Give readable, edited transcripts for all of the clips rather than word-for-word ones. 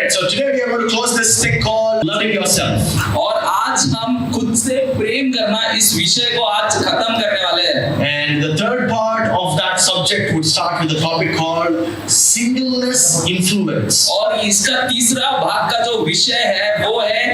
Alright, so today we are going to close this thing called loving yourself. और आज हम खुद से प्रेम करना इस विषय को आज खत्म करने वाले हैं. And the third part of that subject would start with a topic called singleness influence. और इसका तीसरा भाग का जो विषय है वो है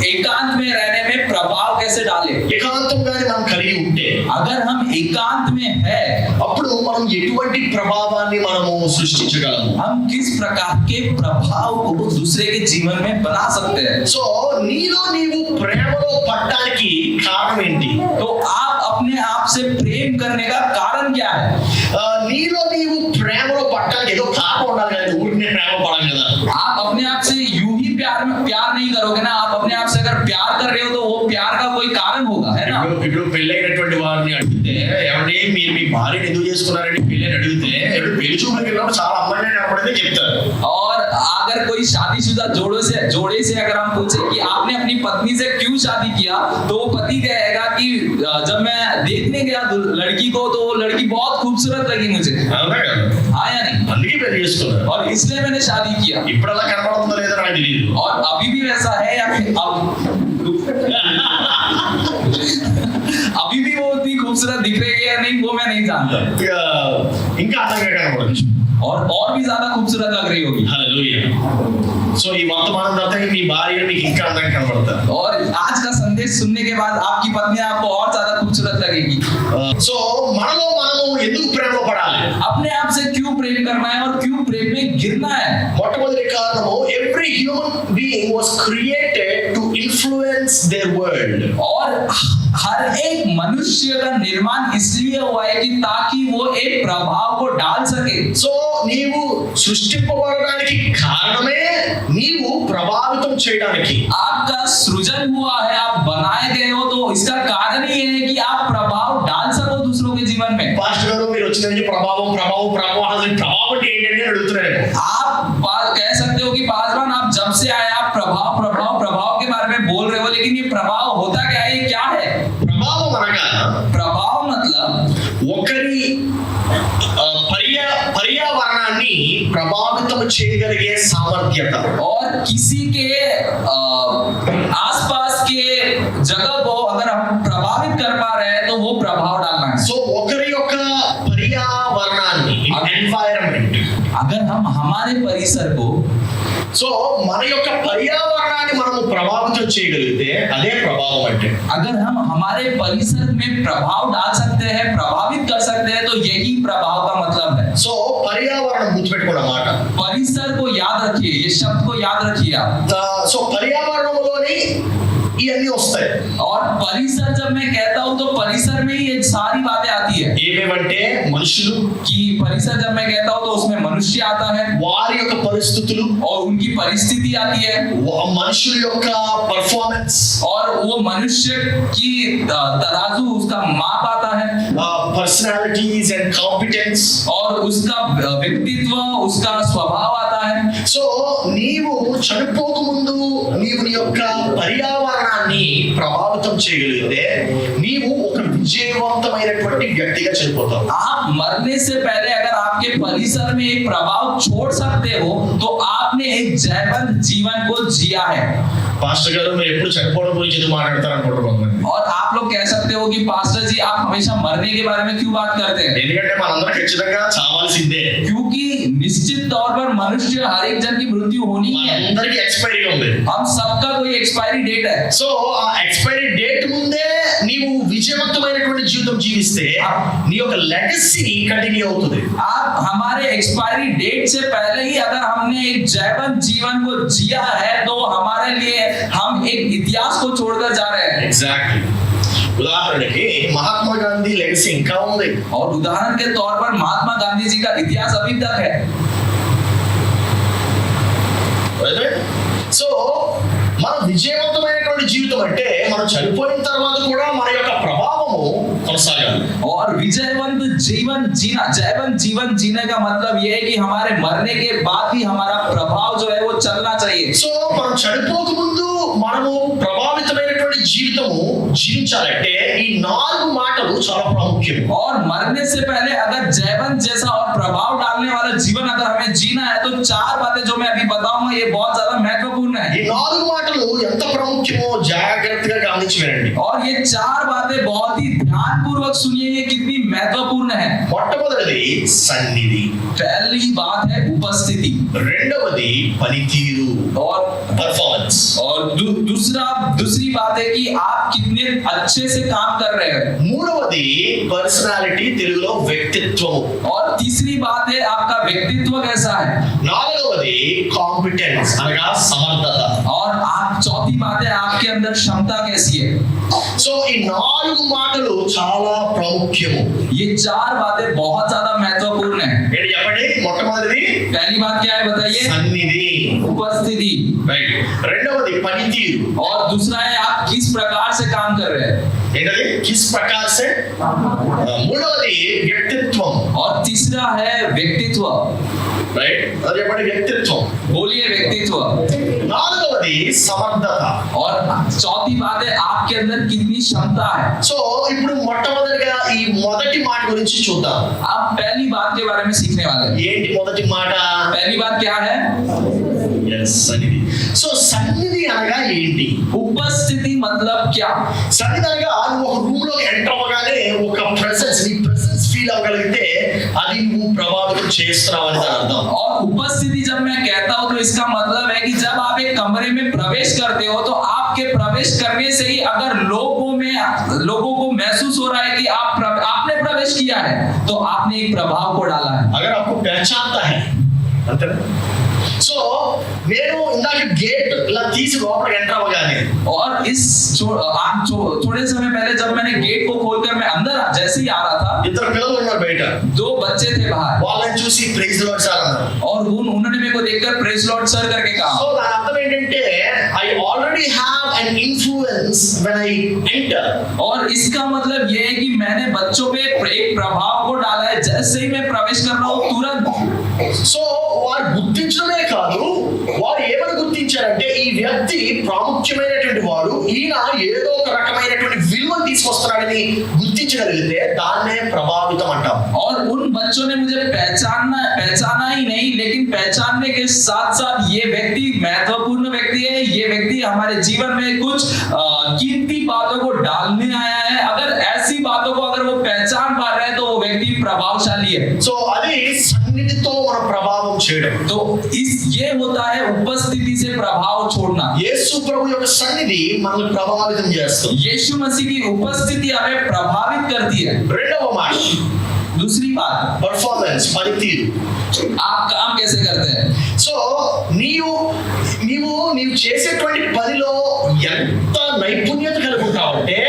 एकांत में रहने में प्रभाव कैसे डाले. ఏకాంతంగానే మనం కలిగి ఉంటే अगर हम एकांत में है అప్పుడు మనం ఎటువంటి ప్రభావాన్ని మనము సృష్టించగలము. हम किस प्रकार के प्रभाव को दूसरे के जीवन में बना सकते हैं. సో నీలో నీవు ప్రేమలో పడడానికి కారణం ఏంటి? तो आप अपने आप से प्रेम करने का कारण क्या है? నీలో నీవు ప్రేమలో పడడానికి ఏదో కారణం ఉండాలి కదా. ఊరికే ప్రేమ పడం కదా. आप अपने आप से यूं ही प्यार नहीं करोगे ना. आप अपने आप से अगर प्यार कर रहे हो तो वो प्यार का कोई कारण होगा, है ना. ఇప్పుడు పెళ్ళైనటువంటి వారిని అడిగితే ఏమంటే మీరు మీ భార్యను ఎందుకు చేసుకున్నారని పెళ్ళని అడిగితే ఇప్పుడు పెళ్లి చూపులకు వెళ్ళినప్పుడు చాలా అమ్మాయిని కనపడితే చెప్తారు. और अगर कोई शादीशुदा जोड़े से अगर हम पूछे कि आपने अपनी पत्नी से क्यों शादी किया तो वो पति कहेगा कि जब मैं देखने गया लड़की को तो वो लड़की बहुत खूबसूरत लगी मुझे. అవునా కదా? हाँ या नहीं? అందుకే పెళ్లి చేసుకున్నారు. और इसलिए मैंने शादी किया. ఇప్పుడు అలా కనపడుతుందో లేదో నాకు తెలియదు. और अभी भी वैसा है या फिर अभी भी वो उतनी खूबसूरत दिख रही है या नहीं वो मैं नहीं जानता. ఇంకా అందంగా కనపడచ్చు. और भी ज्यादा खूबसूरत लग रही होगी. హల్లెలూయా. సో ఈ వర్తమానం తర్వాత మీ భార్య మీకు ఇంకా అందంగా కనపడతారు. और आज का संदेश सुनने के बाद आपकी पत्नी आपको और ज्यादा खूबसूरत लगेगी. సో మనలో మనము ఎందుకు ప్రేమలో పడాలి? अपने आप से क्यों प्रेम करना है और क्यों प्रेम में गिरना है? మొట్టమొదటి కారణము every human being was created to influence their world. और हर एक मनुष्य का निर्माण इसलिए हुआ है कि ताकि वो एक प्रभाव को डाल सके. సో నీవు సృష్టింపబడడానికి కారణమే నీవు ప్రభావితం చేయడానికి. आपका सृजन हुआ है, आप बनाए गए हो तो इसका कारण ही है कि आप प्रभाव डाल सको दूसरों के जीवन में. పాస్టర్ గారు మీరు వచ్చిన నుంచి ప్రభావం అసలు ప్రభావం అంటే ఏంటంటే అడుగుతున్నారేమో. आप कह सकते हो कि पासवान आप जब से आए आप प्रभाव के बारे में बोल रहे हो, लेकिन ये प्रभाव होता क्या है, ये क्या है? ప్రభావం అనగా प्रभाव मतलब ఒకరి పర్యావరణాన్ని ప్రభావితం చేయగలిగే సామర్థ్యత. और किसी के आसपास के जगह को अगर हम प्रभावित कर पा रहे हैं तो वो प्रभाव डालना है. సో ఒకరి యొక్క పర్యావరణాన్ని ఎన్వైరన్మెంట్. अगर हम हमारे परिसर को సో మన యొక్క పర్యావరణాన్ని మనము ప్రభావితం చేయగలిగితే అదే ప్రభావం అంటే. अगर हम हमारे परिसर में प्रभाव डाल सकते हैं, प्रभावित कर सकते हैं तो यही प्रभाव का मतलब है. సో పర్యావరణం గుర్తుపెట్టుకున్న మాట. परिसर को याद रखिए, ये शब्द को याद रखिए आप. సో పర్యావరణంలోని ఇవన్నీ వస్తాయి. और परिसर जब मैं कहता हूँ तो परिसर में ही ये सारी बातें आती है. ఏమేమంటే మనుషులు, कि परिसर जब मैं कहता हूँ तो उसमें मनुष्य आता है వారి యొక్క పరిస్థితులు, और उनकी परिस्थिति आती है, మనుషుల యొక్క పర్ఫార్మెన్స్, और वो मनुष्य की तराजू उसका माप आता है, పర్సనాలిటీస్ అండ్ కాంపిటెన్స్, और उसका व्यक्तित्व उसका स्वभाव आता है. సో నీవు చనిపోక ముందు నీవు నీ యొక్క పర్యావరణాన్ని ప్రభావితం చేయగలిగితే నీవు ఒక విజయవంతమైనటువంటి వ్యక్తిగా చనిపోతావు. आप मरने से पहले अगर आपके परिसर में एक प्रभाव छोड़ सकते हो तो आपने एक जयवंत जीवन को जिया है. పాస్టర్ గారు మీరు ఎప్పుడు చనిపోవడం గురించి ఎందుకు మాట్లాడతారు అనుకుంటున్నాను. और आप लोग कह सकते हो कि पास्टर जी आप हमेशा मरने के बारे में क्यों बात करते हैं? ఎందుకంటే మనందరం ఖచ్చితంగా చావాల్సిందే. क्योंकि निश्चित तौर पर मनुष्य हर एक जन की मृत्यु होनी है. అందరికీ ఎక్స్పైరీ ఉంది. हम सबका कोई एक्सपायरी डेट है. సో ఆ ఎక్స్పైరీ డేట్ ముందే నీవు విజయవంతమైనటువంటి జీవితం జీవిస్తే నీ యొక్క లెగసీ కంటిన్యూ అవుతుంది. आप हमारे एक्सपायरी डेट से पहले ही अगर हमने एक जयवंत जीवन को जिया है तो हमारे लिए हम एक इतिहास को छोड़कर जा रहे हैं. ఎగ్జాక్ట్లీ. ఉదాహరణకి మహాత్మా గాంధీ లెగసీ ఇంకా ఉంది. और उदाहरण के तौर पर महात्मा गांधी जी का इतिहास अभी तक है. సో మన విజయవంతమైనటువంటి జీవితం అంటే మనం చనిపోయిన తర్వాత కూడా మన యొక్క ప్రభావము కొనసాగాలి. और विजयवंत जीवन जीने का मतलब ये है कि हमारे मरने के बाद भी हमारा प्रभाव जो है वो चलना चाहिए. సో మనం చనిపోక ముందు మనము ప్రభావితమైనటువంటి జీవితము జీవించాలంటే ఈ 4 మాటలు చాలా ప్రాముఖ్యం. और मरने से पहले अगर जयवंत जैसा और प्रभाव डालने वाला जीवन अगर हमें जीना है तो 4 बातें जो मैं अभी बताऊंगा ये बहुत ज्यादा గురించి వినండి. और ये चार बातें बहुत ही ध्यानपूर्वक सुनिए, ये कितनी महत्वपूर्ण है। మొట్టమొదటిది సన్నిధి, पहली बात है उपस्थिति, రెండవది పనితీరు, और పర్ఫార్మెన్స్, दूसरी बात है कि आप कितने अच्छे से काम कर रहे हैं, మూడవది పర్సనాలిటీ, తెలుగులో వ్యక్తిత్వము, और तीसरी बात है आपका व्यक्तित्व कैसा है, నాలుగవది కాంపిటెన్స్ అనగా సమర్థత. और आप चौथी बात है आपके अंदर क्षमता कैसी है। సో ఈ నాలుగు మాటలు చాలా ప్రాముఖ్యము. ये चार बातें बहुत ज्यादा महत्वपूर्ण है। ఏంటి చెప్పండి? మొట్టమొదటిది पहली बात क्या है बताइए? సన్నిధి, उपस्थिति, రైట్. రెండవది పనితీరు, और दूसरा है आप किस प्रकार से काम कर रहे हैं, ఏంటది? కిస్ ప్రకార్ సే. మూడవది వ్యక్తిత్వం, और तीसरा है व्यक्तित्व। రైట్. అది చెప్పండి, వ్యక్తిత్వం. बोलिए व्यक्तित्व। నాలుగవది సమర్థత. और चौथी बात है आपके अंदर कितनी क्षमता है। సో ఇప్పుడు మొట్టమొదటిగా ఈ మొదటి మాట గురించి చూద్దాం. आप पहली बात के बारे में सीखने वाले हैं। ఏంటి మొదటి మాట? पहली बात क्या है? ఎస్, సన్నిధి. సో సన్నిధి అనగా ఏంటి? उपस्थिति मतलब क्या? సన్నిధి అనగా నువ్వు ఒక రూమ్ లోకి ఎంటర్ అవ్వగానే ఒక ప్రెసెన్స్, నీ ప్రెసెన్స్ ఫీల్ అవ్వగలిగితే అది నువ్వు ప్రభావితం చేస్తున్నావు అని దాని అర్థం. और उपस्थिति जब मैं कहता हूं तो इसका मतलब है कि जब आप एक कमरे में प्रवेश करते हो तो आपके प्रवेश करने से ही अगर लोगों को महसूस हो रहा है कि आपने प्रवेश किया है तो आपने एक प्रभाव को डाला है। अगर आपको पहचानता है అంతేనా? సో నేను ఇందాక గేట్ ఇలా తీసి లోపలికి ఎంటర్ అవ్వగానే, और थोड़े समय पहले जब मैंने गेट को खोलकर मैं अंदर जैसे ही आ रहा था, ఇద్దరు పిల్లలు ఉన్నారు బయట. दो बच्चे थे बाहर, వాళ్ళని చూసి ప్రైజ్ ది లార్డ్ సార్ అన్నారు. और उन्होंने मेरे को देखकर प्रेज लॉर्ड सर करके సో कहा। దాని అర్థం ఏంటంటే I already have an influence when I enter. और इसका मतलब ये है कि मैंने बच्चों पे एक प्रभाव को डाला है। जैसे ही मैं प्रवेश कर रहा हूँ तुरंत। సో వారు గుర్తించడమే కాదు, వారు ఏమని గుర్తించారంటే ఈ వ్యక్తి ప్రాముఖ్యమైనటువంటి వాడు, ఈయన ఏదో ఒక రకమైనటువంటి విలువను తీసుకొస్తున్నాడని గుర్తించగలిగితే దాన్నే ప్రభావితం అంటాం. और उन बच्चों ने मुझे पहचाना ही नहीं, लेकिन पहचानने के साथ साथ ये व्यक्ति महत्वपूर्ण व्यक्ति है, ये व्यक्ति हमारे जीवन में कुछ कीमती बातों को डालने आया है। अगर ऐसी बातों को अगर वो पहचान पा रहे हैं तो वो व्यक्ति प्रभावशाली है। సో అది సన్నిధితో మనం ప్రభావం చేయడం. तो ये होता है उपस्थिति से प्रभाव छोड़ना। యేసు ప్రభు యొక్క సన్నిధి మనల్ని ప్రభావితం చేస్తుంది. यीशु मसीह की उपस्थिति हमें प्रभावित करती है। రెండవ మాట दूसरी बात, పర్ఫార్మెన్స్, పనితీరు. आप काम कैसे करते हैं। సో నీవు చేసేటువంటి పనిలో ఎంత నైపుణ్యత కలిగి ఉంటావంటే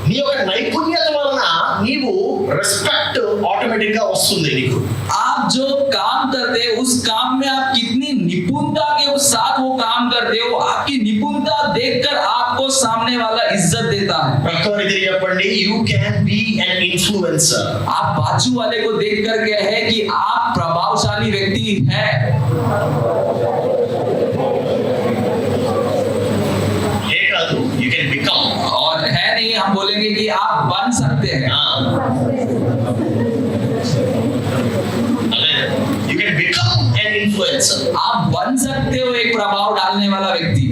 నీ యొక్క నైపుణ్యత వలన నీవు రెస్పెక్ట్ ఆటోమేటిక్ గా వస్తుంది నీకు. आप जो काम करते हैं उस काम में आप कितनी निपुणता के साथ वो काम करते हो, आपकी निपुणता देखकर आपको सामने वाला इज्जत देता है। ప్రక్కవారికి తిరిగి చెప్పండి, you can be an influencer. आप बाजू वाले को देखकर क्या है कि आप प्रभावशाली व्यक्ति हैं। ఏ కాదు, యూ కెన్ బికమ్. और है नहीं, हम बोलेंगे कि आप बन सकते हैं। You can become an influencer. आप बन सकते हो एक प्रभाव डालने वाला व्यक्ति।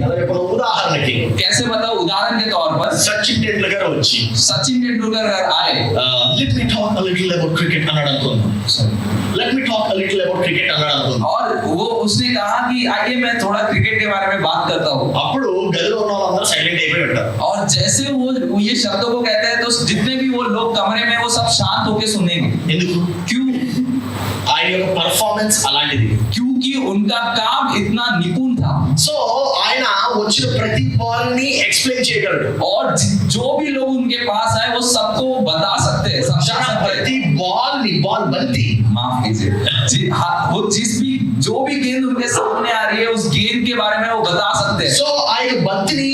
ఉదాహరణకి कैसे बताओ? उदाहरण के तौर पर సచిన్ టెండూల్కర్ వచ్చి सचिन तेंदुलकर अगर आए, let me talk a little about cricket అన్నాడు అనుకుందాం. Let me talk a little about cricket అన్నాడు అనుకుందాం. और उसने कहा कि आइए मैं थोड़ा क्रिकेट के बारे में बात करता हूँ। అప్పుడు గదిలో ఉన్న వాళ్ళందరూ సైలెంట్ అయిపోయి ఉంటారు. और जैसे वो ये शब्दों को कहते हैं तो जितने भी वो लोग कमरे में वो सब शांत होकर सुनेंगे। ఎందుకు? क्यों? ఆయన యొక్క పర్ఫార్మెన్స్ అలాంటిది. क्योंकि उनका काम इतना निपुण था। సో ఆయన వచ్చిన ప్రతి బాల్ ని ఎక్స్ప్లెయిన్ చేయగలడు. और जो भी लोग उनके पास आए वो सबको बता सकते हैं, समझा सकते हैं। ప్రతి బాల్ ని బాల్ బంతి, माफ कीजिए, वो जो भी गेंद उनके सामने आ रही है उस गेंद के बारे में वो बता सकते हैं। సో ఆయన బంతిని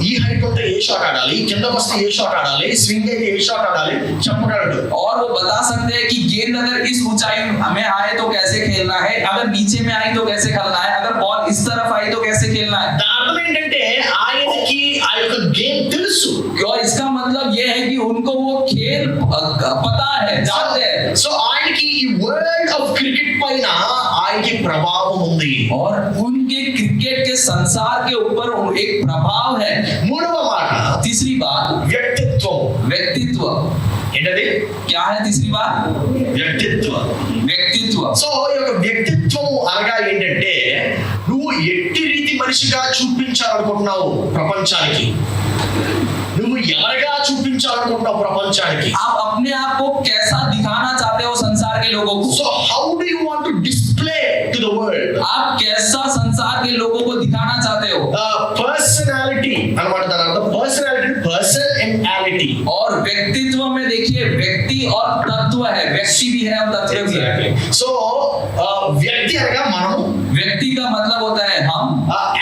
ఈ హైట్ ఉంటే ఏ షాట్ ఆడాలి, కిందకు వస్తే ఏ షాట్ ఆడాలి, స్వింగ్ అయితే ఏ షాట్ ఆడాలి చెప్పగలడు. और वो बता सकते हैं कि गेंद अगर इस ऊंचाई में आए तो कैसे खेलना है, अगर नीचे में आई तो कैसे खेलना है, अगर बॉल इस तरफ आई तो कैसे खेलना है। దాని అర్థం ఏంటంటే ఆయనకి ఆ యొక్క గేమ్ తెలుసు. और इसका मतलब ये है कि उनको वो खेल पता है, जानते हैं। సో ఆయనకి ఈ వరల్డ్ ఆఫ్ క్రికెట్ పైన ఆయన వారికి ప్రభావం ఉంది. और उनके क्रिकेट के संसार के ऊपर एक प्रभाव है. మూడవ మాట तीसरी बात వ్యక్తిత్వం. व्यक्तित्व. ఏంటది? क्या है तीसरी बात? వ్యక్తిత్వం. व्यक्तित्व. సో ఈ యొక్క వ్యక్తిత్వం అనగా ఏంటంటే నువ్వు ఎట్టి రీతి మనిషిగా చూపించాలనుకుంటున్నావు ప్రపంచానికి, నువ్వు ఎవరిగా చూపించాలనుకుంటున్నావు ప్రపంచానికి. आप अपने आप को कैसा दिखाना चाहते हो संसार के लोगों को? So how do you want to display to the world? आप कैसा संसार के लोगों को दिखाना चाहते हो? పర్సనాలిటీ అన్నమాట. దాని అర్థం పర్సనాలిటీ, పర్సనాలిటీ. और व्यक्तित्व में देखिए व्यक्ति और तत्व है, व्यक्ति भी है और तत्व भी है. సో వ్యక్తి అనగా మనము, व्यक्ति का मतलब होता है हम,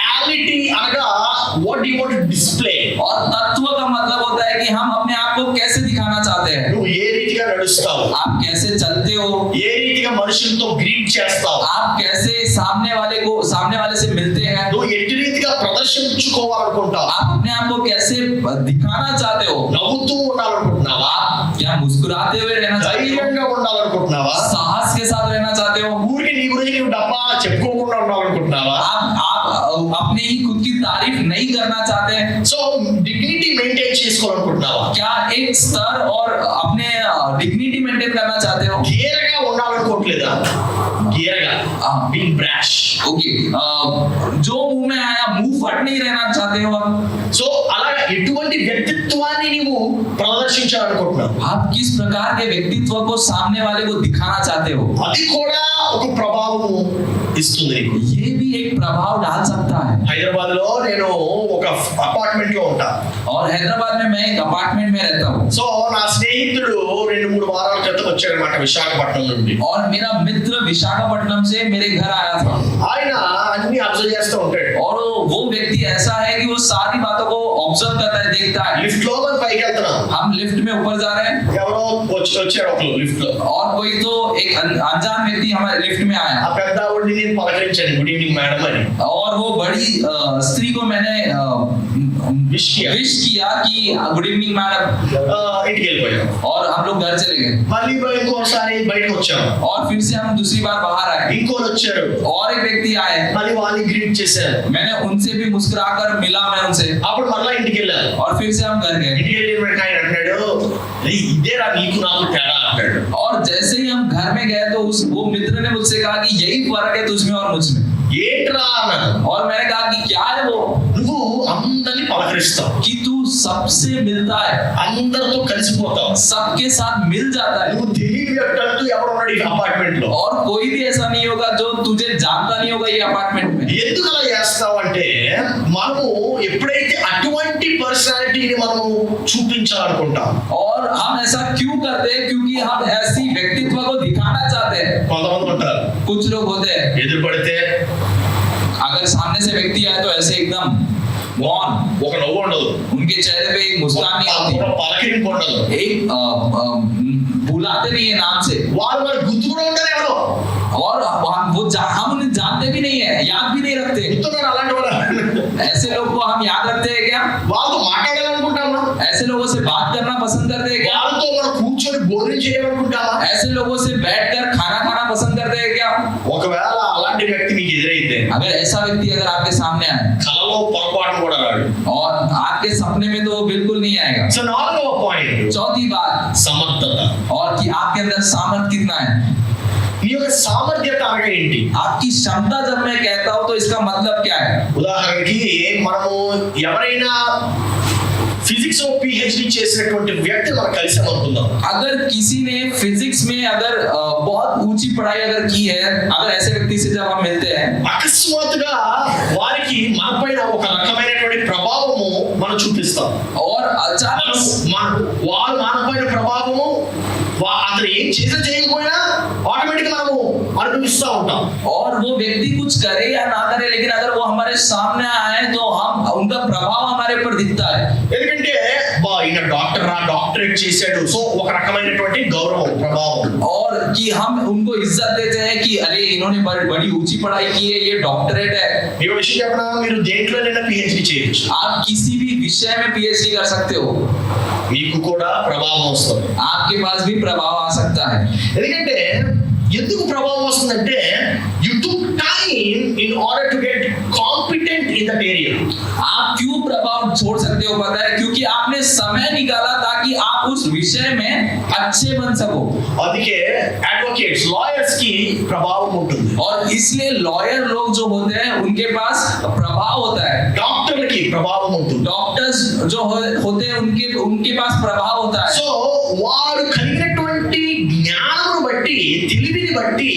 యాలిటీ అనగా what do you want to display, और तत्व का मतलब होता है कि हम अपने आप को कैसे दिखाना चाहते हैं. నువ్వు ఏ రీతిగా నడుస్తావు, आप कैसे चलते हो, ఏ రీతిగా మనుషులతో గ్రీట్ చేస్తావు, आप कैसे सामने वाले से मिलते हैं, నువ్వు ఎట్టి రీతిగా ప్రదర్శించుకోవాలనుకుంటావు, आप अपने आप को कैसे दिखाना चाहते हो. నవ్వుతూ ఉండాలనుకుంటున్నావా, आप क्या मुस्कुराते हुए रहना चाहते हो, ధైర్యంగా ఉండాలనుకుంటున్నావా, साहस के साथ रहना चाहते हो, ఊరికి నీ గురించి నీవు డబ్బా చెప్పుకోకుండా ఉండాలనుకుంటున్నావా. आप अपने ही खुद की तारीफ नहीं करना चाहते हैं. సో డిగ్నిటీ మెయింటైన్ చేసుకోవాలనుకుంటున్నావా, क्या एक स्तर और अपने डिग्निटी मेंटेन करना चाहते हो. గేరగా ఉండాలనుకోవట్లేదా, గేరగా బీయింగ్ బ్రాష్. ओके, जो मुंह में आया मुंह फट नहीं रहना चाहते हो आप. సో అలాగా ఎటువంటి వ్యక్తిత్వాన్ని నీవు ప్రదర్శించాలనుకుంటున్నావు, आप किस प्रकार के व्यक्तित्व को सामने वाले को दिखाना चाहते हो. అది కూడా ఒక ప్రభావము ఇస్తుంది నీకు. ये भी एक प्रभाव डाल सकता है. హైదరాబాద్ లో నేను ఒక అపార్ట్మెంట్ లో ఉంటా. और हैदराबाद में मैं एक अपार्टमेंट में रहता हूँ. సో నా స్నేహితుడు 2-3 వారాల క్రితం వచ్చాడనమాట విశాఖపట్నం నుండి. और मेरा मित्र विशाखापट्टनम से मेरे घर आया था. ఆయన అన్ని అబ్జర్వ్ చేస్తూ ఉంటాడు. और वो व्यक्ति ऐसा है कि वो सारी बातों को ऑब्जर्व करता है, देखता है. లిఫ్ట్ లో మనం పైకి వెళ్తున్నాం, हम लिफ्ट में ऊपर जा रहे हैं ఎవరో వచ్చాడు ఒకరు లిఫ్ట్ లో. और कोई तो एक अनजान व्यक्ति हमारे लिफ्ट में आया. ఆ పెద్ద ఆవిడని నేను పలకరించాను, గుడ్ ఈవినింగ్ మేడం అని. और वो बड़ी स्त्री को मैंने విష్ किया कि गुड इवनिंग मैडम. ఇంటికి వెళ్ళిపోయాం. और हम लोग घर चले गए. మళ్ళీ ఇంకోసారి బయటకు వచ్చాం, और फिर से हम दूसरी बार बाहर आए. ఇంకోరు వచ్చారు, और एक व्यक्ति आए. మళ్ళీ వాళ్ళని గ్రీట్ చేశాను. मैंने उनसे भी मुस्कुराकर मिला मैं उनसे. అప్పుడు మళ్ళీ ఇంటికి వెళ్ళాను. और फिर से हम घर गए. ఇంటికి వెళ్ళిన వెంటనే ఆయన అంటాడు, "ఏయ్, ఇదేరా నీకు నాకు తేడా" అంటాడు. और जैसे ही हम घर में गए तो वो मित्र ने मुझसे कहा कि यही फर्क है तुझमें और मुझमें. ఏంట్రా అన్నాను. और मैंने कहा कि क्या है वो. నువ్వు అందరిని పలకరిస్తావు, कि तू सबसे मिलता है, అందరితో కలిసిపోతావు, सबके साथ मिल जाता है. నువ్వు తెలియని వ్యక్తి అంటూ ఎవరు ఉన్నాడు ఈ అపార్ట్మెంట్ లో. और कोई भी ऐसा नहीं होगा जो तुझे जानता नहीं होगा ये अपार्टमेंट में. ఎందుకు అలా చేస్తావు అంటే మనము ఎప్పుడైతే అటువంటి పర్సనాలిటీని మనము చూపించాలనుకుంటాం, और हम ऐसा क्यों करते हैं? क्योंकि हम ऐसी व्यक्तित्व को दिखाना चाहते हैं. కొంతమంది ఉంటారు कुछ लोग होते हैं ఎదురు పడితే अगर सामने से व्यक्ति आए तो ऐसे एकदम मौन, ఒక నవ్వు ఉండదు, उनके चेहरे पे एक मुस्कान नहीं ఒక आती, పలకరింపు ఉండదు, एक बुलाते नहीं है नाम से. వాళ్ళు మరి గుర్తు కూడా ఉండరు ఎవరో, और हम उन्हें जानते भी नहीं है, याद भी नहीं रखते. గుర్తున్నారు అలాంటి వాళ్ళు. ऐसे लोग को हम याद रखते हैं क्या? వాళ్ళతో మాట్లాడాలనుకుంటామా, ऐसे लोगों से बात करना पसंद करते हैं क्या? వాళ్ళతో మనం కూర్చొని భోజనం చేయాలనుకుంటామా. ऐसे लोगों से बैठकर खाना खाना पसंद करते हैं क्या? ఒకవేళ అలాంటి వ్యక్తి మీకు ఎదురైతే अगर ऐसा व्यक्ति अगर आपके सामने आए కలలో పొరపాటు కూడా రాడు. और आपके सपने में तो वो बिल्कुल नहीं आएगा. సో నాలుగవ పాయింట్ चौथी बात, సమర్థత. और कि आपके अंदर सामर्थ्य कितना है. నీ యొక్క సామర్థ్యత అనగా ఏంటి? आपकी क्षमता जब मैं कहता हूं तो इसका मतलब क्या है. ఉదాహరణకి మనము ఎవరైనా ఫిజిక్స్ లో పిహెచ్డి చేసినటువంటి వ్యక్తి మనం కలిసామనుకుందాం. अगर किसी ने फिजिक्स में अगर बहुत ऊंची पढ़ाई अगर की है, अगर ऐसे व्यक्ति से जब हम मिलते हैं, అకస్మాత్తుగా వారికి మనపైన ఒక రకమైనటువంటి ప్రభావము మనం చూపిస్తాం. और अचानक వారు మనపైన ప్రభావము అతను ఏం చేసినా చేయకపోయినా ఆటోమేటిక్ మనము అనుభవిస్తూ ఉంటాం. और वो व्यक्ति कुछ करे या ना करे, लेकिन अगर वो हमारे सामने आए तो हम उनका प्रभाव हमारे ऊपर दिखता है. ఎందుకంటే ఈయన డాక్టరేట్ చేశాడు, సో ఒక రకమైనటువంటి గౌరవం, ప్రభావం. और कि हम उनको इज्जत देते हैं कि अरे इन्होंने बड़ी ऊंची पढ़ाई की है, ये डॉक्टरेट है. మీకు విషయం చెప్పనా, మీరు దేంట్లోనైనా పిహెచ్డి చేయొచ్చు, आप किसी भी विषय में पीएचडी कर सकते हो, మీకు కూడా ప్రభావం వస్తుంది. आपके पास भी प्रभाव आ सकता है. ఎందుకంటే ఎందుకు ప్రభావం వస్తుందంటే you took time in order to get competent in that area. आप क्यों प्रभाव छोड़ सकते हो पता है? क्योंकि आपने समय निकाला ताकि आप उस विषय में अच्छे बन सको। అందుకే advocates, lawyers కి ప్రభావం ఉంటుంది. और इसलिए लॉयर लोग जो होते हैं उनके पास प्रभाव होता है। డాక్టర్లకి ప్రభావం ఉంటుంది. डॉक्टर्स जो होते हैं उनके पास प्रभाव होता है। సో వారు కలిగినటువంటి జ్ఞానమును బట్టి, తెలివిని బట్టి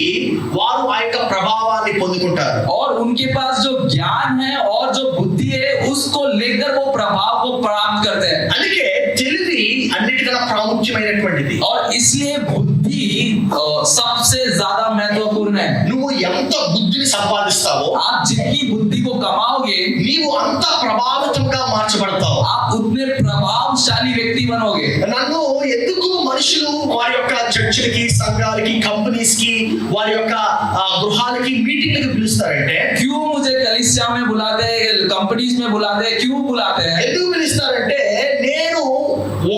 వారు ఆ యొక్క ప్రభావాన్ని పొందుకుంటారు. और उनके पास जो ज्ञान है और जो बुद्धि है उसको लेकर वो प्रभाव को प्राप्त करते हैं। అందుకే తెలివి అన్నిటికన్నా ప్రాముఖ్యమైనటువంటిది. और इसलिए बुद्धि सबसे ज्यादा महत्वपूर्ण है। నువ్వు ఎంత బుద్ధిని సంపాదిస్తావో आप जितनी बुद्धि को कमाओगे నీవు అంత ప్రభావితంగా మార్చబడతావు. आप उतने प्रभावशाली व्यक्ति बनोगे। నన్ను ఎందుకు మనుషులు వారి యొక్క చర్చిలకి, సంఘాలకి, కంపెనీస్ కి, వారి యొక్క గృహాలకి, మీటింగ్లకి పిలుస్తారంటే, क्यों मुझे कलीसिया में बुलाते हैं, कंपनीज में बुलाते हैं, क्यों बुलाते हैं? ఎందుకు పిలుస్తారంటే నేను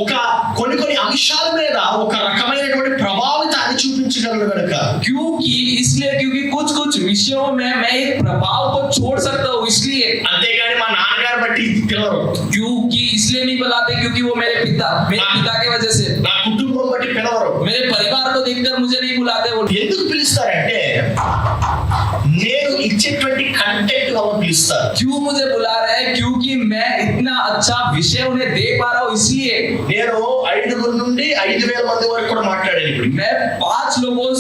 ఒక కొన్ని అంశాల మీద ఒక రకమైనటువంటి ప్రభావితాన్ని చూపించగలను కనుక. क्योंकि इसलिए क्योंकि कुछ विषयों में मैं एक प्रभाव को छोड़ सकता हूँ इसलिए। అంతేగాని మా నాన్నగారు బట్టి పిలవరు, क्योंकि इसलिए नहीं बुलाते क्योंकि वो मेरे पिता के वजह से, నా కుటుంబం బట్టి పిలవరు. मेरे परिवार को देखकर मुझे नहीं बुलाते। वो ఎందుకు పిలుస్తారంటే నేను ఇచ్చేటువంటి కంటెంట్ వల్ల పిలుస్తారు. क्यों मुझे बुला रहे हैं? क्योंकि मैं इतना अच्छा विषय उन्हें दे पा रहा हूँ इसलिए। నేను 5 నుండి 5,000 మంది వరకు కూడా మాట్లాడాను. ఇప్పుడు मैं 5 लोगों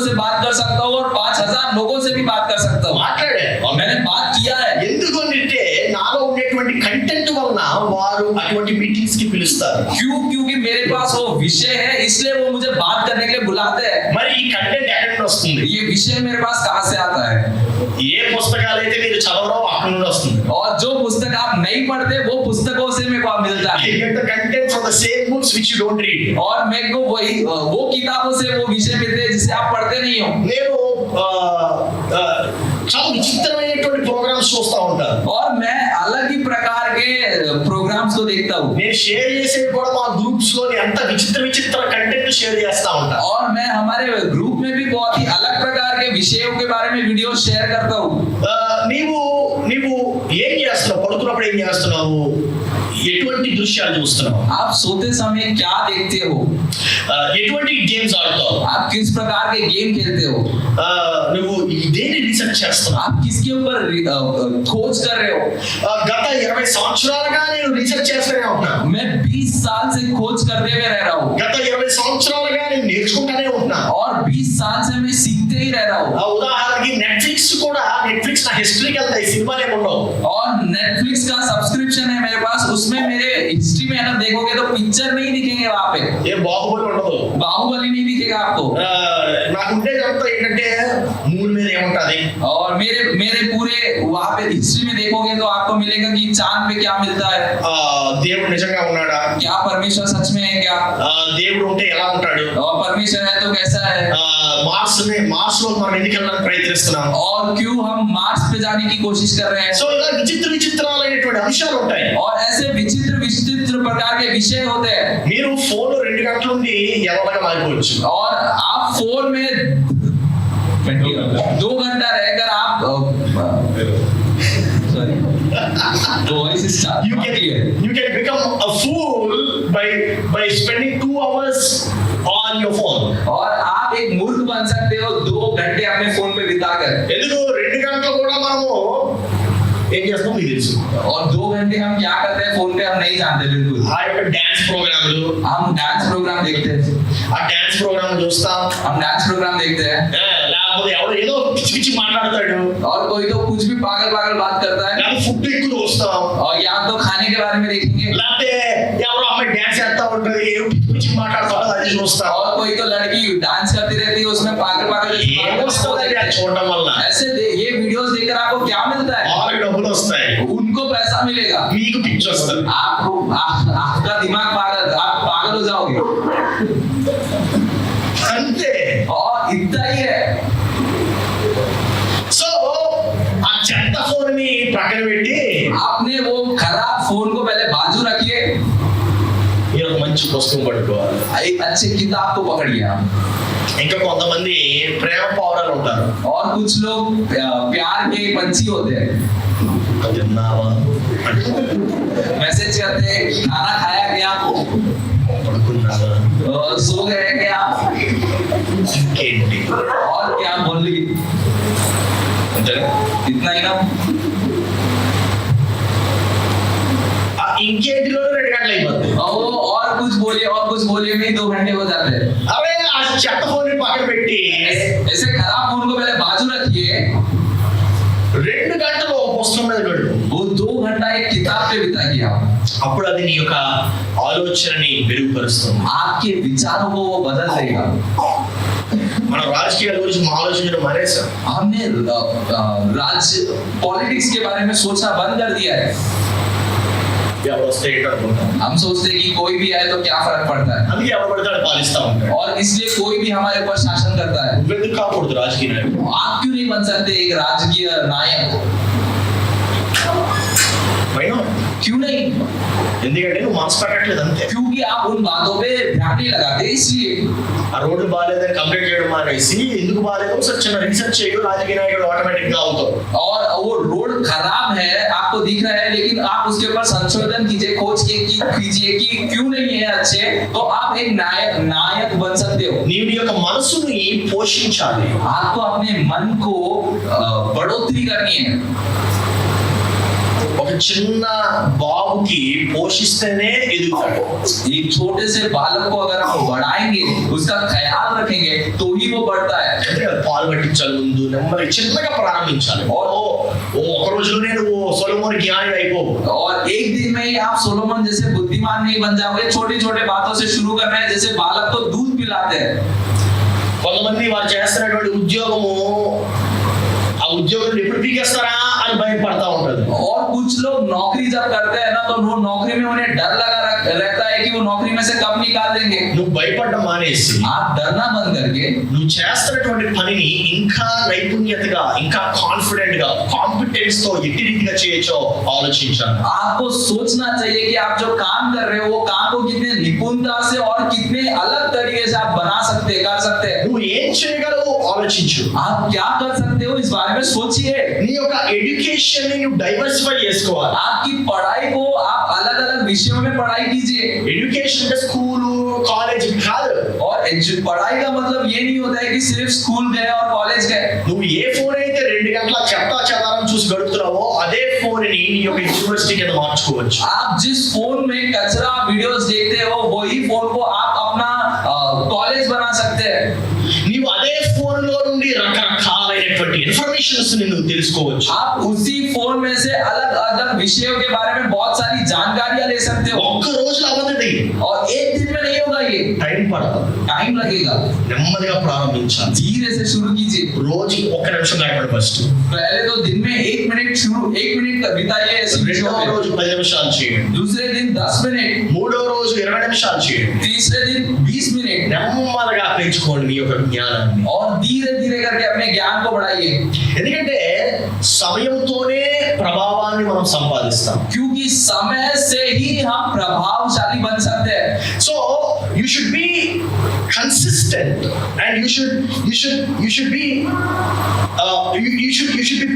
से बात कर सकता हूँ और 5,000 लोगों से भी बात कर सकता हूँ। మాట్లాడాను. और मैंने बात किया है। ఎందుకు అంటే నాలో ఉండేటువంటి కంటెంట్ వలన వారు అటువంటి మీటింగ్స్ కి పిలుస్తారు. क्योंकि मेरे पास वो विषय है इसलिए वो मुझे बात करने के लिए बुलाते हैं। మరి ఈ కంటెంట్ ఎక్కడి నుండి వస్తుంది? ये विषय मेरे पास कहाँ से आता है? ఏ పుస్తకాలు అయితే మీరు చదవరో అక్కడి నుండి వస్తుంది. और जो पुस्तक आप नहीं पढ़ते वो पुस्तकों से मेरे को मिलता है। You get the content from the same books which you don't read. और मेरे को वो किताबों से वो विषय मिलते हैं जिसे आप पढ़ते नहीं हो। నేను చాలా విచిత్రమైనటువంటి ప్రోగ్రామ్స్ చూస్తూ ఉంటాను. और मैं अलग ही प्रकार के प्रोग्राम्स को देखता हूँ। నేను షేర్ చేసేది కూడా మా గ్రూప్స్ లోని అంత విచిత్ర కంటెంట్ షేర్ చేస్తా ఉంటాను. और मैं हमारे ग्रुप में भी बहुत ही अलग प्रकार के विषयों के बारे में वीडियो शेयर करता हूँ। నీవు ఏం చేస్తున్నావు? పడుకున్నప్పుడు ఏం చేస్తున్నావు? ఎటువంటి దృశ్యాలు చూస్తున్నావు? आप सोते समय क्या देखते हो? ఎటువంటి గేమ్స్ ఆడుతావు? आप किस प्रकार के गेम खेलते हो? నువ్వు దేని రీసెర్చ్ చేస్తున్నావు? आप किसके ऊपर खोज कर रहे हो? గత 20 సంవత్సరాలుగా నేను రీసెర్చ్ చేస్తూనే ఉంటున్నాను. मैं 20 साल से खोज करते हुए रह रहा हूँ। గత 20 సంవత్సరాలుగా నేను నేర్చుకుంటూనే ఉంటున్నాను. और 20 साल से मैं सीखते ही रह रहा हूँ। ఉదాహరణకి నెట్ఫ్లిక్స్ నా హిస్టరీకి వెళ్తాయి, సినిమాలు ఏముండవు. और नेटफ्लिक्स का सब्सक्रिप्शन है मेरे पास, उसमें मेरे हिस्ट्री में अगर देखोगे तो पिक्चर नहीं दिखेंगे वहाँ पे, ఏ బాహుబలి ఉండదు. बाहुबली नहीं दिखेगा आपको। నాకు ఉండేది అంతా ఏంటంటే మూడు మీద ఏముంటది. और मेरे पूरे वहाँ पे हिस्ट्री में देखोगे तो आपको मिलेगा कि चांद पे क्या मिलता है, దేవుడు నిజంగా ఉన్నాడా, क्या परमेश्वर सच में है क्या, దేవుడు ఉంటే ఎలా ఉంటాడు, और परमेश्वर है तो कैसा है, మార్స్ లో మనం ఎందుకు వెళ్ళడానికి ప్రయత్నిస్తున్నాం, और क्यों हम मार्स पे जाने की कोशिश कर रहे हैं। సో ఇలా విచిత్రాలైనటువంటి అంశాలు ఉంటాయి. और ऐसे विचित्र प्रकार के विषय होते हैं। మీరు ఫోన్ 2 గంటల నుండి ఎవరైనా మారిపోవచ్చు. और आप फोन में 2 घंटा रहकर आप sorry voice is You can become a fool by spending 2 hours on your phone. और आप एक मूर्ख बन सकते हो 2 घंटे अपने फोन पे बिताकर। ఎందుకు 2 గంటలు కూడా మనము ఏం చేస్తాం మీకు తెలుసు. और 2 घंटे हम क्या करते हैं फोन पे हम नहीं जानते बिल्कुल। ఆ యొక్క డాన్స్ ప్రోగ్రాములు, हम डांस प्रोग्राम देखते हैं, ఆ డాన్స్ ప్రోగ్రామ్ చూస్తాం. हम डांस प्रोग्राम देखते हैं। లేకపోతే ఎవడో ఏదో పిచ్చి మాట్లాడతాడు, और कोई तो कुछ भी पागल बात करता है। లేకపోతే ఫుడ్ ఎక్కువ చూస్తాం, और या तो खाने के बारे में देखेंगे, లేకపోతే ఎవరో అమ్మాయి డాన్స్ చేస్తా ఉంటుంది, పిచ్చి మాట్లాడతాడు, అది చూస్తాం. और कोई तो लड़की डांस करती रहती है उसमें पागल ఏమొస్తుంది అది చూడటం వల్ల? ऐसे ये वीडियोस देखकर आपको क्या मिलता है? వాళ్ళకి డబ్బులు వస్తాయి, उनको पैसा मिलेगा, మీకు పిచ్చి వస్తుంది. आपका दिमाग पागल, आप पागल हो जाओगे। అంతే. और इतना ही है। సో ఆ చెత్త ఫోన్ ని పక్కన పెట్టి आपने वो खराब फोन को पहले बाजू रखिए, మీరు ఒక మంచి పుస్తకం పట్టుకోవాలి. एक अच्छे किताब को पकड़ लिया। ఇంకా కొంతమంది ప్రేమ పావురాలు ఉంటారు. और कुछ लोग प्यार के पंछी होते हैं। తిన్నావా मैसेज करते हैं कि खाना खाया क्या, పడుకున్నావా सो गए क्या, ఇంకేంటి और क्या बोल रही, అంతేనా? इतना ही ना। ఆ ఇంకేంటిలో 2 గంటలు అయిపోతుంది. और कुछ बोलिए में 2 घंटे हो जाते हैं। అరే ఆ చెత్త ఫోన్ పక్కన పెట్టి ऐसे खराब फोन को पहले बाजू रखिए, 2 గంటలు ఒక పుస్తకం మీద గడుపు. वो 2 घंटा एक किताब पे बिताइए आप। అప్పుడు అది నీ యొక్క ఆలోచనని మెరుగుపరుస్తుంది. आपके विचारों को वो बदल देगा। మనం రాజకీయాల గురించి ఆలోచించడం మానేసాం. हमने राज्य पॉलिटिक्स के बारे में सोचना बंद कर दिया है। ఎవరు వస్తే ఏంటనుకుంటాం. हम सोचते हैं कि कोई भी आए तो क्या फर्क पड़ता है, అందుకే ఎవరు పడతాడు పాలిస్తా ఉంటాడు. और इसलिए कोई भी हमारे ऊपर शासन करता है। నువ్వెందుకు కాకూడదు రాజకీయ నాయకుడు? आप क्यों नहीं बन सकते एक राजकीय नायक? పైన क्यों नहीं? ఎందుకంటే నువ్వు మనసు పెట్టట్లేదు అంతే. क्योंकि आप उन बातों पे ध्यान नहीं लगाते, इसलिए। ఆ రోడ్డు బాగాలేదని కంప్లైంట్ చేయడం మానేసి ఎందుకు బాగాలేదు ఒకసారి చిన్న రీసెర్చ్ చేయడం రాజకీయ నాయకుడు ఆటోమేటిక్ గా అవుతావు. और वो रोड खराब है आपको दिख रहा है, लेकिन आप उसके ऊपर संशोधन कीजिए, खोज कीजिए कि क्यों नहीं है अच्छे, तो आप एक नायक बन सकते हो। నీవు నీ యొక్క మనసుని పోషించాలి. आपको अपने मन को बढ़ोतरी करनी है। ఒక చిన్న బాబుకి పోషిస్తేనే ఎదుగుతాడు. एक छोटे से बालक को अगर हम बढ़ाएंगे, उसका ख्याल रखेंगे, तो ही वो बढ़ता है। అంటే పాలు పట్టించాలి, ముందు నెమ్మది చిన్నగా ప్రారంభించాలి. ఒక రోజులోనే నువ్వు సొలొమోన్ జ్ఞాని అయిపోవు. और एक दिन में ही आप सोलोमन जैसे बुद्धिमान नहीं बन जाओगे। छोटी छोटे बातों से शुरू करना है, जैसे बालक को दूध पिलाते हैं। కొంతమంది వారు చేస్తున్నటువంటి ఉద్యోగము ఆ ఉద్యోగం ఎప్పుడు పీకేస్తారా అని భయపడతా ఉంటారు. और कुछ लोग नौकरी जब करते हैं ना, तो वो नौकरी में उन्हें डर लगा रहता है कि वो नौकरी में से कब निकाल देंगे। నువ్వు భయపడడం మానేసి आप डरना बंद करके నువ్వు చేస్తున్నటువంటి పనిని ఇంకా నైపుణ్యతగా, ఇంకా కాన్ఫిడెంట్ గా, కాంపిటెన్స్ తో ఎట్టి రీతిగా చేయొచ్చో ఆలోచించాలి. आपको सोचना चाहिए कि आप जो काम कर रहे हो वो काम को कितने निपुणता से और कितने अलग तरीके से आप बना सकते कर सकते हैं। నువ్వు ఏం చేయగలవు ఆలోచించు. आप क्या कर सकते हो इस बारे में सोचिए। నీ యొక్క ఎడ్యుకేషన్ ని నువ్వు డైవర్సిఫై చేసుకోవాలి. आपकी पढ़ाई को आप अलग अलग विषयों में पढ़ाई कीजिए। ఎడ్యుకేషన్ అంటే స్కూలు కాలేజ్ కాదు. और पढ़ाई का मतलब ये नहीं होता है कि सिर्फ स्कूल गए और कॉलेज गए। నువ్వు ఏ ఫోన్ అయితే 2 గంటల చెత్త చెదారం చూసి గడుపుతున్నావో అదే ఫోన్ ని నీ యొక్క యూనివర్సిటీ కింద మార్చుకోవచ్చు. आप जिस फोन में कचरा वीडियोस देखते हो, वही फोन को आप अपना कॉलेज बना सकते हैं। నీవు అదే ఫోన్ లో నుండి రకరకాలైనటువంటి ఇన్ఫర్మేషన్స్ ని నువ్వు తెలుసుకోవచ్చు. आप उसी फोन में से अलग अलग विषयों के बारे में बहुत सारी जानकारियां ले सकते हो। ఒక్క రోజులో అవ్వదు. और एक दिन में नहीं होगा, ये టైం పడదు. टाइम लगेगा। నెమ్మదిగా ప్రారంభించాలి. धीरे से शुरू कीजिए। రోజుకి 1 నిమిషం గడపండి ఫస్ట్. पहले तो दिन में 1 मिनट बिताइए ऐसी विषयों రెండవ में। రోజు 10 నిమిషాలు చేయండి. दूसरे दिन 10 मिनट, మూడవ రోజు 20 నిమిషాలు చేయండి. तीसरे दिन 20 मिनट, నెమ్మదిగా పెంచుకోండి మీ యొక్క జ్ఞానాన్ని. और धीरे धीरे करके अपने ज्ञान को बढ़ाइए। ఎందుకంటే సమయంతోనే ప్రభావాన్ని మనం సంపాదిస్తాం. क्योंकि समय से ही हम प्रभावशाली बन सकते हैं। So you should be consistent and you should be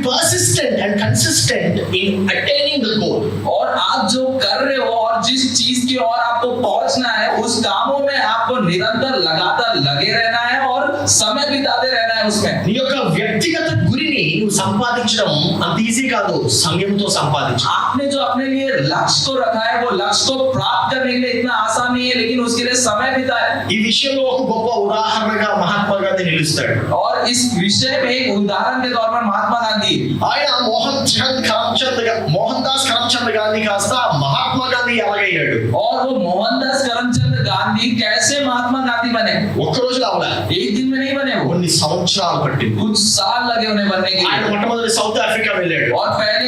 persistent and consistent in attaining the goal. और आप जो कर रहे हो और जिस चीज की ओर आपको पहुंचना है, उस कामों में आपको निरंतर लगातार लगे रहना है और समय बिताते रहना है उसमें। నీ యొక్క వ్యక్తిగత గురిని నువ్వు సంపాదించడం అంత ఈజీ కాదు. సమయంతో సంపాదించు. आपने जो अपने लिए लक्ष्य को रखा है, वो लक्ष्य को प्राप्त करने के लिए इतना आसान नहीं है, लेकिन उसके लिए समय बिताए। ఈ విషయంలో ఒక గొప్ప ఉదాహరణగా మహాత్మా గాంధీ నిలుస్తాడు. और इस विषय में एक उदाहरण के तौर पर महात्मा गांधी, ఆయన మోహన్ దాస్ కరమ్చంద్ గాంధీ కాస్త మహాత్మా గాంధీ ఎలాగయ్యాడు? और वो मोहनदास करमचंद गांधी कैसे महात्मा गांधी बने? ఒక్క రోజులో అవలా, एक दिन में नहीं बने, वो కొన్ని సంవత్సరాలు పట్టింది. कुछ साल लगे उन्हें बनने के ఆయన लिए। మొట్టమొదటి సౌత్ ఆఫ్రికా వెళ్ళాడు. और पहले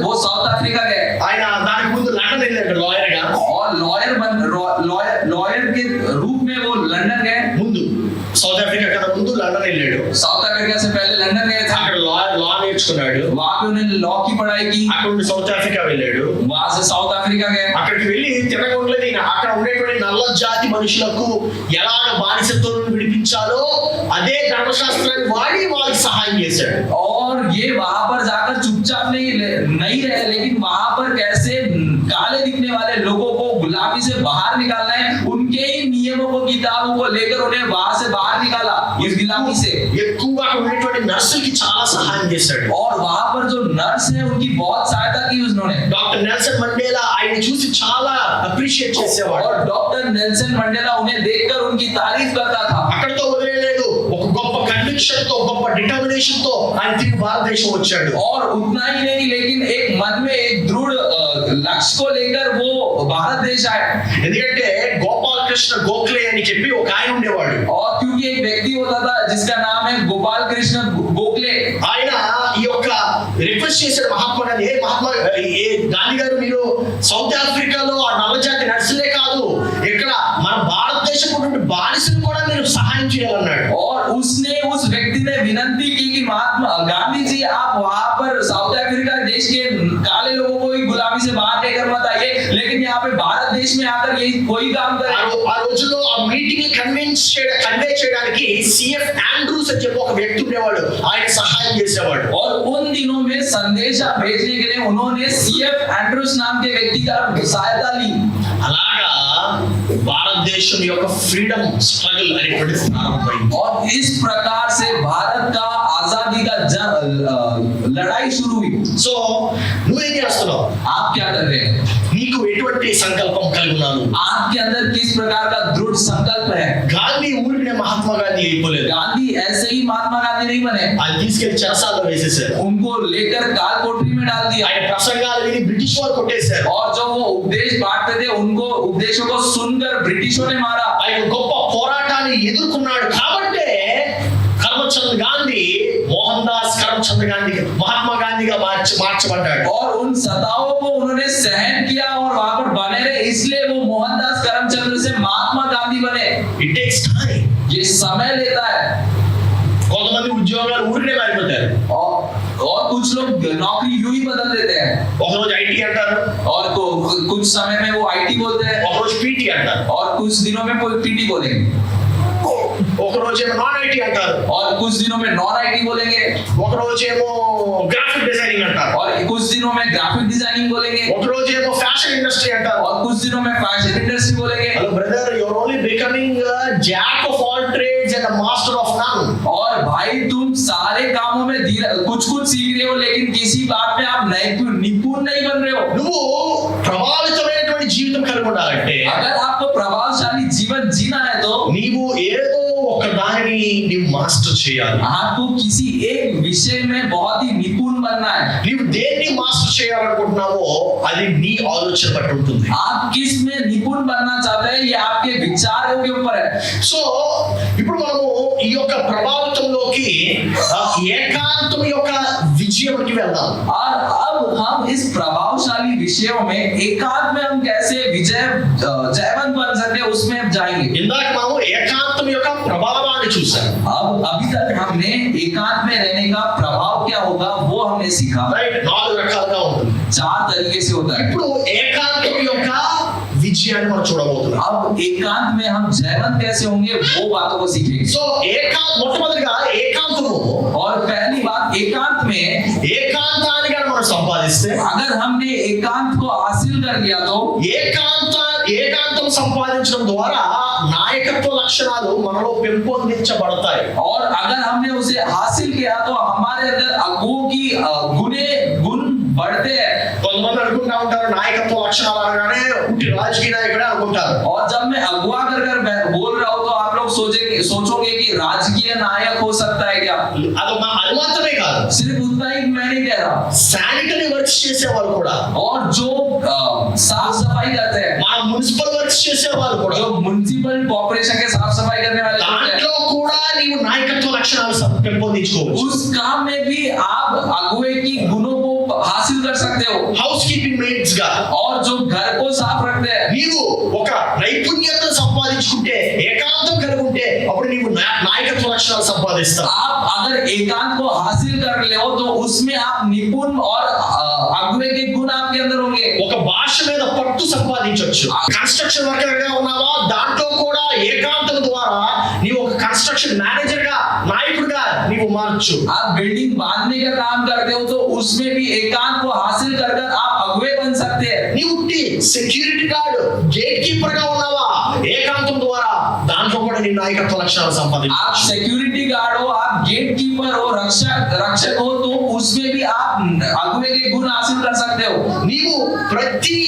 वो साउथ अफ्रीका गए, ఆయన దానికి ముందు లండన్ వెళ్ళాడు లాయర్ గా. और लॉयर के रूप में वो लंदन गए। ముందు సౌత్ ఆఫ్రికా కన్నా ముందు లండన్ వెళ్ళాడు. साउथ अफ्रीका से पहले लंदन गए थे। అక్కడ లా నేర్చుకున్నాడు. वहां पे उन्होंने लॉ की पढ़ाई की, అక్కడ నుండి సౌత్ ఆఫ్రికా వెళ్ళాడు. वहां से साउथ अफ्रीका गए. అక్కడికి వెళ్ళి తినకుండలేదు ఈయన. అక్కడ ఉండేటువంటి నల్ల జాతి మనుషులకు ఎలాగ బానిసత్వం నుండి విడిపించాలో అదే ధర్మశాస్త్రాన్ని వాడి వాళ్ళకి సహాయం చేశాడు. और ये वहां पर जाकर चुपचाप नहीं रहे, लेकिन वहां पर कैसे काले दिखने वाले लोगों को गुलामी से बाहर निकालना है, उनके ही नियमों को, किताबों को लेकर उन्हें वहां से बाहर निकाला इस गुलामी से. ఎక్కువగా అక్కడ ఉండేటువంటి నర్సులకి చాలా సహాయం చేశాడు. और वहां पर जो नर्स है उनकी बहुत सहायता की उन्होंने. డాక్టర్ నెల్సన్ మండేలా ఆయన చూసి చాలా అప్రిషియేట్ చేసేవాడు. और डॉक्टर नेल्सन मंडेला उन्हें देखकर उनकी तारीफ करता था. అక్కడతో వదిలేలేదు. ఒక గొప్ప కన్విక్షన్ తో, గొప్ప డిటర్మినేషన్ తో ఆయన తిరిగి భారతదేశం వచ్చాడు. और उतना ही नहीं, लेकिन एक मन में एक दृढ़ लक्ष्य को लेकर वो भारत देश आए. ఎందుకంటే గోపాల్ కృష్ణ గోఖలే అని చెప్పి ఒక ఆయన ఉండేవాడు. और क्योंकि एक व्यक्ति होता था जिसका नाम है गोपाल कृष्ण गोखले. ఆయన ఈ యొక్క రిక్వెస్ట్ చేశాడు మహాత్మా గాంధీ, గాంధీ గారు మీరు సౌత్ ఆఫ్రికాలో ఆ నల్లజాతి నర్సులే కాదు, ఇక్కడ మన భారతదేశం బానిసలు కూడా మీరు సహాయం చేయాలన్నాడు. और उसने उस व्यक्ति ने विनती की कि महात्मा गांधी जी आप वहां पर साउथ अफ्रीका देश के काले लोगों को ही गुलामी से बाहर लेकर मत आइए, लेकिन यहाँ पे भारत देश में आकर ये कोई काम करे. ఆ రోజుల్లో ఆ మీటింగ్ కన్వే చేయడానికి సిఎఫ్ ఆండ్రూస్ అని చెప్పి ఒక వ్యక్తి ఉండేవాడు. ఆయన సహాయం చేసేవాడు. और उन दिनों में संदेशा भेजने के लिए उन्होंने सीएफ एंड्रूस नाम के व्यक्ति का सहायता ली. అలాగా భారతదేశం యొక్క ఫ్రీడమ్ స్ట్రగల్ అనేటువంటిది ప్రారంభమైంది. और इस प्रकार से भारत का आजादी का लड़ाई शुरू हुई. సో నువ్వేం చేస్తున్నావు? आप क्या कर रहे हैं? నీకు ఎటువంటి సంకల్పం కలిగి ఉన్నాను? आपके अंदर किस प्रकार का दृढ़ संकल्प है? గాంధీ ఊరినే మహాత్మా గాంధీ అయిపోలేదు. गांधी ऐसे ही महात्मा गांधी नहीं बने. ఆయన తీసుకెళ్లి చెరసాల్లో వేసేశారు. उनको लेकर काल कोठरी में डाल दिया. ఆయన ప్రసంగాలు విని బ్రిటిష్ వారు కొట్టేశారు. और जो वो उपदेश बांटते थे उनको उपदेशों को सुनकर ब्रिटिशों ने मारा. ఆయన గొప్ప పోరాటాన్ని ఎదుర్కొన్నాడు కాబట్టే కరమ్చంద్ గాంధీ మోహన్ దాస్ కరమ్చంద్ గాంధీ మహాత్మా గాంధీగా మార్చబడ్డాడు. और उन सताओं को उन्होंने सहन किया और वहां पर बने रहे, इसलिए वो मोहनदास करमचंद से महात्मा गांधी बने. It takes time. ये समय लेता है. కొంతమంది ఉద్యోగాలు ఊరినే మారిపోతారు. और कुछ लोग नौकरी यूं ही बदल देते हैं. ఒక రోజు ఐటీ అంటారు, और कुछ समय में वो आईटी बोलते हैं, ఒక రోజు పీటీ అంటారు, और कुछ दिनों में पीटी बोलेंगे, ఒక రోజు ఏమో నాన్ ఐటీ అంటారు, और कुछ दिनों में नॉन आईटी बोलेंगे, ఒక రోజు ఏమో గ్రాఫిక్ డిజైనింగ్ అంటారు, और कुछ दिनों में ग्राफिक डिजाइनिंग बोलेंगे, ఒక రోజు ఏమో ఫ్యాషన్ ఇండస్ట్రీ అంటారు, और कुछ दिनों में फैशन इंडस्ट्री बोलेंगे. Hello brother, you are only becoming jack of all trades and master of none. और भाई तुम सारे कामों में कुछ कुछ सीख रहे हो, लेकिन किसी बात में आप निपुण नहीं बन रहे हो. నువ్వు ప్రభావితమైనటువంటి జీవితం కలిగి ఉండాలంటే, अगर आपको प्रभावशाली जीवन जीना है तो నీవు ఏదో ఒక దానిని నీవు మాస్టర్ చేయాలి. आपको किसी एक विषय में बहुत ही निपुण बनना है. నీవు దేన్ని మాస్టర్ చేయాలనుకుంటున్నావో అది నీ ఆలోచన బట్టి ఉంటుంది. आप किस में निपुण बनना चाहते हैं ये आपके विचारों के ऊपर है. సో ఇప్పుడు మనము ఈ యొక్క ప్రభావితంలోకి ఏకాంతం యొక్క విజయంకి వెళ్దాం. और अब हम इस प्रभावशाली विषयों में एकांत में हम कैसे जयवंत बन सकते हैं उसमें हम जाएंगे. ఇందాక మనము ఏకాంతం యొక్క ప్రభావాన్ని చూసాం. अब अभी तक हमने एकांत में रहने का प्रभाव क्या होगा वो हमने सीखा. రైట్, 4 రకాలుగా ఉంటుంది. 4 तरीके से होता है. ఇప్పుడు ఏకాంతం యొక్క విజయాన్ని మనం చూడబోతున్నాం. अब एकांत में हम जयवंत कैसे होंगे वो बातों को सीखेंगे. సో మొట్టమొదటిగా ఏకాంతము, और पहली बात एकांत में ఏకాంతాన్ని కనుక మనం సంపాదిస్తే, अगर हमने एकांत को हासिल कर लिया तो ఏకాంతం సంపాదించడం ద్వారా నాయకత్వ లక్షణాలు మనలో పెంపొందించబడతాయి. और अगर हमने उसे हासिल किया तो हमारे अंदर अगुओं की गुण बढ़ते हैं. కొంతమంది అనుకుంటా ఉంటారు నాయకత్వ లక్షణాలు అనగానే ఉట్టి రాజకీయ నాయకుడే అనుకుంటారు. और जब मैं अगुआ कर बोल रहा हूँ तो आप लोग सोचोगे कि राजकीय नायक हो सकता है क्या? అది మాత్రమే కాదు, सिर्फ उतना ही मैं नहीं कह रहा. శానిటరీ వర్క్స్ చేసేవాళ్ళు కూడా, और जो साफ सफाई करते हैं, మన మున్సిపల్ వర్క్స్ చేసేవాళ్ళు కూడా, जो म्युनिसिपल कॉर्पोरेशन के साफ सफाई करने वाले लोग हैं, దాంట్లో కూడా నీవు నాయకత్వ లక్షణాలు పెంపొందించుకోవచ్చు. उस काम में भी आप अगुए की गुणों को हासिल कर सकते हो. హౌస్ కీపింగ్ మెయిడ్స్ గా, और जो घर को साफ रखते हैं, నీవు ఒక నైపుణ్యతను సంపాదించుకుంటే, ఏకాంతం కలిగి ఉంటే, అప్పుడు నీవు నాయకత్వ లక్షణాలు సంపాదిస్తావు. आप अगर एकांत को हासिल कर ले हो तो उसमें आप निपुण और अगुवे के गुण आपके अंदर होंगे। ఒక భాష మీద పట్టు సంపాదించవచ్చు. కన్స్ట్రక్షన్ వర్కర్ గా ఉన్నావా, దాంట్లో కూడా ఏకాంతం ద్వారా నీవు ఒక కన్స్ట్రక్షన్ మేనేజర్ గా, నాయకుడిగా నీవు మారచ్చు. आप बिल्डिंग बांधने का काम करते हो तो उसमें भी एकांत को हासिल कर कर आप अगुवे बन सकते हैं। నీవు సెక్యూరిటీ గార్డ్, గేట్ కీపర్ గా ఉన్నావా, ఏకాంతం ద్వారా దాంట్లో కూడా నీ నాయకత్వ లక్షణాలు సంపాదించు. आप सिक्योरिटी गार्ड हो, आप गेट कीपर हो, रक्षक हो तो उसमें भी आप अगुवे के गुण हासिल कर सकते हो। నీవు ప్రతి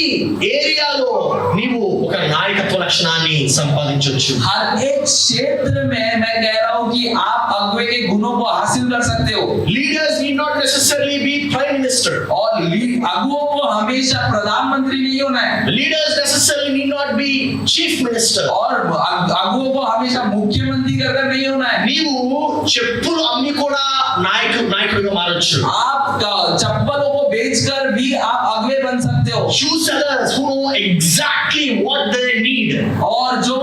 ఏరియాలో నీవు ఒక నాయకత్వ లక్షణాన్ని సంపాదించవచ్చు. हर एक क्षेत्र में मैं कह रहा हूँ कि आप अगुवे के गुणों को हासिल कर सकते हो। Leaders need not necessarily be prime minister. और अगुवों को हमेशा प्रधानमंत्री नहीं होना है। Leaders necessarily need not be chief minister. और अगुवों को हमेशा मुख्यमंत्री कर नहीं होना है। నీవు చెప్పులు అమ్మి కూడా నాయకుడిగా మారొచ్చు. आप चप्पलों को बेचकर भी आप अगुवे बन सकते हो। Shoe sellers who know exactly what they need. और जो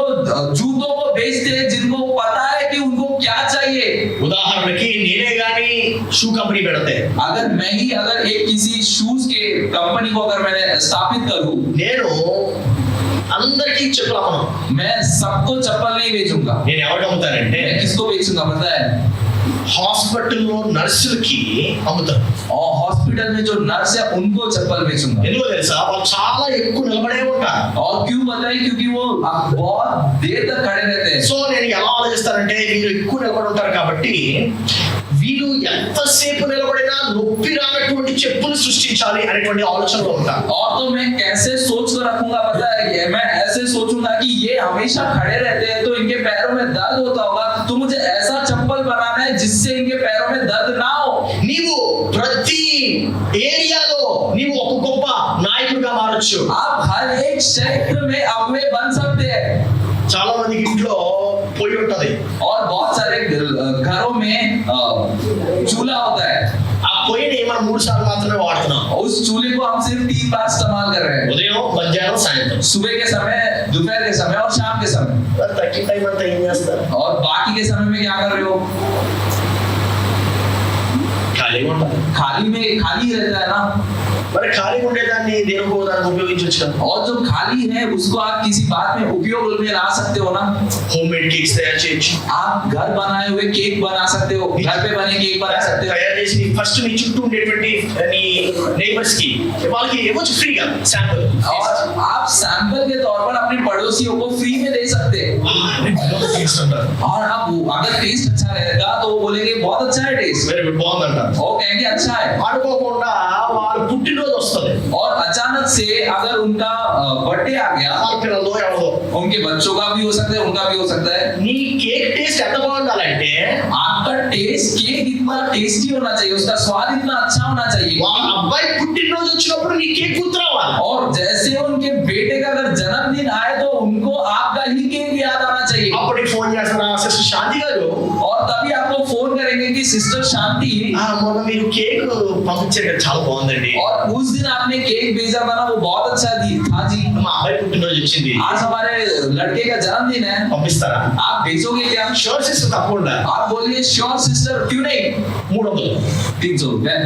जूतों को बेचते हैं जिनको पता है कि उनको क्या चाहिए। ఉదాహరణకి నేనే గాని షూ కంపెనీ పెడితే, अगर एक किसी शूज के कंपनी को अगर मैंने स्थापित करूं, నేను అందరికీ చెప్పులు అమ్మను. मैं सबको चप्पल नहीं बेचूंगा। నేను ఎవరికి అమ్ముతానంటే मैं किसको बेचूंगा पता है? హాస్పిటల్లో నర్సులకి అమ్ముతాను. और हॉस्पिटल में जो नर्स है उनको चप्पल बेचूंगा। ఎందుకో తెలుసా, వాళ్ళు చాలా ఎక్కువ నిలబడే ఉంటారు. और क्यों पता है? क्योंकि वो बहुत देर तक खड़े रहते हैं। సో నేను ఎలా ఆలోచిస్తానంటే, వీళ్ళు ఎక్కువ నిలబడి ఉంటారు కాబట్టి వీళ్ళు ఎంతసేపు నిలబడినా నొప్పి రానటువంటి చెప్పులు సృష్టించాలి అనేటువంటి ఆలోచనలో ఉంటాను. और तो मैं कैसे सोच कर रखूंगा पता है? मैं ऐसे सोचूंगा कि ये हमेशा खड़े रहते हैं तो इनके पैरों में दर्द होता होगा, तो मुझे ऐसा चप्पल बनाना है जिससे इनके पैरों में दर्द ना हो। నీవు ప్రతి ఏరియాలో నీవు ఒక గొప్ప నాయకుడిగా మారొచ్చు. आप हर एक क्षेत्र में अगुवे बन सकते हैं। చాలా మంది ఇంట్లో పొయ్యి ఉంటది. और बहुत सारे घरों में चूल्हा होता है। ఆ పొయ్యిని మనం 3 సార్లు మాత్రమే వాడుతున్నాం. उस चूल्हे को हम सिर्फ 3 बार इस्तेमाल कर रहे हैं। ఉదయం, మధ్యాహ్నం, సాయంత్రం. सुबह के समय, दोपहर के समय और शाम के समय। మరి తగ్గి టైం అంతా ఏం చేస్తారు? और बाकी के समय में क्या कर रहे हो? ఖాళీగా ఉంటారు. खाली रहता है ना। మరి ఖాళీగా ఉండేదాన్ని దేనికో దానికి ఉపయోగించవచ్చు కదా. और जो खाली है उसको आप किसी बात में उपयोग में ला सकते हो ना। హోమ్ మేడ్ కేక్స్ తయారు చేయొచ్చు. आप घर बनाए हुए केक बना सकते हो, घर पे बने केक बना सकते हो। తయారు చేసి ఫస్ట్ నీ చుట్టూ ఉండేటువంటి నీ నైబర్స్ కి వాళ్ళకి ఇవ్వచ్చు ఫ్రీగా శాంపుల్. और आप सैंपल के तौर पर अपने पड़ोसियों को फ्री में दे सकते हैं। और आप अगर टेस्ट अच्छा रहेगा तो वो बोलेंगे बहुत अच्छा है टेस्ट। వెరీ గుడ్, బాగుందంట. वो कहेंगे अच्छा है। అనుకోకుండా వాళ్ళు పుట్టినరోజు వస్తుంది. और अचानक से अगर उनका बर्थडे आ गया, వాళ్ళ పిల్లలు ఎవరో, उनके बच्चों का भी हो सकता है, उनका भी हो सकता है। నీ కేక్ టేస్ట్ ఎంత బాగుండాలంటే आपका टेस्ट केक इतना टेस्टी होना चाहिए, उसका स्वाद इतना अच्छा होना चाहिए। వాళ్ళ అబ్బాయి పుట్టినరోజు వచ్చినప్పుడు నీ కేక్ గుర్తు రావాలి. और जैसे उनके बेटे का अगर जन्मदिन आए तो उनको आपका ही केक याद आना चाहिए। అప్పుడు ఫోన్ చేస్తారా, సిస్టర్ శాంతి గారు, और तभी आपको फोन करेंगे कि सिस्टर शांति, మొన్న మీరు కేక్ పంపించారు కదా, చాలా బాగుందండి. और उस दिन आपने केक भेजा था ना, वो बहुत अच्छा था जी। మా అబ్బాయి పుట్టినరోజు వచ్చింది, आज हमारे लड़के का जन्मदिन है, పంపిస్తారా? आप भेजोगे क्या? షూర్ సిస్టర్, తప్పకుండా. आप बोलिए श्योर सिस्टर, क्यों नहीं? 300. 300 रुपए।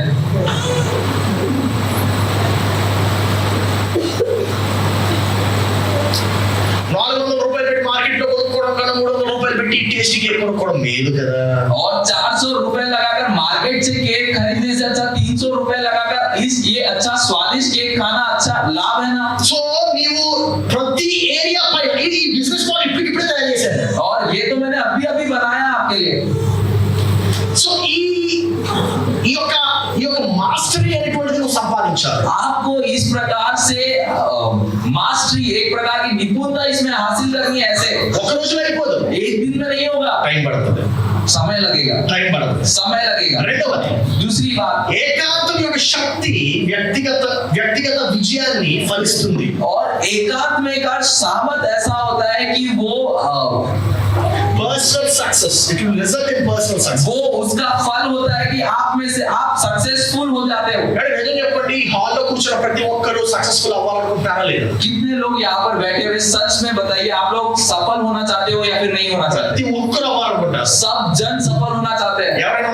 400 రూపాయలు పెట్టి మార్కెట్ లో కొనుక్కోవడం కన్నా 300 రూపాయలు పెట్టి టేస్టీ కేక్ కొనుక్కోవడం మేలు కదా. और 400 रुपए लगाकर मार्केट से केक खरीदने से अच्छा 300 रुपए लगाकर ये अच्छा स्वादिष्ट केक खाना अच्छा लाभ है ना। సో నీవు ప్రతి ఏరియా పై ఈ బిజినెస్ మోడల్ ఇప్పుడే తయారు చేశారు. और ये तो मैंने अभी अभी बनाया आपके लिए। సో ఈ యొక్క మాస్టరీ అనేటువంటిది నువ్వు సంపాదించాలి. आपको इस प्रकार से मास्टरी, एक प्रकार की निपुणता इसमें हासिल करनी है। ऐसे ఒక రోజులో అయిపోదు, एक दिन में नहीं होगा, టైం పడుతుంది. समय लगेगा। समय लगेगा। రెండవది, दूसरी बात, ఏకాంతం యొక్క శక్తి వ్యక్తిగత విజయాన్ని ఫలిస్తుంది. और एकांत में का सामर्थ ऐसा होता है कि वो personal success, it will result in personal success. वो उसका फल होता है कि आप में से आप सक्सेसफुल हो जाते हो। నిజం చెప్పండి, హాల్లో కూర్చున్న ప్రతి ఒక్కరు సక్సెస్ఫుల్ అవ్వాలనుకుంటున్నారా లేదా? कितने लोग यहाँ पर बैठे हुए सच में बताइए, आप लोग सफल होना चाहते हो या फिर नहीं होना चाहते? ప్రతి ఒక్కరు అవ్వాలనుకుంటారు. सब जन सफल होना चाहते हैं। ఎవరైనా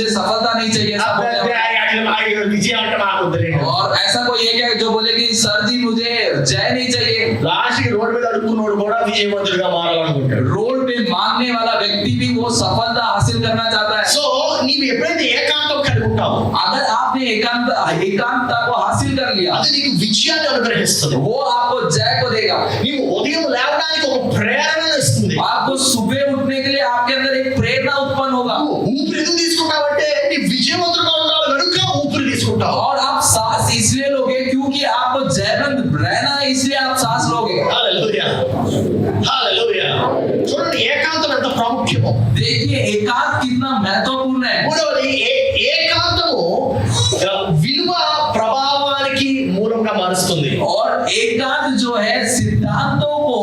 मुझे सफलता नहीं चाहिए ऐसा बोलने वाला। విజయం అంటే మాకు వద్దులేండి. और ऐसा कोई एक है जो बोले कि सर जी मुझे जय नहीं चाहिए। లాస్ట్ కి రోడ్ మీద అడుక్కున్నోడు కూడా విజయవంతుడిగా మారాలనుకుంటాడు. रोड पे मांगने वाला व्यक्ति भी वो सफलता हासिल करना चाहता है। సో నీవు ఎప్పుడైతే ఏకాంతం కలిగి ఉంటావో अगर आपने एकांतता को हासिल कर लिया, అది నీకు విజయాన్ని అనుగ్రహిస్తుంది. वो आपको जय को देगा। నీవు ఉదయం లేవడానికి ఒక ప్రేరణను ఇస్తుంది. आपको सुबह उठने के लिए आपके अंदर एक प्रेरणा उत्पन्न होगा। ఊపిరి ఎందుకు తీసుకుంటావంటే నీ విజయవంతుడిగా ఉండాలి కనుక ఊపిరి తీసుకుంటావు. और आप सांस इसलिए लोगे क्योंकि आपको जयवंत रहना है, इसलिए आप सांस लोगे। హల్లెలూయా హల్లెలూయా. చూడండి ఏకాంతం ఎంత ప్రాముఖ్యమో. देखिए एकांत कितना महत्वपूर्ण है। మూడవది ఏకాంతము విలువ ప్రభావానికి మూలంగా మారుస్తుంది. और एकांत जो है सिद्धांतों को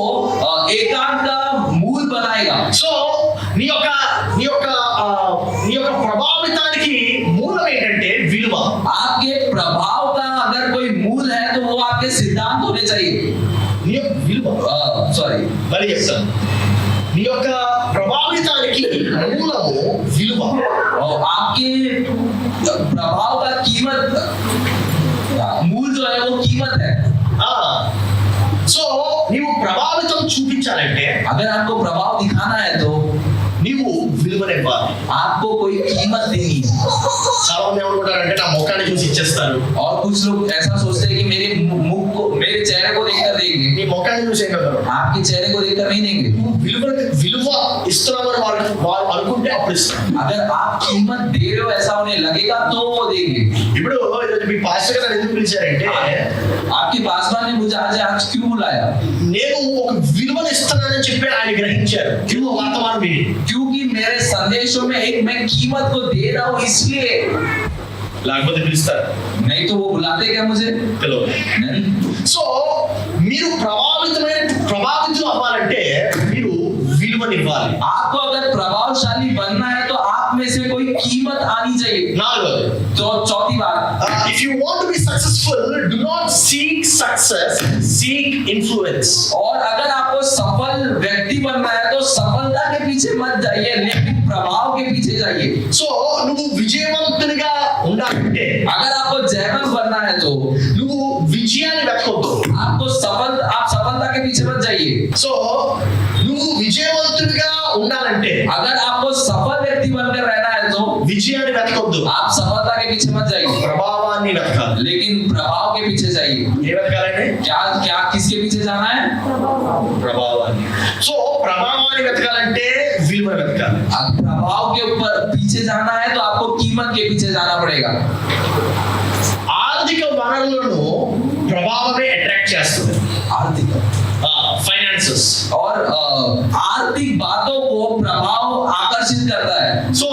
एकांत का मूल बनाएगा। సో నీ యొక్క ప్రభావితానికి మూలం ఏంటంటే విలువ. आपके प्रभाव का अगर कोई मूल है तो वो आपके सिद्धांत होने चाहिए। నీ యొక్క విలువ सॉरी మరి చెప్తాను. నీ యొక్క ప్రభావితానికి మూలము విలువ. और आपके प्रभाव का कीमत मूल जो है वो कीमत है। సో నీవు ప్రభావితం చూపించాలంటే अगर आपको प्रभाव दिखाना है तो నీవు విలువనివ్వాలి. आपको कोई कीमत देनी है। చాలా మంది ఏమనుకుంటారంటే నా ముఖాన్ని చూసి ఇచ్చేస్తారు. और कुछ लोग ऐसा सोचते हैं कि मेरे मुख को, मेरे चेहरे को देखकर देंगे। నీ ముఖాన్ని చూసి ఏం కదా आपके चेहरे को देखकर नहीं देंगे। విలువ ఇస్తున్నామని వారు అనుకుంటే అప్పుడు ఇస్తారు. अगर आप कीमत दे रहे हो ऐसा उन्हें लगेगा तो वो देंगे। ఇప్పుడు ఈరోజు మీ పాస్టర్ గారు ఎందుకు పిలిచారంటే आपके पासवान ने मुझे आज क्यों बुलाया? నేను ఒక విలువను ఇస్తున్నానని చెప్పి ఆయన గ్రహించారు. విలువ వర్తమానం విని क्योंकि मेरे संदेशों में एक मैं कीमत को दे रहा हूँ इसलिए। లేకపోతే పిలుస్తారు नहीं तो वो बुलाते क्या मुझे? తెలియదు. नहीं। సో మీరు ప్రభావితులు అవ్వాలంటే మీరు విలువనివ్వాలి. आपको अगर प्रभावशाली बनना है तो आप में से कोई कीमत आनी चाहिए। నాలుగోది तो चौथी बात, if you want to be successful, do not seek success, seek influence. और अगर आपको सफल व्यक्ति बनना है तो सफलता के पीछे मत जाइए लेकिन प्रभाव के पीछे जाइए। సో నువ్వు విజయవంతునిగా ఉండాలంటే अगर आपको जयवंत बनना है तो నువ్వు విజయాన్ని వెతకొద్దు. आप सफलता के पीछे मत जाइए। సో నువ్వు విజయవంతునిగా ఉండాలంటే अगर आपको सफल व्यक्ति बनकर रहना है तो విజయాన్ని వెతకొద్దు. आप सफलता के पीछे मत जाइए ప్రభావాన్ని వెతకాలి. लेकिन प्रभाव के पीछे जाइए। ఏ వెతకాలండి? क्या किसके पीछे जाना है? ప్రభావాన్ని. సో ప్రభావాన్ని వెతకాలంటే విలువ వెతకాలి. अब प्रभाव के ऊपर पीछे जाना है तो आपको कीमत के पीछे जाना पड़ेगा। ఆర్థిక వనరులను ప్రభావమే అట్రాక్ట్ చేస్తుంది. आर्थिक ఫైనాన్సెస్. और आर्थिक बातों को प्रभाव आकर्षित करता है। సో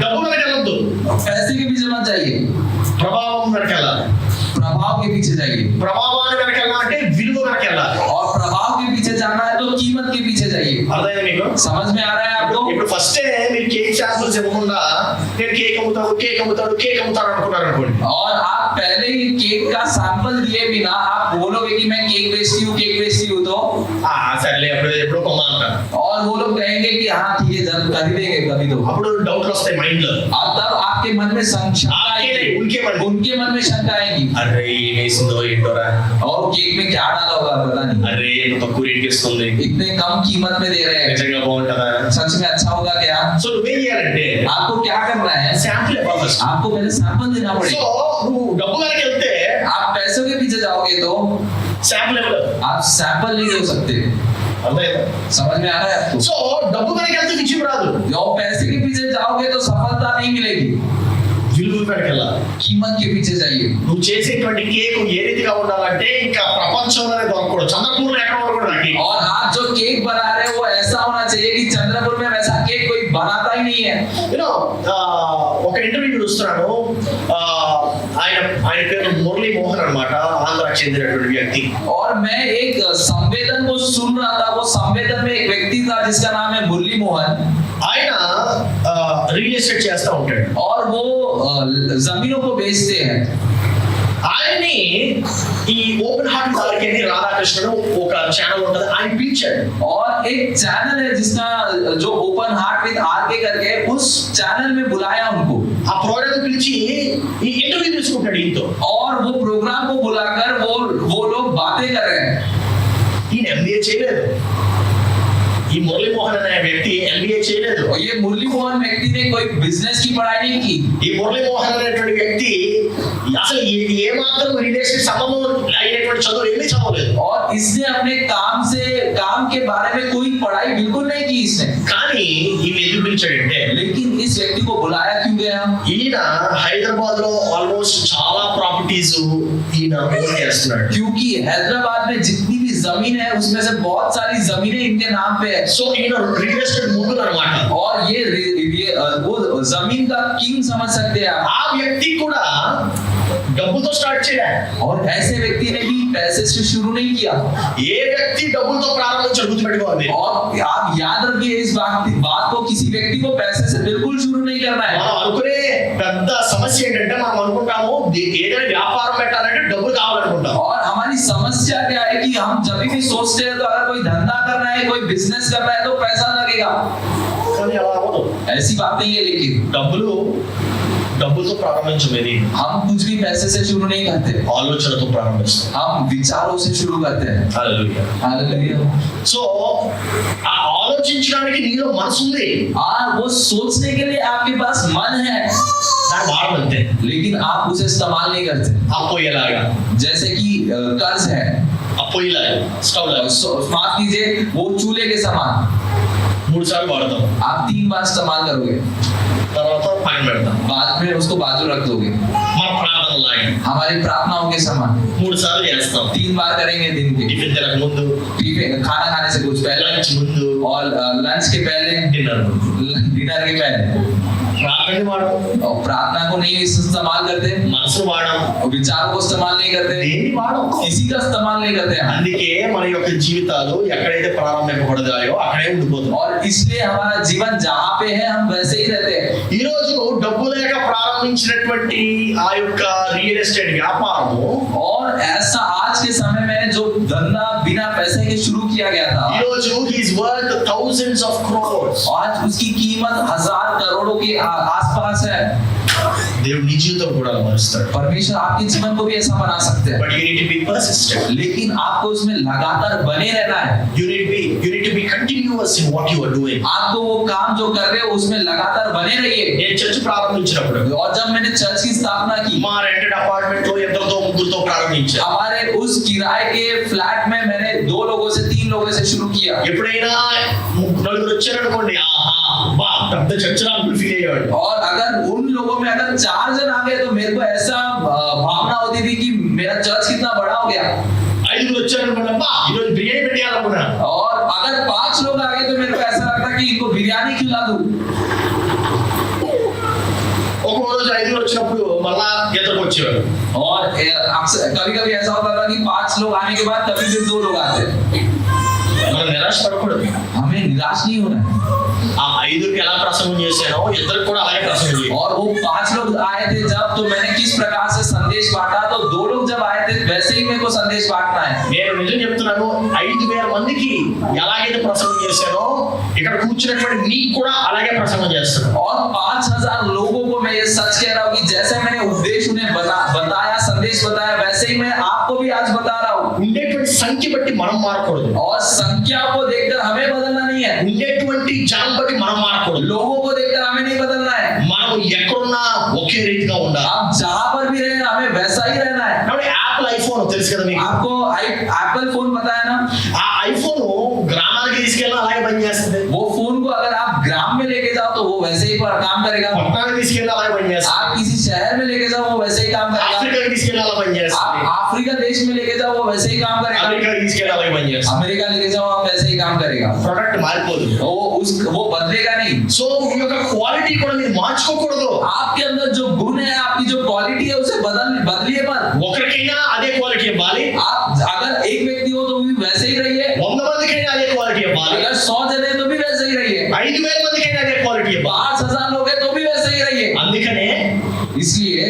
డబ్బు వెనకెళ్ళొద్దు, पैसे के पीछे मत जाइए, ప్రభావం వెనకెళ్ళాలి. प्रभाव के पीछे जाइए। ప్రభావాన్ని వెనకెళ్ళాలంటే విలువ వెనకెళ్ళాలి. और प्रभाव के पीछे जाना है तो कीमत के पीछे जाइए। అర్థమైంది మీకు? समझ में आ रहा है आपको? ఇప్పుడు ఫస్టే మీరు కేక్ శాంపుల్స్ ఇవ్వకుండా నేను కేక్ అమ్ముతాను అనుకున్నారు అనుకోండి. और आप पहले ही केक का सैंपल दिए बिना आप बोलोगे कि मैं केक बेचती हूँ तो సర్లే ఎప్పుడో కొమ్మ అంటారు. और वो लोग कहेंगे कि हाँ ठीक है जब खरीदेंगे कभी तो। అప్పుడు డౌట్లు వస్తాయి మైండ్ లో. और तब आपके मन में शंका आएगी, उनके मन में शंका आएगी, అరే ఏమేసిందో ఏంటోరా, और केक में क्या डाला होगा पता नहीं, అరే ఎంత తక్కువ రేట్కి ఇస్తుంది, इतने कम कीमत में दे रहे हैं, నిజంగా బాగుంటుందా? सच में अच्छा होगा क्या? సో నువ్వేం చేయాలంటే आपको क्या करना है? శాంపుల్ ఇవ్వాలి ఫస్ట్. आपको पहले सैंपल देना సో पड़ेगा। నువ్వు డబ్బు వెనక వెళ్తే आप पैसों के पीछे जाओगे तो శాంపుల్ ఇవ్వలేదు. आप सैंपल नहीं दे सकते। అర్థమైందా? समझ में आ रहा है आपको? సో డబ్బు వెనక వెళ్తే విజయం రాదు. और पैसे के पीछे जाओगे तो सफलता नहीं मिलेगी। విలువ వెనక వెళ్ళాలి. कीमत के पीछे जाइए। నువ్వు చేసేటువంటి కేక్ ఏ రీతిగా ఉండాలంటే ఇంకా ప్రపంచంలోనే దొరకకూడదు, చంద్రపూర్లో ఎక్కడ ఉండకూడదు ఆ కేక్. और आप जो केक बना रहे हो वो ऐसा होना चाहिए कि चंद्रपुर में वैसा केक कोई बनाता ही नहीं है। యూనో ఒక ఇంటర్వ్యూ చూస్తున్నాను. ఆయన పేరు మురళీ మోహన్ అన్నమాట, ఆంధ్రాకి చెందినటువంటి వ్యక్తి. और मैं एक संवेदन को सुन रहा था, वो संवेदन में एक व्यक्ति था जिसका नाम है मुरली मोहन। ఆయన రియల్ ఎస్టేట్ చేస్తూ ఉంటాడు. और वो जमीनों को बेचते हैं। ఆయన్ని ఈ ఓపెన్ హార్ట్ దగ్గరికి రాధాకృష్ణుడు ఒక ఛానల్ ఉంటుంది, ఆయన పిలిచాడు. और एक चैनल है जिसका जो ओपन हार्ट विद आरके करके, उस चैनल में बुलाया उनको ఆ ప్రోగ్రామ్ పిలిచి ఈ ఇంటర్వ్యూ తీసుకుంటాడు ఈయనతో. और वो प्रोग्राम को बुलाकर वो लोग बातें कर रहे हैं. ఈయన ఎంబీఏ చేయలేదు, ఈ మురళీమోహన్ అనే వ్యక్తి ఎంబీఏ చేయలేదు. और ये मुरली मोहन व्यक्ति ने कोई बिजनेस की पढ़ाई नहीं की. ఈ మురళీమోహన్ అనేటువంటి వ్యక్తి అసలు ఏ మాత్రం రిలేషన్ సంబంధం అయినటువంటి చదువు ఏమీ చదవలేదు. और इसने अपने काम के बारे में कोई पढ़ाई बिल्कुल नहीं की इसने. కానీ ఈయన ఎందుకు పిలిచాడంటే, लेकिन इस व्यक्ति को बुलाया क्यों गया? ఈయన హైదరాబాద్ లో ఆల్మోస్ట్ చాలా ప్రాపర్టీస్ ఈయన ఓన్ చేస్తున్నాడు. क्योंकि हैदराबाद में जितनी भी जमीन है उसमें से बहुत सारी जमीनें इनके नाम पे है. సో ఈయన రియల్ ఎస్టేట్ ముందు అన్నమాట. और ये वो जमीन का किंग समझ सकते हैं आप. ఆ వ్యక్తి కూడా డబ్బుతో స్టార్ట్ చేయలే. और ऐसे व्यक्ति ने भी पैसे से शुरू नहीं किया. ఏ వ్యక్తి డబ్బులతో ప్రారంభించాడు గుర్తుపెట్టుకోవాలి. और आप याद रखिए इस बात को, किसी व्यक्ति को पैसे से बिल्कुल शुरू नहीं करना है. మనం అనుకునే పెద్ద సమస్య ఏంటంటే, మనం అనుకుంటాము ఏదైనా వ్యాపారం పెట్టాలంటే డబ్బులు కావాలనుకుంటాం. और हमारी समस्या क्या है कि हम जब भी सोचते हैं तो अगर कोई धंधा करना है, कोई बिजनेस करना है तो पैसा लगेगा. కానీ అలా అవ్వదు. ऐसी बात नहीं है. लेकिन డబ్బులతో ప్రారంభించమేది हम कुछ भी पैसे से शुरू नहीं करते, ఆలోచనతో ప్రారంభిస్తాం. हम विचारों से शुरू करते हैं. హల్లెలూయా. हालेलुया. సో ఆ ఆలోచించడానికి నీలో మనసు ఉంది, और वो सोचने के लिए आपके पास मन है, దాన్ని వాడమంతే. लेकिन आप उसे इस्तेमाल नहीं करते. అప్పు ఎలాగా, जैसे कि कर्ज है, అప్పు ఇలాగా, స్టవ్ లాగా माफ कीजिए, वो चूल्हे के समान 3 సార్లు వాడతాం, आप 3 बार इस्तेमाल करोगे, తర్వాత పక్కన పెడతాం. बाद में उसको बाजू रख दोगे. మన ప్రార్థన లాగా हमारी प्रार्थनाओं के समान 3 సార్లు చేస్తాం. 3 बार करेंगे दिन के. టిఫిన్ తినక ముందు, खाना खाने से कुछ पहले, లంచ్ ముందు, और लंच के पहले, డిన్నర్ ముందు. डिनर के पहले. ప్రార్థన వాడడం, और प्रार्थना को नहीं इस्तेमाल करते, మనసు వాడడం, और विचारों को इस्तेमाल नहीं करते, దేన్ని వాడడం. किसी का इस्तेमाल नहीं करते हैं. అందుకే మన యొక్క జీవితాలు ఎక్కడైతే ప్రారంభింపబడతాయో అక్కడే ఉండిపోతాం. और इसलिए हमारा जीवन जहाँ पे है हम वैसे ही रहते हैं. ఈ రోజు డబ్బు లేక ప్రారంభించినటువంటి ఆ యొక్క రియల్ ఎస్టేట్ వ్యాపారము और ऐसा आज के समय में जो धंधा बिना पैसे के शुरू किया गया था, ఈ రోజు he is worth thousands of crores. आज उसकी कीमत 1000 करोड़ों के आसपास है. దేవుడు నీ జీవితం కూడా మారుస్తాడు. परमेश्वर आपके जीवन को भी ऐसा बना सकते हैं, But you need to be persistent. लेकिन आपको उसमें लगातार बने रहना है. You need to be continuous in what you are doing. आपको वो काम जो कर रहे हो उसमें लगातार बने रहिए. నేను చర్చ్ ప్రారంభించినప్పుడు और जब मैंने चर्च की स्थापना की, మా రెంటెడ్ అపార్ట్మెంట్ లో ఇద్దరితో ముగ్గురుతో ప్రారంభించాను. हमारे उस किराए के फ्लैट में मैंने 2 लोगों से 3 लोगों से शुरू किया. ఎప్పుడైనా నలుగురు వచ్చారనుకోండి, ఆహా బా పెద్ద చర్చ్ లా ఫీల్ అయ్యేవాడు. और अगर उन लोगों में अगर 4 जन आ गए तो मेरे को ऐसा भावना होती थी कि मेरा चर्च कितना बड़ा हो गया. 5 వచ్చారనుకోండి, బా ఈరోజు బిర్యానీ పెట్టేయాలనుకున్నా. और अगर 5 लोग आ गए तो मेरे को ऐसा लगता कि इनको बिरयानी खिला दूं. ఒక రోజు 5 వచ్చినప్పుడు మళ్ళా ఇద్దరికి వచ్చేవారు. और अक्सर कभी-कभी ऐसा होता था कि 5 लोग आने के बाद कभी फिर 2 लोग आते. మనం నిరాశ పడకూడదు. हमें निराश नहीं होना है. ఆ 5కి ఎలా ప్రసంగం చేశానో ఇద్దరికి కూడా అలాగే ప్రసంగం చేయాలి. और वो 5 लोग आए थे जब, तो मैंने किस प्रकार से संदेश बांटा, तो 2 लोग जब आए थे वैसे ही मेरे को संदेश बांटना है. నేను నిజం చెప్తున్నాను, 5000 మందికి ఎలాగైతే ప్రసంగం చేశానో ఇక్కడ కూర్చున్నటువంటి నీకు కూడా అలాగే ప్రసంగం చేస్తాను. और 5000 लोगों को मैं ये सच कह रहा हूँ कि जैसे मैंने उपदेश उन्हें बताया, संदेश बताया, वैसे ही मैं आपको भी आज बता रहा हूँ. ఉండేటువంటి సంఖ్య బట్టి మనం మారకూడదు. और संख्या को देखकर हमें बदलना नहीं है, ఉండేటువంటి జనం బట్టి మనం మారకూడదు. लोगों को देखकर हमें नहीं बदलना है. మనం ఎక్కడున్నా ఒకే రీతిగా ఉండాలి. आप जहाँ पर भी रहे हमें वैसा ही रहना है. కాబట్టి యాపిల్ ఐఫోన్ తెలుసు కదా మీకు. आपको एप्पल फोन पता है ना? ఆ ఐఫోన్ గ్రామానికి తీసుకెళ్ళినా అలాగే పనిచేస్తుంది. वो फोन को अगर आप ग्राम में लेके जाओ तो वो वैसे ही काम करेगा. పట్టణానికి తీసుకెళ్ళి అలాగే పనిచేస్తుంది. आप किसी शहर में लेके जाओ वो वैसे ही काम करेगा. ఆఫ్రికాకి తీసుకెళ్ళి అలా आप పనిచేస్తుంది. अफ्रीका देश में लेके जाओ वो वैसे ही काम करेगा. అమెరికాకి తీసుకెళ్ళి అలాగే పనిచేస్తుంది. अमेरिका लेके जाओ आप वैसे ही काम करेगा. ప్రొడక్ట్ మారిపోదు. वो बदलेगा नहीं. సో మీ యొక్క క్వాలిటీ కూడా మీరు మార్చుకోకూడదు. आपके अंदर जो गुण है, आपकी जो क्वालिटी है उसे बदलिए मत. ఒకరికైనా అదే క్వాలిటీ ఇవ్వాలి. आप अगर एक व्यक्ति हो तो भी वैसे ही रहिए. 100 మందికైనా అదే క్వాలిటీ ఇవ్వాలి. अगर 100 जन है तो भी वैसे ही रहिए. 5000 మందికైనా అదే క్వాలిటీ ఇవ్వాలి. 5000 लोग हैं तो भी वैसे ही रहिए. అందుకనే इसलिए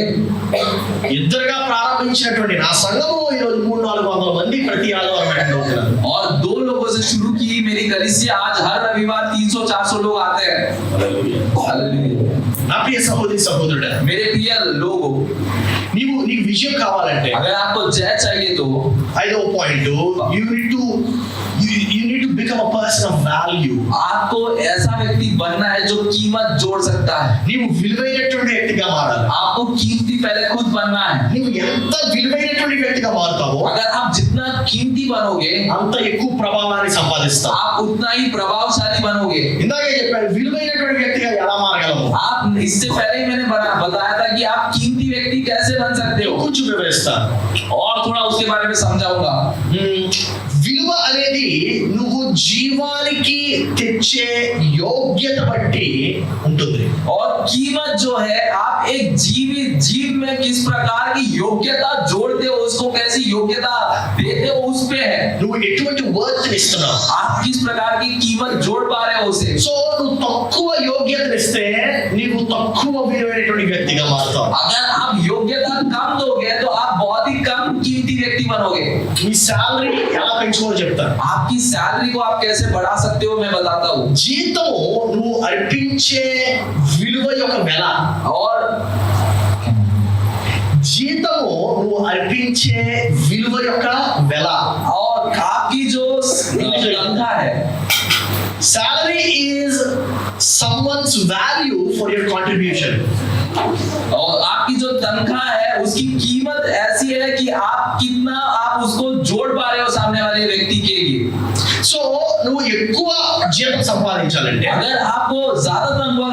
ఇద్దరుగా ప్రారంభించినటువంటి నా సంఘము ఈరోజు 300-400 మంది ప్రతి ఆదివారం అటెండ్ అవుతున్నారు. और दो लोगों से शुरू की मेरी कलीसिया, आज हर रविवार 300-400 लोग आते हैं। हालेलुया। నా ప్రియ సహోదరి సహోదరుడా, मेरे प्रिय लोगों, నీకు విజయం కావాలంటే अगर आपको जय चाहिए तो 5వ point, you need to become a person of value. आपको ऐसा व्यक्ति बनना है जो कीमत जोड़ सकता है। నీవు విలువైనటువంటి వ్యక్తిగా మారాలి. आपको कीमती पहले खुद बनना है। నీవు ఎంత విలువైనటువంటి వ్యక్తిగా మారుతావో अगर आप जितना कीमती बनोगे అంత ఎక్కువ ప్రభావాన్ని సంపాదిస్తావు. आप उतना ही प्रभावशाली बनोगे। ఇందాకే చెప్పాను విలువైనటువంటి వ్యక్తిగా ఎలా మారగలము. आप इससे पहले ही मैंने बताया था कि आप कीमती व्यक्ति कैसे बन सकते हो। కొంచెం వివరిస్తాను. और थोड़ा उसके बारे में समझाऊंगा। విలువ అనేది నువ్వు జీవానికి తెచ్చే యోగ్యత బట్టి ఉంటుంది. और कीमत जो है आप एक जीव में किस प्रकार की योग्यता जोड़ते हो, उसको कैसी योग्यता देते हो उस पे है। నువ్వు ఎటువంటి వర్త్ ఇస్తున్నావు. आप किस प्रकार की कीमत जोड़ पा रहे हो उसे। సో నువ్వు తక్కువ యోగ్యతనిస్తే నీవు తక్కువ విలువైనటువంటి వ్యక్తిగా మారుతావు. अगर आप योग्यता कम दोगे तो आप बहुत ही कम कीमती व्यक्ति बनोगे। మీ శాలరీ ఎలా పెంచుకోవాలో చెప్తాను. आपकी सैलरी को आप कैसे बढ़ा सकते हो मैं बताता हूँ। జీతము నువ్వు అర్పించే విలువ యొక్క వెల. और జీతము నువ్వు అర్పించే విలువ యొక్క వెల. और आपकी जो तनख्वाह है, salary is someone's value for your contribution. और आपकी जो तनख्वाह है उसकी कीमत ऐसी है कि आप कितना आप उसको जोड़ पा रहे हो सामने वाले व्यक्ति के लिए। సో నువ్వు ఎక్కువ జీతం సంపాదించాలంటే अगर आपको ज्यादा तनख्वाह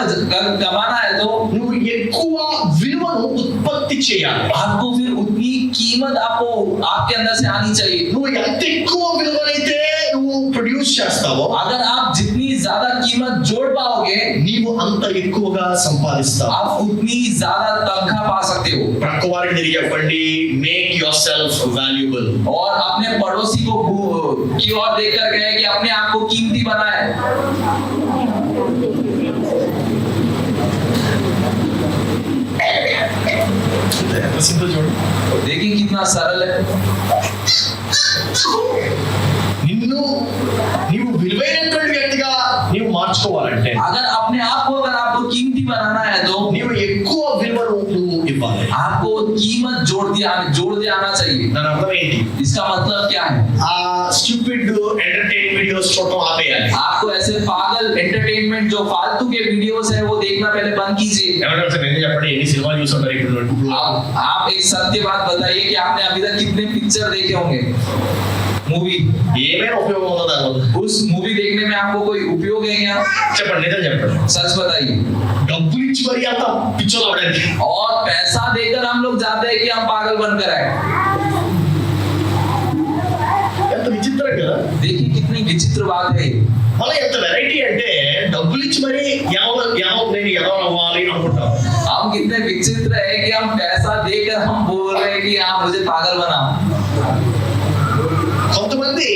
कमाना है तो నువ్వు ఎక్కువ విలువను ఉత్పత్తి చేయాలి. आपको फिर उतनी कीमत आपको आपके अंदर से आनी चाहिए। నువ్వు ఎంత ఎక్కువ విలువనైతే నువ్వు ప్రొడ్యూస్ చేస్తావో अगर आप जितनी ज्यादा कीमत जोड़ पाओगे నీవు అంత ఎక్కువగా సంపాదిస్తావు. आप उतनी ज्यादा तनख्वाह पा सकते हो। ప్రక్క వారికి తిరిగి చెప్పండి, మేక్ యువర్ సెల్ఫ్ వాల్యుబుల్. और अपने पड़ोसी को की ओर देख कर कहे कि अपने आप को कीमती बनाए। సింపుల్ చూడు. देखिए कितना सरल है। నిన్ను నీవు విలువైనటువంటి వ్యక్తిగా నీవు మార్చుకోవాలంటే अगर अपने आप को अगर आपको कीमती बनाना है तो నీవు ఎక్కువ విలువను నువ్వు ఇవ్వాలి. आपको कीमत जोड़ दे आना चाहिए। దాని అర్థం ఏంటి? इसका मतलब क्या है? ఆ స్టూపిడ్ ఎంటర్టైన్ వీడియోస్ చూడటం ఆపేయాలి. आपको ऐसे पागल एंटरटेनमेंट जो फालतू के वीडियोस है वो देखना पहले बंद कीजिए। ఏమంటారు సార్, నేను చెప్పండి ఎన్ని సినిమాలు చూసారు ఇప్పుడు? आप एक सत्य बात बताइए कि आपने अभी तक कितने पिक्चर देखे होंगे, मूवी। ఏమైనా ఉపయోగం ఉందా దానివల్ల? उस मूवी देखने में आपको कोई उपयोग है क्या? చెప్పండి, నిజం చెప్పండి. सच बताइए। డబ్బులు ఇచ్చి మరి అంత పిచ్చోలు అవడానికి और पैसा देकर हम लोग जाते हैं कि हम पागल बनकर आए। ఎంత విచిత్రం కదా. देखिए कितनी विचित्र बात है। మళ్ళీ ఎంత వెరైటీ అంటే డబ్బులు ఇచ్చి మరి నేను ఎలా అవ్వాలి అనుకుంటాం. हम कितने विचित्र है कि हम पैसा देकर हम बोल रहे हैं कि आप मुझे पागल बनाओ। కొంతమంది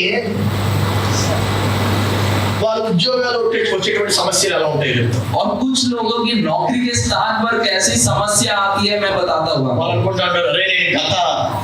వాళ్ళ ఉద్యోగాలు వచ్చేటువంటి సమస్యలు ఎలా ఉంటాయి చెప్తాం. और कुछ लोगों की नौकरी के स्थान पर कैसी समस्या आती है मैं बताता हूँ। వాళ్ళు అనుకుంటారు, అరే నేను गत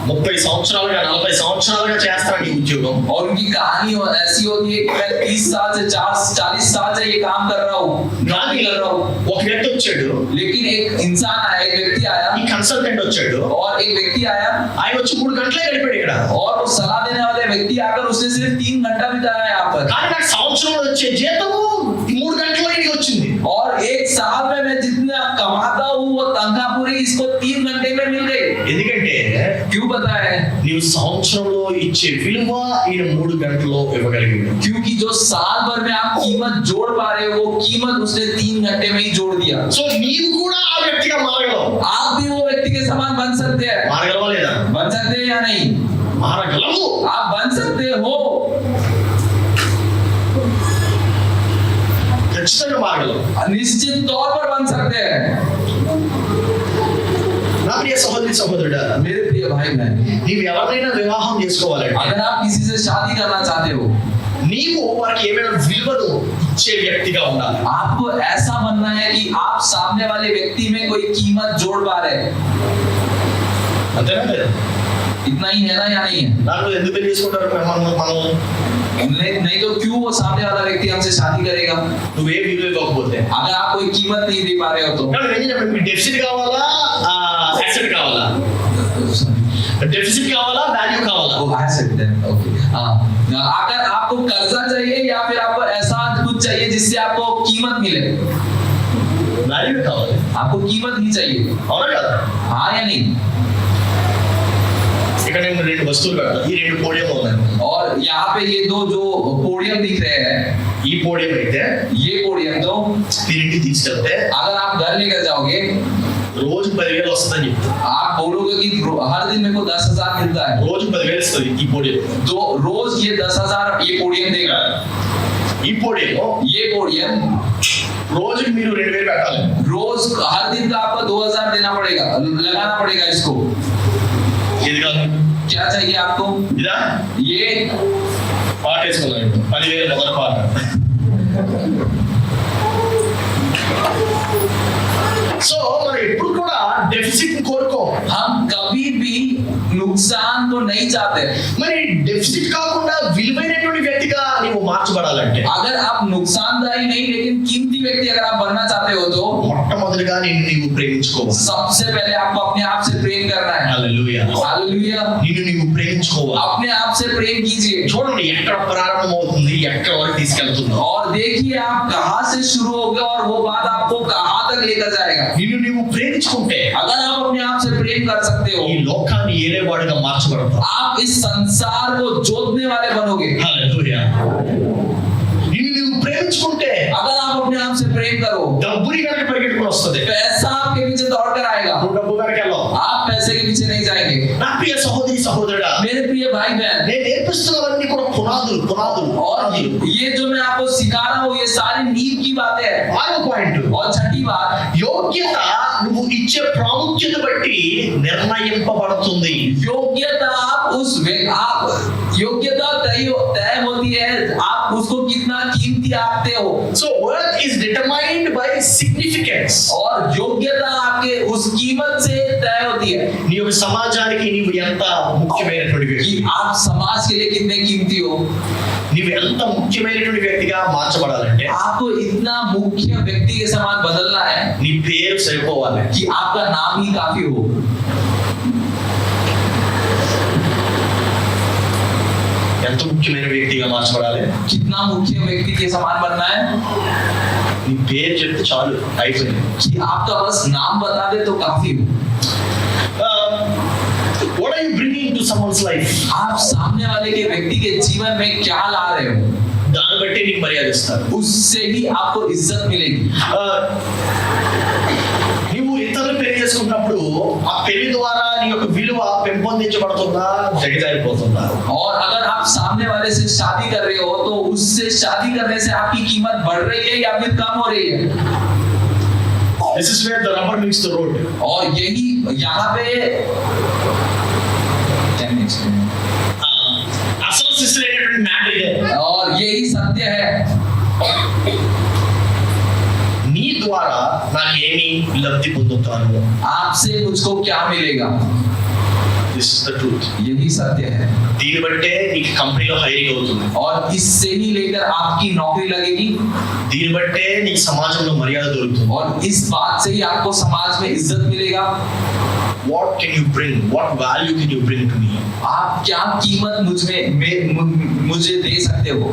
30 సంవత్సరాలుగా 40 సంవత్సరాలుగా చేస్తాను ఈ ఉద్యోగం. और उनकी कहानी ऐसी होती है कि मैं 30 साल से 40 साल से ये काम कर रहा हूँ, नौकरी कर रहा हूँ। ఒక వ్యక్తి వచ్చాడు, लेकिन एक इंसान आया, एक व्यक्ति आया, ఈ కన్సల్టెంట్ వచ్చాడు, और एक व्यक्ति आया ఆయన వచ్చి 3 గంటలే గడిపాడు ఇక్కడ. और वो सलाह देने वाले व्यक्ति आकर उसने सिर्फ 3 घंटा बिताया यहाँ पर। కానీ నాకు సంవత్సరంలో వచ్చే జీతము 3 గంటల్లో ఇంటికి వచ్చింది. और एक साल में मैं जितना कमाता हूँ वो तनख्वाह पूरी इसको 3 घंटे में मिल गई। ఎందుకంటే क्यों पता है? నీవు సంవత్సరంలో ఇచ్చే విలువ ఈయన 3 గంటల్లో ఇవ్వగలిగాడు. क्योंकि जो साल भर में आप कीमत जोड़ पा रहे हो वो कीमत उसने 3 घंटे में ही जोड़ दिया। సో నీవు కూడా ఆ వ్యక్తిగా మారగలవు. आप भी वो व्यक्ति के समान बन सकते हैं। మారగలవా లేదా? बन सकते हैं या नहीं? మారగలవు. आप बन सकते हो, ఖచ్చితంగా మారగలవు. निश्चित तौर पर बन सकते हैं। నా ప్రియ సహోదరి సహోదరుడా, मेरे प्रिय भाई बहन, నీవు ఎవరినైనా వివాహం చేసుకోవాలంటే अगर आप किसी से शादी करना चाहते हो నీవు వారికి ఏమైనా విలువను ఇచ్చే వ్యక్తిగా ఉండాలి. आपको ऐसा बनना है कि आप सामने वाले व्यक्ति में कोई कीमत जोड़ पा रहे हैं. అంతేనా లేదా? इतना ही है ना या नहीं है? నాకు ఎందుకు పెళ్లి చేసుకుంటారు మనం नहीं तो क्यों वो सामने वाला व्यक्ति हमसे शादी करेगा? నువ్వే విలువ ఇవ్వకపోతే. अगर आप कोई कीमत नहीं दे पा रहे हो तो. కానీ నేను చెప్పండి, మీకు డెఫిసిట్ కావాలా అసెట్ కావాలా? डेफिसिट कावाला वैल्यू कावाला? वो आ सकते हैं. ओके. हाँ. अगर आपको कर्जा चाहिए या फिर आपको ऐसा कुछ चाहिए जिससे आपको कीमत मिले? वैल्यू कावाला. आपको कीमत ही चाहिए. అవునా కదా? हाँ या नहीं? ఇక్కడ నేను రెండు వస్తువులు పెడతా. ఈ రెండు పోడియం ఉన్నాయి. और यहाँ पे ये दो जो पोडियम दिख रहे हैं, ఈ పోడియం అయితే ये पोडियम तो దీనికి తీసుకెళ్తే अगर आप घर लेकर जाओगे రోజు 10,000 వస్తుందని చెప్తా. आप बोलोगे कि हर दिन मेरे को 10,000 मिलता है, రోజు 10,000 వస్తుంది ఈ పోడియం. तो रोज ये 10,000 ये पोडियम देगा. ఈ పోడియం ये पोडियम రోజుకి మీరు 2,000 పెట్టాలి. रोज हर दिन का आपको 2,000 देना पड़ेगा, लगाना पड़ेगा इसको. ఇది కాదు. क्या चाहिए आपको? ఇదా? ये పాట వేసుకున్నాను ఇప్పుడు. 10,000 మొదటి పాట. సో మనం ఎప్పుడు కూడా డెఫిసిట్ కోరుకోం. हम कभी भी नुकसान को नहीं चाहते. మరి డెఫిసిట్ కాకుండా విలువైనటువంటి వ్యక్తిగా నీవు మార్చబడాలంటే अगर आप नुकसानदायी नहीं लेकिन कीमती व्यक्ति अगर आप बनना चाहते हो तो మొట్టమొదటిగా నిన్ను నీవు ప్రేమించుకోవాలి. सबसे पहले आपको अपने आप से प्रेम करना है. హల్లెలూయా. हालेलुया. నిన్ను నీవు ప్రేమించుకోవాలి. अपने आप से प्रेम कीजिए చూడండి ఎక్కడ ప్రారంభం అవుతుంది, ఎక్కడ వరకు తీసుకెళ్తుందో. और देखिए आप कहां से शुरू होगा और वो बात आपको कहां तक लेकर जाएगा. నిన్ను నీవు ప్రేమించుకుంటే अगर आप अपने आप से प्रेम कर सकते हो, ఈ లోకాన్ని ఏలేవాడుగా మార్చబడతావు. आप इस संसार को जोतने वाले बनोगे. హల్లెలూయా. నిన్ను నీవు ప్రేమించుకుంటే अगर आप अपने आप से प्रेम करो, డబ్బుని కనుక పరిగెట్టుకుని వస్తుంది. पैसा आपके पीछे दौड़ कर आएगा. నువ్వు డబ్బు కనుక వెళ్ళావు. आप पैसे के पीछे नहीं जाएंगे. నా ప్రియ సహోదరి సహోదరుడా, मेरे प्रिय भाई बहन, నేను నేర్పిస్తున్నవన్నీ కూడా పునాదులు పునాదులు. और ये जो मैं आपको सिखा रहा हूँ ये सारी नींव की बातें हैं. ఆరో పాయింట్, और छठी बात, యోగ్యత నువ్వు ఇచ్చే ప్రాముఖ్యత బట్టి నిర్ణయింపబడుతుంది. योग्यता आप योग्यता तय होती है आप उसको कितना कीमती आंकते हो. So worth is determined by significance. और योग्यता आपके उस कीमत से तय होती है నీ యొక్క సమాజానికి నీవు ఎంత ముఖ్యమైనటువంటి వ్యక్తి, कि आप समाज के लिए कितने कीमती हो. నీవు ఎంత ముఖ్యమైనటువంటి వ్యక్తిగా మార్చబడాలంటే आपको इतना मुख्य व्यक्ति के समान बदलना है నీ పేరు సరిపోవాలి. कि आपका नाम ही काफी हो. ఎంత ముఖ్యమైన వ్యక్తిగా మార్చబడాలి? कितना मुख्य व्यक्ति के समान बनना है నీ పేరు చెప్తే చాలు, అయిపోయింది. कि आपका बस नाम बता दे तो काफी हो. What are you bringing to someone's life? आप सामने वाले के व्यक्ति के जीवन में क्या ला रहे हो, దాన్ని బట్టి నీకు మర్యాద ఇస్తారు. उससे ही आपको इज्जत मिलेगी. నీవు ఇతరులు పెళ్లి చేసుకున్నప్పుడు ఆ పెళ్లి ద్వారా నీ యొక్క విలువ పెంపొందించబడుతుందా, దిగజారిపోతుందా? और अगर आप सामने वाले से शादी कर रहे हो तो उससे शादी करने से आपकी कीमत बढ़ रही है या फिर कम हो रही है. This is where the rubber meets the road. और यही यहाँ पे అసలు శిశులైనటువంటి మ్యాటర్ ఇదే. और यही सत्य है. నీ ద్వారా నాకేమి లబ్ధి పొందుతాను? आपसे मुझको क्या मिलेगा, దిస్ ఇస్ ద ట్రూత్. यही सत्य है. దీన్ని బట్టే నీకు కంపెనీలో హైరింగ్ అవుతుంది. और इससे ही लेकर आपकी नौकरी लगेगी. దీన్ని బట్టే నీకు సమాజంలో మర్యాద దొరుకుతుంది. और इस बात से ही आपको समाज में इज्जत मिलेगा. What can you bring? What value can you bring to me? आप क्या कीमत मुझे दे सकते हो.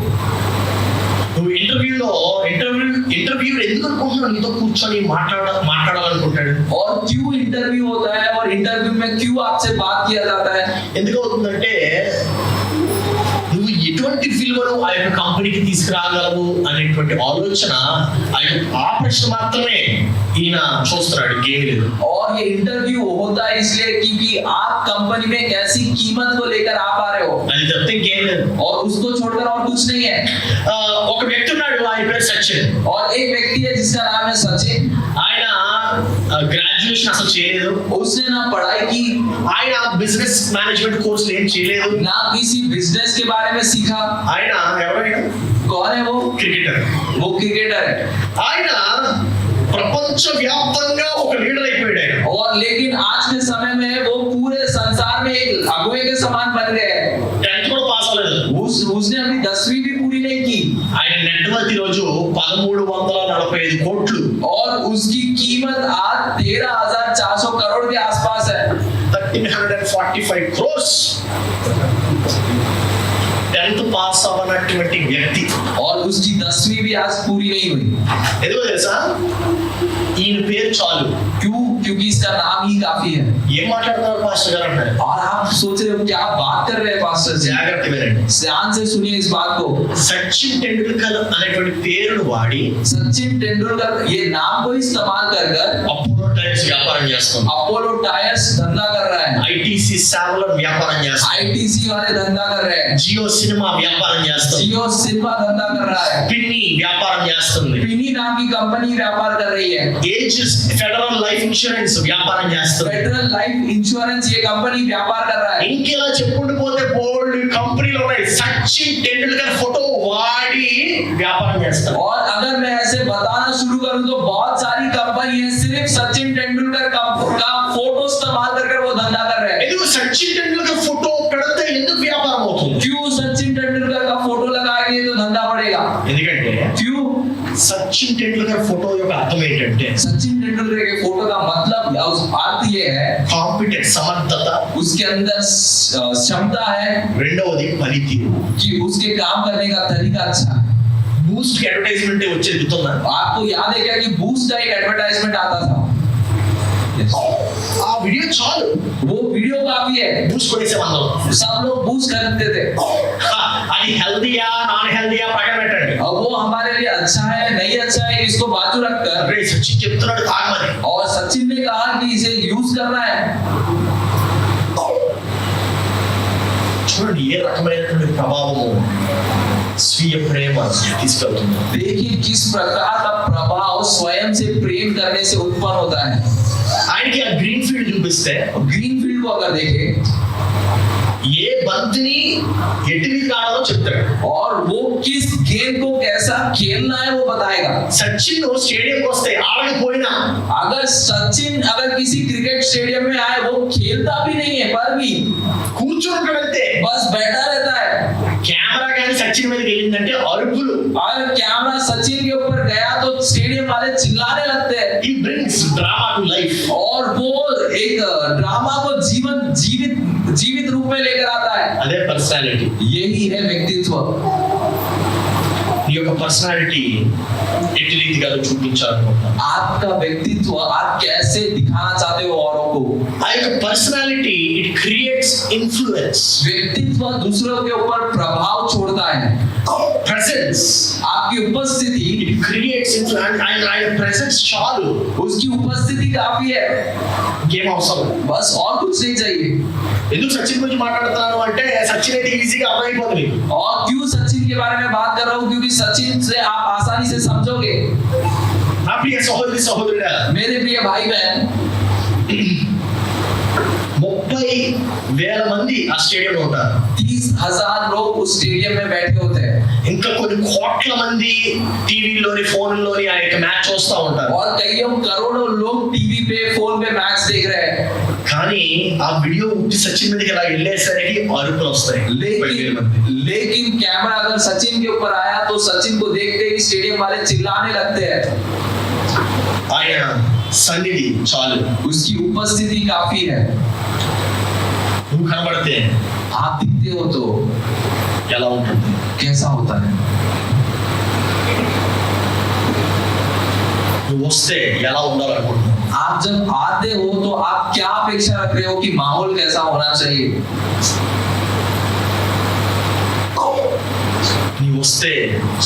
నువ్వు ఇంటర్వ్యూ ఎందుకు అనుకుంటున్నావు? నీతో కూర్చొని మాట్లాడాలనుకుంటాడు. और क्यों इंटरव्यू होता है और इंटरव्यू में क्यों आपसे बात किया जाता है. ఎందుకు అవుతుందంటే నువ్వు ఎటువంటి విలువను ఆ యొక్క కంపెనీకి తీసుకురాగలవు అనేటువంటి ఆలోచన, ఆ ప్రశ్న మాత్రమే ఈయన చూస్తున్నాడు, ఇంకేమీ లేదు. और ये इंटरव्यू होता है इसलिए क्योंकि आप कंपनी में कैसी कीमत को लेकर आ पा रहे हो, అది తప్పితే ఇంకేం లేదు. और उसको छोड़कर और कुछ नहीं है. ఒక వ్యక్తి ఉన్నాడు, ఆయన పేరు సచిన్. और एक व्यक्ति है जिसका नाम है सचिन. ఆయన గ్రాడ్యుయేషన్ అసలు చేయలేదు. उसने ना पढ़ाई की, ఆయన బిజినెస్ మేనేజ్మెంట్ కోర్సులు ఏం చేయలేదు. ना किसी बिजनेस के बारे में सीखा. ఆయన ఎవరైనా कौन है క్రికెటర్. वो क्रिकेटर है ఆయన ప్రపంచవ్యాప్తంగా ఒక లీడర్ అయిపోయాడు ఆయన. और लेकिन आज के समय में वो पूरे संसार में एक अगुवे के समान बन गए 10th కూడా పాస్ అవ్వలేదు. उसने अपनी 10वीं भी पूरी नहीं की ఆయన నెట్వర్క్ ఈ రోజు 1345 కోట్లు. और उसकी कीमत आज 13,400 करोड़ के आसपास है 1345 crores. 10th పాస్ అవ్వనటువంటి వ్యక్తి. और उसकी 10वीं भी आज पूरी नहीं हुई ఎందుకో తెలుసా? ఈయన పేరు చాలు. क्यों? क्योंकि इसका नाम ही काफी है ఏం మాట్లాడుతున్నారు పాస్టర్ గారు అంటారు. और आप सोच रहे हो क्या बात कर रहे हैं पास्टर जी జాగ్రత్త వినండి. ध्यान से सुनिए इस बात को సచిన్ టెండూల్కర్ అనేటువంటి పేరును వాడి सचिन तेंदुलकर ये नाम को इस्तेमाल कर అపోలో టైర్స్ వ్యాపారం చేస్తుంది. अपोलो टायर्स धंधा कर रहा है ఐటీసీ సేవలను వ్యాపారం చేస్తుంది. आईटीसी वाले धंधा कर रहे हैं జియో సినిమా వ్యాపారం చేస్తుంది. जियो सिनेमा धंधा कर रहा है పిన్ని వ్యాపారం చేస్తుంది. पिनी नाम की कंपनी व्यापार कर रही है ఏజిస్ ఫెడరల్ లైఫ్ ఇన్సూరెన్స్ వ్యాపారం చేస్తుంది. फेडरल लाइफ इंश्योरेंस ये कंपनी व्यापार कर रहा है ఇంకెలా చెప్పుకుంటూ పోతే బోల్డ్ కంపెనీలు ఉన్నాయి. సచిన్ టెండూల్కర్ ఫోటో వాడి వ్యాపారం చేస్తారు. और अगर मैं ऐसे बताना शुरू करूं तो बहुत सारी कंपनी है सिर्फ सचिन तेंदुलकर का फोटो इस्तेमाल कर वो धंधा कर रहे हैं ఎందుకు సచిన్ టెండూల్కర్ ఫోటో పెడితే ఎందుకు వ్యాపారం అవుతుంది? क्यों सचिन तेंदुलकर का फोटो लगाएंगे तो धंधा बढ़ेगा ఎందుకంటే क्यों సచిన్ టెండూల్కర్ ఫోటో యొక్క అర్థం ఏంటంటే सचिन तेंदुलकर के फोटो का मतलब या उस अर्थ ये है కాంపిటెంట్ సమర్థత, उसके अंदर क्षमता है రెండవది పనితీరు. कि उसके काम करने का तरीका अच्छा है బూస్ట్ కి అడ్వర్టైజ్మెంట్ వచ్చేది గుర్తుందా? आपको याद है क्या कि बूस्ट का एक एडवर्टाइजमेंट आता था ఆ వీడియో చాలు. वो वीडियो काफी है బూస్ట్ కొనేసేవాళ్ళం. सब लोग बूस्ट खरीदते थे అది హెల్దీయా నాన్ హెల్దీయా పక్కన పెట్టండి. अब वो हमारे लिए अच्छा है नहीं अच्छा है इसको बाजू रखकर రే సచిన్ చెప్తున్నాడు తాగమని. और सचिन ने कहा कि इसे यूज करना है చూడండి ఏ రకమైనటువంటి ప్రభావము స్వీయ ప్రేమ తీసుకెళ్తుంది. देखिए किस प्रकार का प्रभाव स्वयं से प्रेम करने से उत्पन्न होता है ఆయనకి ఆ గ్రీన్ ఫీల్డ్ చూపిస్తే ग्रीन फील्ड को अगर देखें ఏ బంతిని ఎటువి కాడాలో చెప్తాడు. और वो किस गेंद को कैसा खेलना है वो बताएगा సచిన్ స్టేడియంకి వస్తే ఆడకపోయినా अगर सचिन अगर किसी क्रिकेट स्टेडियम में आए वो खेलता भी नहीं है पर भी కూర్చుంటాడంతే. बस बैठा रहता है కెమెరా కానీ సచిన్ మీదకి వెళ్ళిందంటే అరుపులు. अगर कैमरा सचिन के ऊपर गया तो स्टेडियम वाले चिल्लाने लगते हैं He brings drama to life. और वो एक ड्रामा को जीवित रूप में लेकर आता है అదే పర్సనాలిటీ. यही है व्यक्तित्व నీ యొక్క పర్సనాలిటీ ఎట్టి రీతిగా చూపించాలనుకుంటున్నాను. आपका व्यक्तित्व आप कैसे दिखाना चाहते हो औरों को ఆ యొక్క పర్సనాలిటీ ఇట్ క్రియేట్స్ ఇన్ఫ్లుయెన్స్, व्यक्तित्व दूसरों के ऊपर प्रभाव छोड़ता है ప్రెసెన్స్. आपकी उपस्थिति ఇట్ క్రియేట్స్ ఇన్ఫ్లుయెన్స్. ఆయన ప్రెసెన్స్ చాలు. उसकी उपस्थिति काफी है ఇంకేం అవసరం. बस और कुछ नहीं चाहिए ఎందుకు సచిన్ గురించి మాట్లాడుతున్నాను అంటే సచిన్ అయితే ఈజీగా అర్థమైపోతుంది. और क्यों सचिन के बारे में बात कर रहा हूँ क्योंकि सचिन से आप आसानी से समझोगे నా ప్రియ సహోదరి సహోదరుడా, मेरे प्रिय भाई बहन 30,000 మంది ఆ స్టేడియంలో ఉంటారు. 30,000 लोग उस स्टेडियम में बैठे होते हैं ఇంకా కొన్ని కోట్ల మంది టీవీలోని ఫోన్లోని ఆ యొక్క మ్యాచ్ చూస్తూ ఉంటారు. और कईयों करोड़ों लोग टीवी पे फोन पे मैच देख रहे हैं కానీ ఆ వీడియో ఉట్టి సచిన్ మీదకి ఇలా వెళ్ళేసరికి అరుపులు వస్తాయి. लेकिन कैमरा अगर सचिन के ऊपर आया तो सचिन को देखते ही स्टेडियम वाले चिल्लाने लगते हैं ఆయన సన్నిధి చాలు. उसकी उपस्थिति काफी है నువ్వు కనబడితే आप दिखते हो तो ఎలా ఉంటుంది? कैसा होता है నువ్వు వస్తే ఎలా ఉండాలనుకుంటున్నావు? आप जब आते हो तो आप क्या अपेक्षा रख रहे हो कि माहौल कैसा होना चाहिए నీవు వస్తే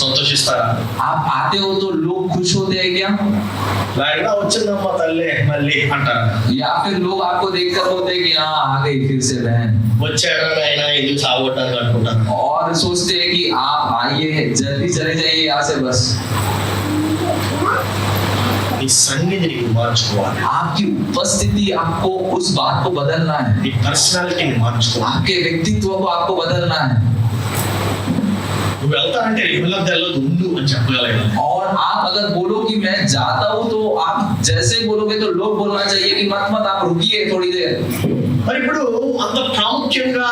సంతోషిస్తారా? आप आते हो तो लोग खुश होते हैं क्या లాగా వచ్చిందమ్మా తల్లి మళ్ళీ అంటారా? या फिर लोग आपको देखकर बोलते हैं कि हाँ आ गई फिर से बहन వచ్చాడు ఆయన ఎందుకు సాగొట్టడానికి అనుకుంటాను. और सोचते हैं कि आप आइए जल्दी चले जाइए यहाँ से बस నీ సన్నిధిని మార్చుకోవాలి. आपकी उपस्थिति आपको उस बात को बदलना है నీ పర్సనాలిటీని మార్చుకోవాలి. आपके व्यक्तित्व को आपको बदलना है నువ్వు వెళ్తానంటే వెళ్ళొద్దు ఉండు అని చెప్పగలగాలి. और आप अगर बोलो कि मैं जाता हूँ तो आप जैसे बोलोगे तो लोग बोलना चाहिए कि मत मत आप रुकिए थोड़ी देर। మరి ఇప్పుడు అంత ప్రాముఖ్యంగా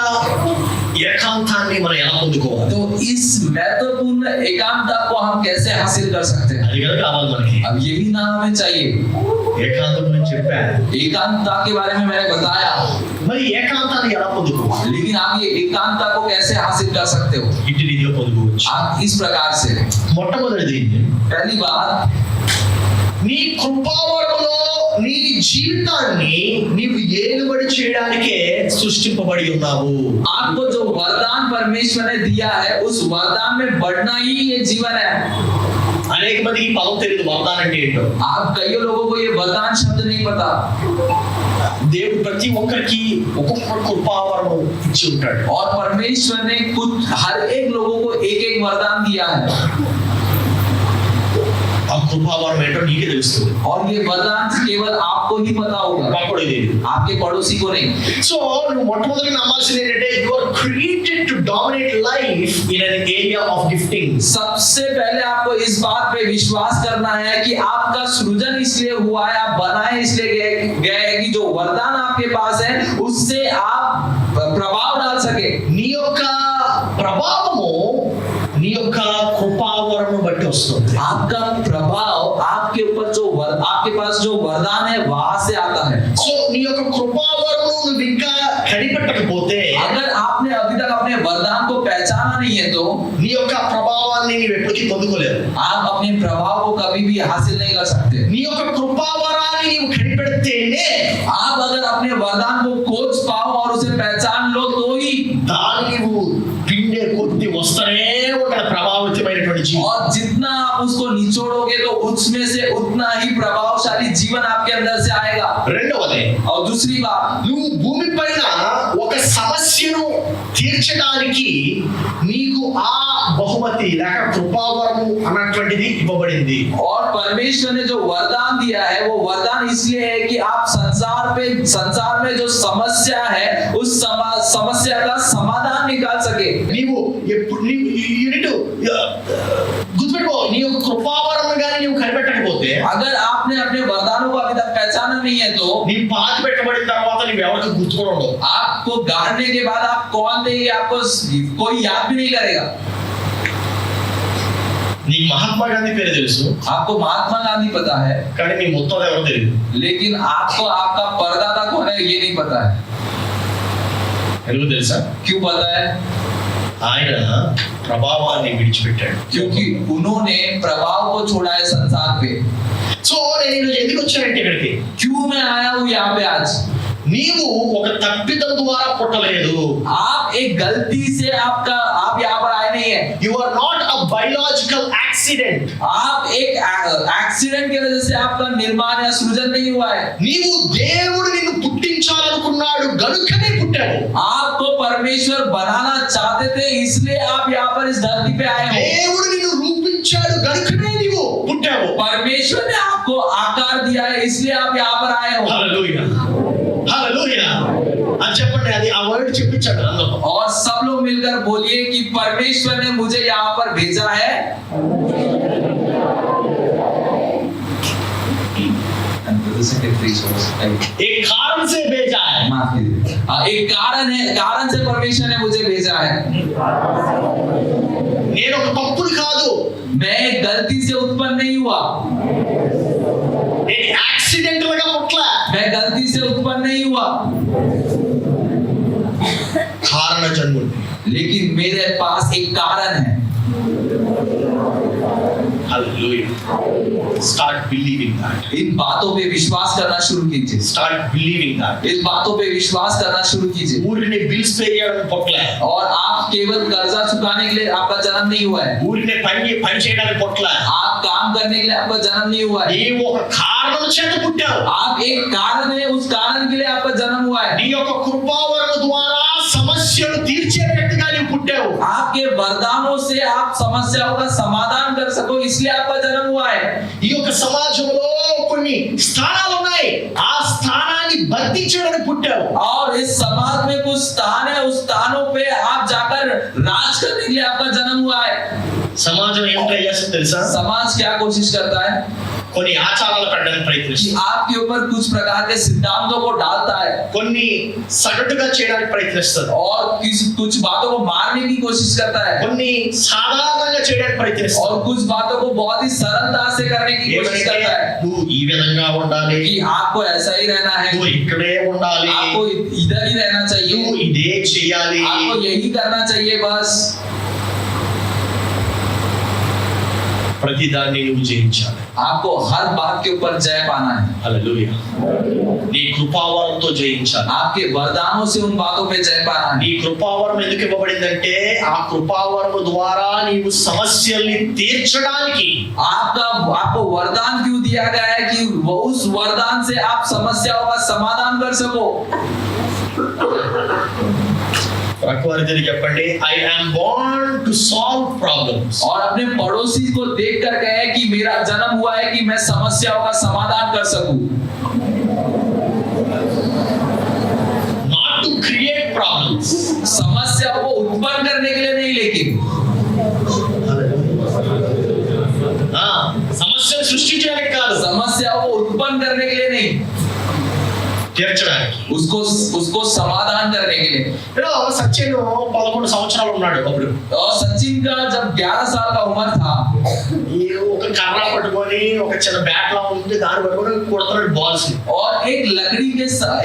ఏకాంతాన్ని మనం ఎలా పొందుకోవాలి? तो इस महत्वपूर्ण एकांतता को हम कैसे हासिल कर सकते हैं? అది కదా కావాలి మనకి. अब यही ना हमें चाहिए। ఏకాంతం గురించి చెప్పా, एकांतता के बारे में मैंने बताया, మరి ఏకాంతాన్ని ఎలా పొందుకోవాలి? लेकिन आप ये एकांतता को कैसे हासिल कर सकते हो? ఇంటి రీతిగా పొందుకోవచ్చు. आप इस प्रकार से, మొట్టమొదటిది, पहली बात, నీ కృపావరములో నీ జీవితాన్ని నీవు ఏలుబడి చేయడానికే సృష్టింపబడి ఉన్నావు. आपको जो वरदान परमेश्वर ने दिया है उस वरदान में बढ़ना ही ये जीवन है। అనేక మందికి ఈ పదం తెలియదు, వరదానం అంటే ఏంటో. आप कई लोगों को ये वरदान शब्द नहीं पता। దేవుడు ప్రతి ఒక్కరికి ఒక్కొక్క కృపావరము ఇచ్చి ఉంటాడు. और परमेश्वर ने कुछ हर एक लोगों को एक एक वरदान दिया है। ఆ కృపావరం ఏంటో నీకే తెలుస్తుంది. और ये वरदान केवल आपको ही पता होगा, నాకు కూడా తెలియదు. आपके पड़ोसी को नहीं। సో నువ్వు మొట్టమొదటి నమ్మాల్సింది ఏంటంటే you are created to dominate life in an area of gifting. सबसे पहले आपको इस बात पे विश्वास करना है कि आपका सृजन इसलिए हुआ है, आप बनाए इसलिए गए हैं कि जो वरदान आपके पास है उससे आप प्रभाव डाल सके। నీ యొక్క ప్రభావము నీ యొక్క కృపావరము బట్టి వస్తుంది. आपका प्रभाव आपके ऊपर जो आपके पास जो वरदान है वहां से आता है। సో నీ యొక్క కృపావరము నువ్వు ఇంకా కనిపెట్టకపోతే, अगर आपने अभी तक अपने वरदान को पहचाना नहीं है तो నీ యొక్క ప్రభావాన్ని నీవు ఎప్పటికీ పొందుకోలేవు. आप अपने प्रभाव को कभी भी हासिल नहीं कर सकते। నీ యొక్క కృపావరాన్ని నీవు కనిపెడితేనే आप अगर अपने वरदान को खोज पाओ और उसे पहचान लो तो ही, దాన్ని నీవు పిండే కొద్ది వస్తనే ఉంటాయి ప్రభావితమైనటువంటి జీవితం. और जितना आप उसको निचोड़ोगे तो उसमें से उतना ही प्रभावशाली जीवन आपके अंदर से आएगा। రెండవది, और दूसरी बात, నువ్వు భూమి పైన ఒక సమస్యను తీర్చడానికి నీకు ఆ బహుమతి లేక కృపావరము అన్నటువంటిది ఇవ్వబడింది. और परमेश्वर ने जो वरदान दिया है वो वरदान इसलिए है कि आप संसार में जो समस्या है उस समस्या का समाधान निकाल सके। నీవు ఎప్పుడు యూనిట్ గుర్తుపెట్టుకో, నీ యొక్క కృపావరం కానీ నీవు కనిపెట్టకపోతే, अगर आपने अपने वरदानों को अभी तक पहचाना नहीं है तो నీ పాతి పెట్టబడిన తర్వాత నీవు ఎవరికి గుర్తుకోవడం ఉండదు. आपको गाड़ने के बाद आप कौन थे ये आपको कोई याद भी नहीं करेगा। నీకు మహాత్మా గాంధీ పేరు తెలుసు, आपको महात्मा गांधी पता है, కానీ నీ మొత్తం ఎవరో తెలియదు. लेकिन आपको आपका परदादा कौन है ये नहीं पता है। ఎందుకు తెలుసా? क्यों पता है? ఆయన ప్రభావాన్ని విడిచిపెట్టాడు. क्योंकि उन्होंने प्रभाव को छोड़ा है संसार पे। సో నేను ఈరోజు ఎందుకు వచ్చానంటే ఇక్కడికి, क्यों मैं आया हूँ यहाँ पे आज? నీవు ఒక తప్పిదం ద్వారా పుట్టలేదు. आप एक गलती से आप यहाँ पर आए नहीं है। You are not a biological accident. आप एक एक्सीडेंट की वजह से आपका निर्माण या सृजन नहीं हुआ है। నీవు దేవుడు నిన్ను పుట్టించాలనుకున్నాడు గనుకనే పుట్టావు. आपको परमेश्वर बनाना चाहते थे इसलिए आप यहाँ पर इस धरती पे आए हो। దేవుడు నిన్ను రూపించాడు గనుకనే నీవు పుట్టావు. परमेश्वर ने आपको आकार दिया है इसलिए आप यहाँ पर आए हो। హల్లెలూయా, హల్లెలూయా అని చెప్పండి. అది ఆ వర్డ్ చెప్పించాడు అందరూ. और सब लोग मिलकर बोलिए कि परमेश्वर ने मुझे यहाँ पर भेजा है। एक कारण से भेजा है. माफ कीजिए, एक कारण है, कारण से परमेश्वर ने मुझे भेजा है। నేను ఒక తప్పుని కాదు, मैं गलती से उत्पन्न नहीं हुआ, నేను యాక్సిడెంటల్ గా పుట్టలా, मैं गलती से उत्पन्न नहीं हुआ, కారణ జన్ముడు. लेकिन मेरे पास एक कारण है। Hallelujah. Start believing that. इन बातों पे विश्वास करना शुरू कीजिए। Start believing that. इस बातों पे विश्वास करना शुरू कीजिए। ఊరిని బిల్స్ పే చేయడానికి పుట్టలే, और आप केवल कर्जा चुकाने के लिए आपका जन्म नहीं हुआ है। ఊరిని పని చేయడానికి పుట్టలే, आप काम करने के लिए आपका जन्म नहीं हुआ है। నీవు ఒక కారణం చేత పుట్టావు. आप एक कारण है, उस कारण के लिए आपका जन्म हुआ है। నీ యొక్క కృపావరము ద్వారా సమస్యలు తీర్చే వ్యక్తిగా నీవు పుట్టావు. आपके वरदानों से आप समस्याओं का समाधान कर सको इसलिए आपका जन्म हुआ है। ఈ యొక్క సమాజంలో కొన్ని స్థానాలు ఉన్నాయి. ఆ స్థానాన్ని సమాజాన్ని భర్తీ చేయడానికి పుట్టావు. और इस समाज में कुछ स्थान है, उस स्थानों पे आप जाकर राज करने के लिए आपका जन्म हुआ है। సమాజం ఏం ట్రై చేస్తుంది తెలుసా? समाज क्या कोशिश करता है కొన్ని ఆచారాలు పెట్టడానికి कि ప్రయత్నిస్తుంది, आपके ऊपर कुछ प्रकार के सिद्धांतों को डालता है కొన్ని సగటుగా చేయడానికి ప్రయత్నిస్తుంది, और कुछ बातों को मारने की कोशिश करता है, కొన్ని సాధారణంగా చేయడానికి ప్రయత్నిస్తుంది. और कुछ बातों को बहुत ही सरलता से करने की कोशिश ఏమంటే करता है నువ్వు ఈ విధంగా ఉండాలి, कि आपको ऐसा ही रहना है, నువ్వు ఇక్కడే ఉండాలి, आपको इधर ही रहना నువ్వు चाहिए, ఇదే చేయాలి. आपको यही करना चाहिए बस। ప్రతిదాన్ని నువ్వు జయించాలి. आपको हर बात के ऊपर जय पाना है। హల్లెలూయా. నీ కృపావరంతో జయించాలి. आपके वरदानों से उन बातों पे जय पाना నీ है। కృపావరం ఎందుకు ఇవ్వబడిందంటే ఆ కృపావరము ద్వారా నీవు సమస్యల్ని తీర్చడానికి, आपको वरदान क्यों दिया गया है कि वो उस वरदान से आप समस्याओं का समाधान कर सको। ప్రకవారి దగ్గరికి చెప్పండి, I am Born to solve problems. और अपने पड़ोसी को देख कर कहे कि मेरा जन्म हुआ है कि मैं समस्याओं का समाधान कर सकूं, నాట్ టు క్రియేట్ ప్రాబ్లమ్స్. समस्याओं को उत्पन्न करने के लिए नहीं, लेकिन సమస్యను సృష్టించడానికి కాదు, समस्याओं को उत्पन्न करने के लिए नहीं, తీర్చడానికి. उसको समाधान करने के लिए। సచిన్ 11 సంవత్సరాలు ఉన్నాడు అప్పుడు. और सचिन का जब 11 साल का उम्र था, ఈ ఒక కర్ర పట్టుకొని ఒక చిన్న బ్యాట్ లా ఉంటే దాన్ని పట్టుకొని కొడుతున్నాడు బాల్స్. और एक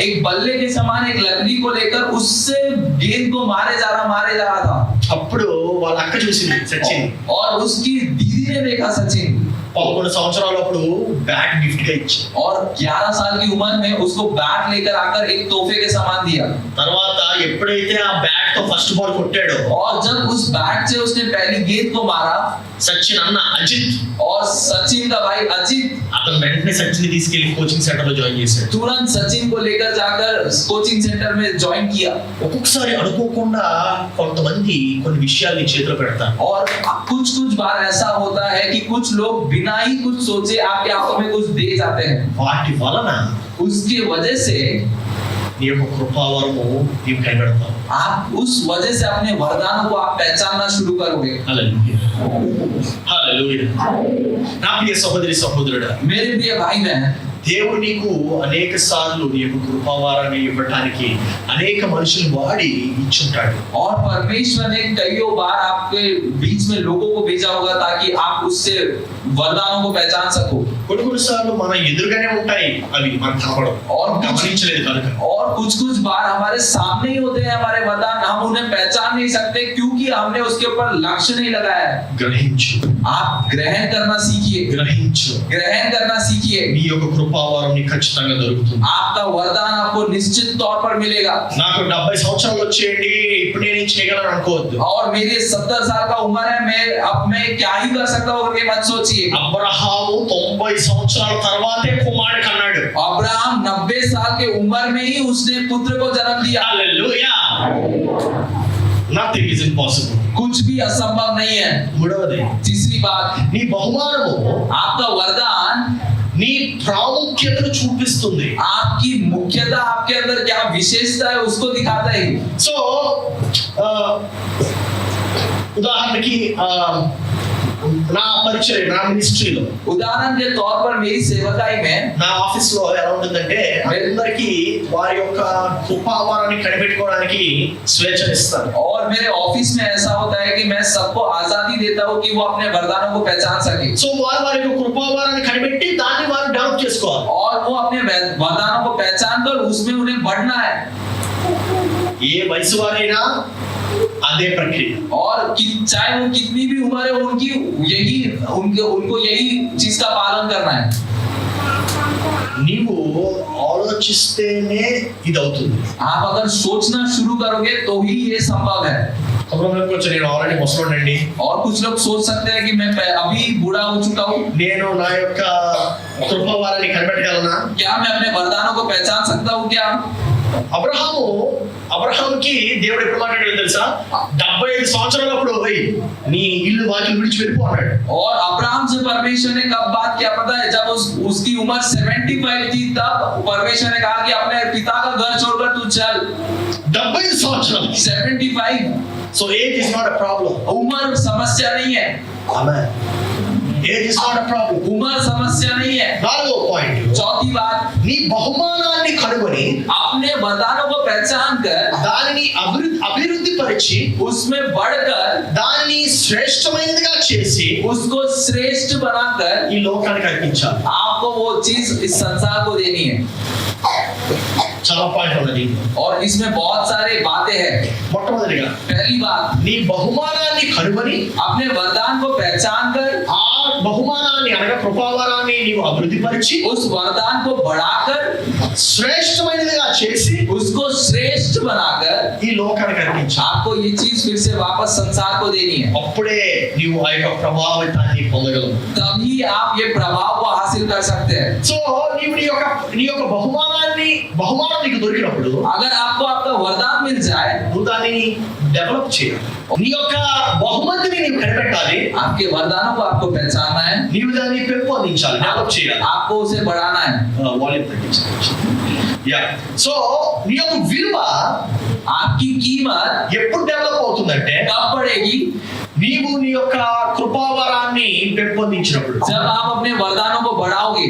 एक बल्ले के समान एक लकड़ी को लेकर उससे गेंद को मारे जा रहा था। అప్పుడు వాళ్ళ అక్క చూసింది సచిన్. और उसकी दीदी ने देखा सचिन, 11 సంవత్సరాలు అప్పుడు బ్యాట్ గిఫ్ట్ గా ఇచ్చి, और 11 साल की उम्र में उसको बैट लेकर आकर एक तोहफे के सामान दिया। తర్వాత ఎప్పుడైతే ఆ బ్యాట్ తో ఫస్ట్ బాల్ కొట్టాడో, और जब उस बैट से उसने पहली गेंद को मारा, సచిన్ అన్న అజిత్, और सचिन का भाई अजित అతను వెంటనే సచిన్ ని తీసుకెళ్లి కోచింగ్ సెంటర్ లో జాయిన్ చేశాడు. तुरंत सचिन को लेकर जाकर कोचिंग सेंटर में ज्वाइन किया। ఒక్కొక్కసారి అనుకోకుండా కొంతమంది కొన్ని విషయాల్ని చేతిలో పెడతారు. और कुछ बार ऐसा होता है कि कुछ लोग बिना ही कुछ सोचे आपके हाथों में कुछ दे जाते हैं, వాటి వలన उसकी वजह से నీ యొక్క కృపావరము నీవు కనిపెడతావు. आप उस वजह से अपने वरदानों को आप पहचानना शुरू करोगे। హల్లెలూయా, హల్లెలూయా. నా ప్రియ సహోదరి సహోదరుడా, मेरे प्रिय भाई बहन, దేవుడు నీకు అనేక సార్లు నీ యొక్క కృపావారాన్ని ఇవ్వడానికి అనేక మనుషులు వాడి ఇచ్చుంటాడు. और परमेश्वर ने कईयों बार आपके बीच में लोगों को भेजा होगा ताकि आप उससे वरदानों को पहचान सको। కొన్ని సార్లు మన ఎదురుగానే ఉంటాయి, అవి మనకు కనపడవు, और గమనించలేదు కనుక. और कुछ बार हमारे सामने ही होते हैं हमारे वरदान, हम उन्हें पहचान नहीं सकते क्योंकि हमने उसके ऊपर लक्ष्य नहीं लगाया है। గ్రహించు, आप ग्रहण करना सीखिए, గ్రహించు. ग्रहण करना सीखिए। నీ యొక్క కృపావారం నీకు ఖచ్చితంగా దొరుకుతుంది. आपका वरदान आपको निश्चित तौर पर मिलेगा। నాకు 70 సంవత్సరాలు వచ్చేయండి, ఇప్పుడు నేను ఏం చేయగలను అనుకోవద్దు. और मेरी 70 साल का उम्र है, मैं क्या ही कर सकता हूँ करके मत सोचिए। అబ్రహాము 90 సంవత్సరాల తర్వాతే కుమారుడు కన్నాడు. अब्राहम 90 साल के उम्र में ही उसने पुत्र को जन्म दिया। హల్లెలూయా. Nothing is impossible. कुछ भी असंभव नहीं है। మూడవది, तीसरी बात, నీ బహుమానము आपका वरदान నీ ప్రాముఖ్యతను చూపిస్తుంది. आपकी मुख्यता, आपके अंदर क्या विशेषता है उसको दिखाता है। సో ఉదాహరణకి నా పరిచయం, నా మినిస్ట్రీలో, उदाहरण के तौर पर मेरी सेवकाई में నా ఆఫీస్ లో ఎలా ఉంటుందంటే అందరికీ వారి యొక్క కృపావారాన్ని కనిపెట్టుకోవడానికి స్వేచ్ఛనిస్తాను. और मेरे ऑफिस में ऐसा होता है कि मैं सबको आजादी देता हूँ कि वो अपने वरदानों को पहचान सके। సో వారి వారి యొక్క కృపావారాన్ని కనిపెట్టి దాన్ని వారు డెవలప్ చేసుకోవాలి. और वो अपने वरदानों को पहचान कर उसमें उन्हें बढ़ना है। ఏ వయసు వారైనా అదే ప్రక్రియ. और चाहे वो कितनी भी उम्र है उनको यही चीज का पालन करना है। నీవు ఆలోచిస్తేనే ఇది అవుతుంది. आप अगर सोचना शुरू करोगे तो ही ये संभव है। కొంచెం నేను ఆల్రెడీ ముసలోనండి, और कुछ लोग सोच सकते हैं कि मैं अभी बूढ़ा हो चुका हूँ, నేను నా యొక్క కృపావారాన్ని కనిపెట్టగలనా? क्या मैं अपने वरदानों को पहचान सकता हूँ क्या? అబ్రహాముకి దేవుడు ఎప్పుడు మాట్లాడాడు తెలుసా? 75 సంవత్సరాలప్పుడు పోయి నీ ఇల్లు వాకిలు విడిచి వెళ్ళిపో అన్నాడు. और अब्राहम से परमेश्वर ने कब बात किया पता है? जब उसकी उम्र 75 थी, तब परमेश्वर ने कहा कि अपने पिता का घर छोड़कर तू चल. 75 సంవత్సరాలు. 75. So age is not a problem. उम्र समस्या नहीं है. Amen. Age is not a problem. उम्र समस्या नहीं है. నాలుగో పాయింట్, चौथी बात, నీ బహుమానాన్ని కనుగొని अपने वरदानों को पहचान कर దానిని అభివృద్ధి పరిచి उसमें बढ़कर దానిని శ్రేష్టమైనదిగా చేసి उसको श्रेष्ठ बनाकर ఈ లోకానికి అర్పించాలి. आपको वो चीज इस संसार को देनी है. చాలా పాయింట్ ఉన్నది. और इसमें बहुत सारे बातें हैं. మొట్టమొదటిగా पहली बात, నీ బహుమానాన్ని కనుగొని अपने वरदान को पहचान कर ఆ బహుమానాన్ని అనగా కృపావరాన్ని నీవు అభివృద్ధి పరిచి उस वरदान को बढ़ाकर శ్రేష్టమైనదిగా చేసి उसको श्रेष्ठ बनाकर ఈ లోకానికి అర్పించాలి. आपको ये चीज फिर से वापस संसार को देनी है. అప్పుడే నీవు ఆ యొక్క ప్రభావితాన్ని పొందగలవు. तभी आप ये प्रभाव को हासिल कर सकते हैं. సో నీవు నీ యొక్క బహుమానం నీకు దొరికినప్పుడు अगर आपको आपका वरदान मिल जाए, నువ్వు దాన్ని డెవలప్ చేయాలి. నీ యొక్క బహుమతిని నీవు కనిపెట్టాలి. आपके वरदानों को आपको पहचानना है, నీవు దాన్ని పెంపొందించాలి, డెవలప్ చేయాలి. आपको उसे बढ़ाना है. వాల్యూమ్ తగ్గించాలి. యా, సో నీ యొక్క విలువ आपकी कीमत ఎప్పుడు డెవలప్ అవుతుందంటే कब बढ़ेगी? నీవు నీ యొక్క కృపావరాన్ని పెంపొందించినప్పుడు. जब आप अपने वरदानों को बढ़ाओगे.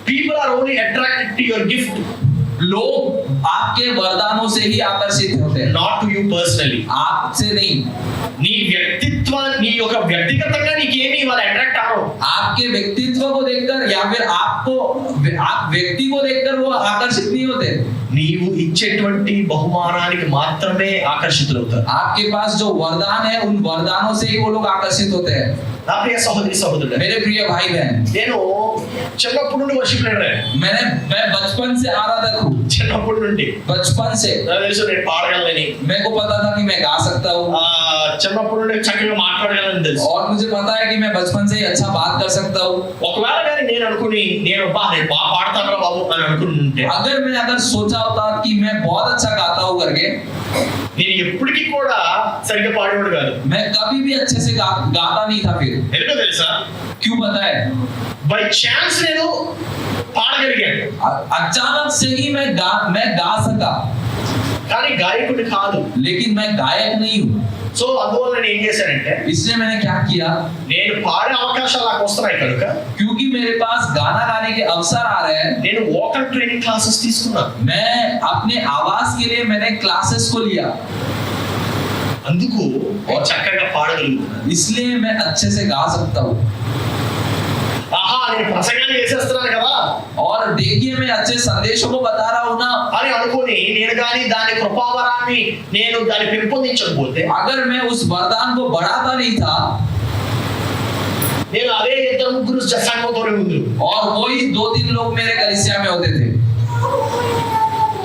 People are only attracted to your gift, लोग आपके वरदानों से ही आकर्षित होते हैं, not to you personally. आपसे नहीं. నీ యొక్క వ్యక్తిగతంగా నీకేమి వాళ్ళు అట్రాక్ట్ అవ్వరు. आपके व्यक्तित्व को देखकर या फिर आप व्यक्ति को देखकर वो आकर्षित नहीं होते. నీవు ఇచ్చేటువంటి బహుమానానికి మాత్రమే ఆకర్షితులవుతారు. आपके पास जो वरदान है, उन वरदानों से ही वो लोग आकर्षित होते हैं. నా ప్రియ సహోదరి సహోదరుడు, मेरे प्रिय भाई बहन, నేను చిన్నప్పటి నుండి వర్షిప్ లీడర్. मैं बचपन से आराधक हूँ. చిన్నప్పటి నుండి बचपन से నాకు తెలుసు నేను పాడగలనని. मेरे को पता था कि मैं गा सकता हूँ. చిన్నప్పటి నుండి చక్కగా మాట్లాడగలని తెలుసు. और मुझे पता है कि मैं बचपन से ही अच्छा बात कर सकता हूँ. ఒకవేళ కానీ నేను బాగా పాడతాను బాబు అని అనుకుంటుంటే अगर सोचा होता कि मैं बहुत अच्छा गाता हूँ करके, నేను ఎప్పటికీ కూడా సరిగ్గా పాడేవాడు కాదు. मैं कभी भी अच्छे से गाता नहीं था. फिर ఎందుకో తెలుసా? क्यों पता है? బై ఛాన్స్ నేను పాడగలిగాను, अचानक से ही मैं गा सका, కానీ గాయకుడు కాదు. लेकिन मैं गायक नहीं हूँ. సో అందువల్ల నేను ఏం చేశానంటే, इसलिए मैंने क्या किया, నేను పాడే అవకాశాలు నాకు వస్తున్నాయి కనుక क्योंकि मेरे पास गाना गाने के अवसर आ रहे हैं, నేను వోకల్ ట్రైనింగ్ క్లాसेस తీసుకున్నాను. मैं अपने आवाज के लिए मैंने क्लासेस को लिया. అందుకు నేను చక్కగా పాడగలుగుతున్నాను. इसलिए मैं अच्छे से गा सकता हूँ. ఆహా, నేను ప్రసంగాలు చేసేస్తున్నాను కదా और देखिए मैं अच्छे संदेशों को बता रहा हूँ ना అని అనుకొని నేను కానీ దాని కృపావరాన్ని నేను దాన్ని పెంపొందించకపోతే, अगर मैं उस वरदान को बढ़ाता नहीं था, నేను అదే 2-3 సంఘంతోనే ఉంది. और वही 2-3 लोग मेरे कलीसिया में होते थे.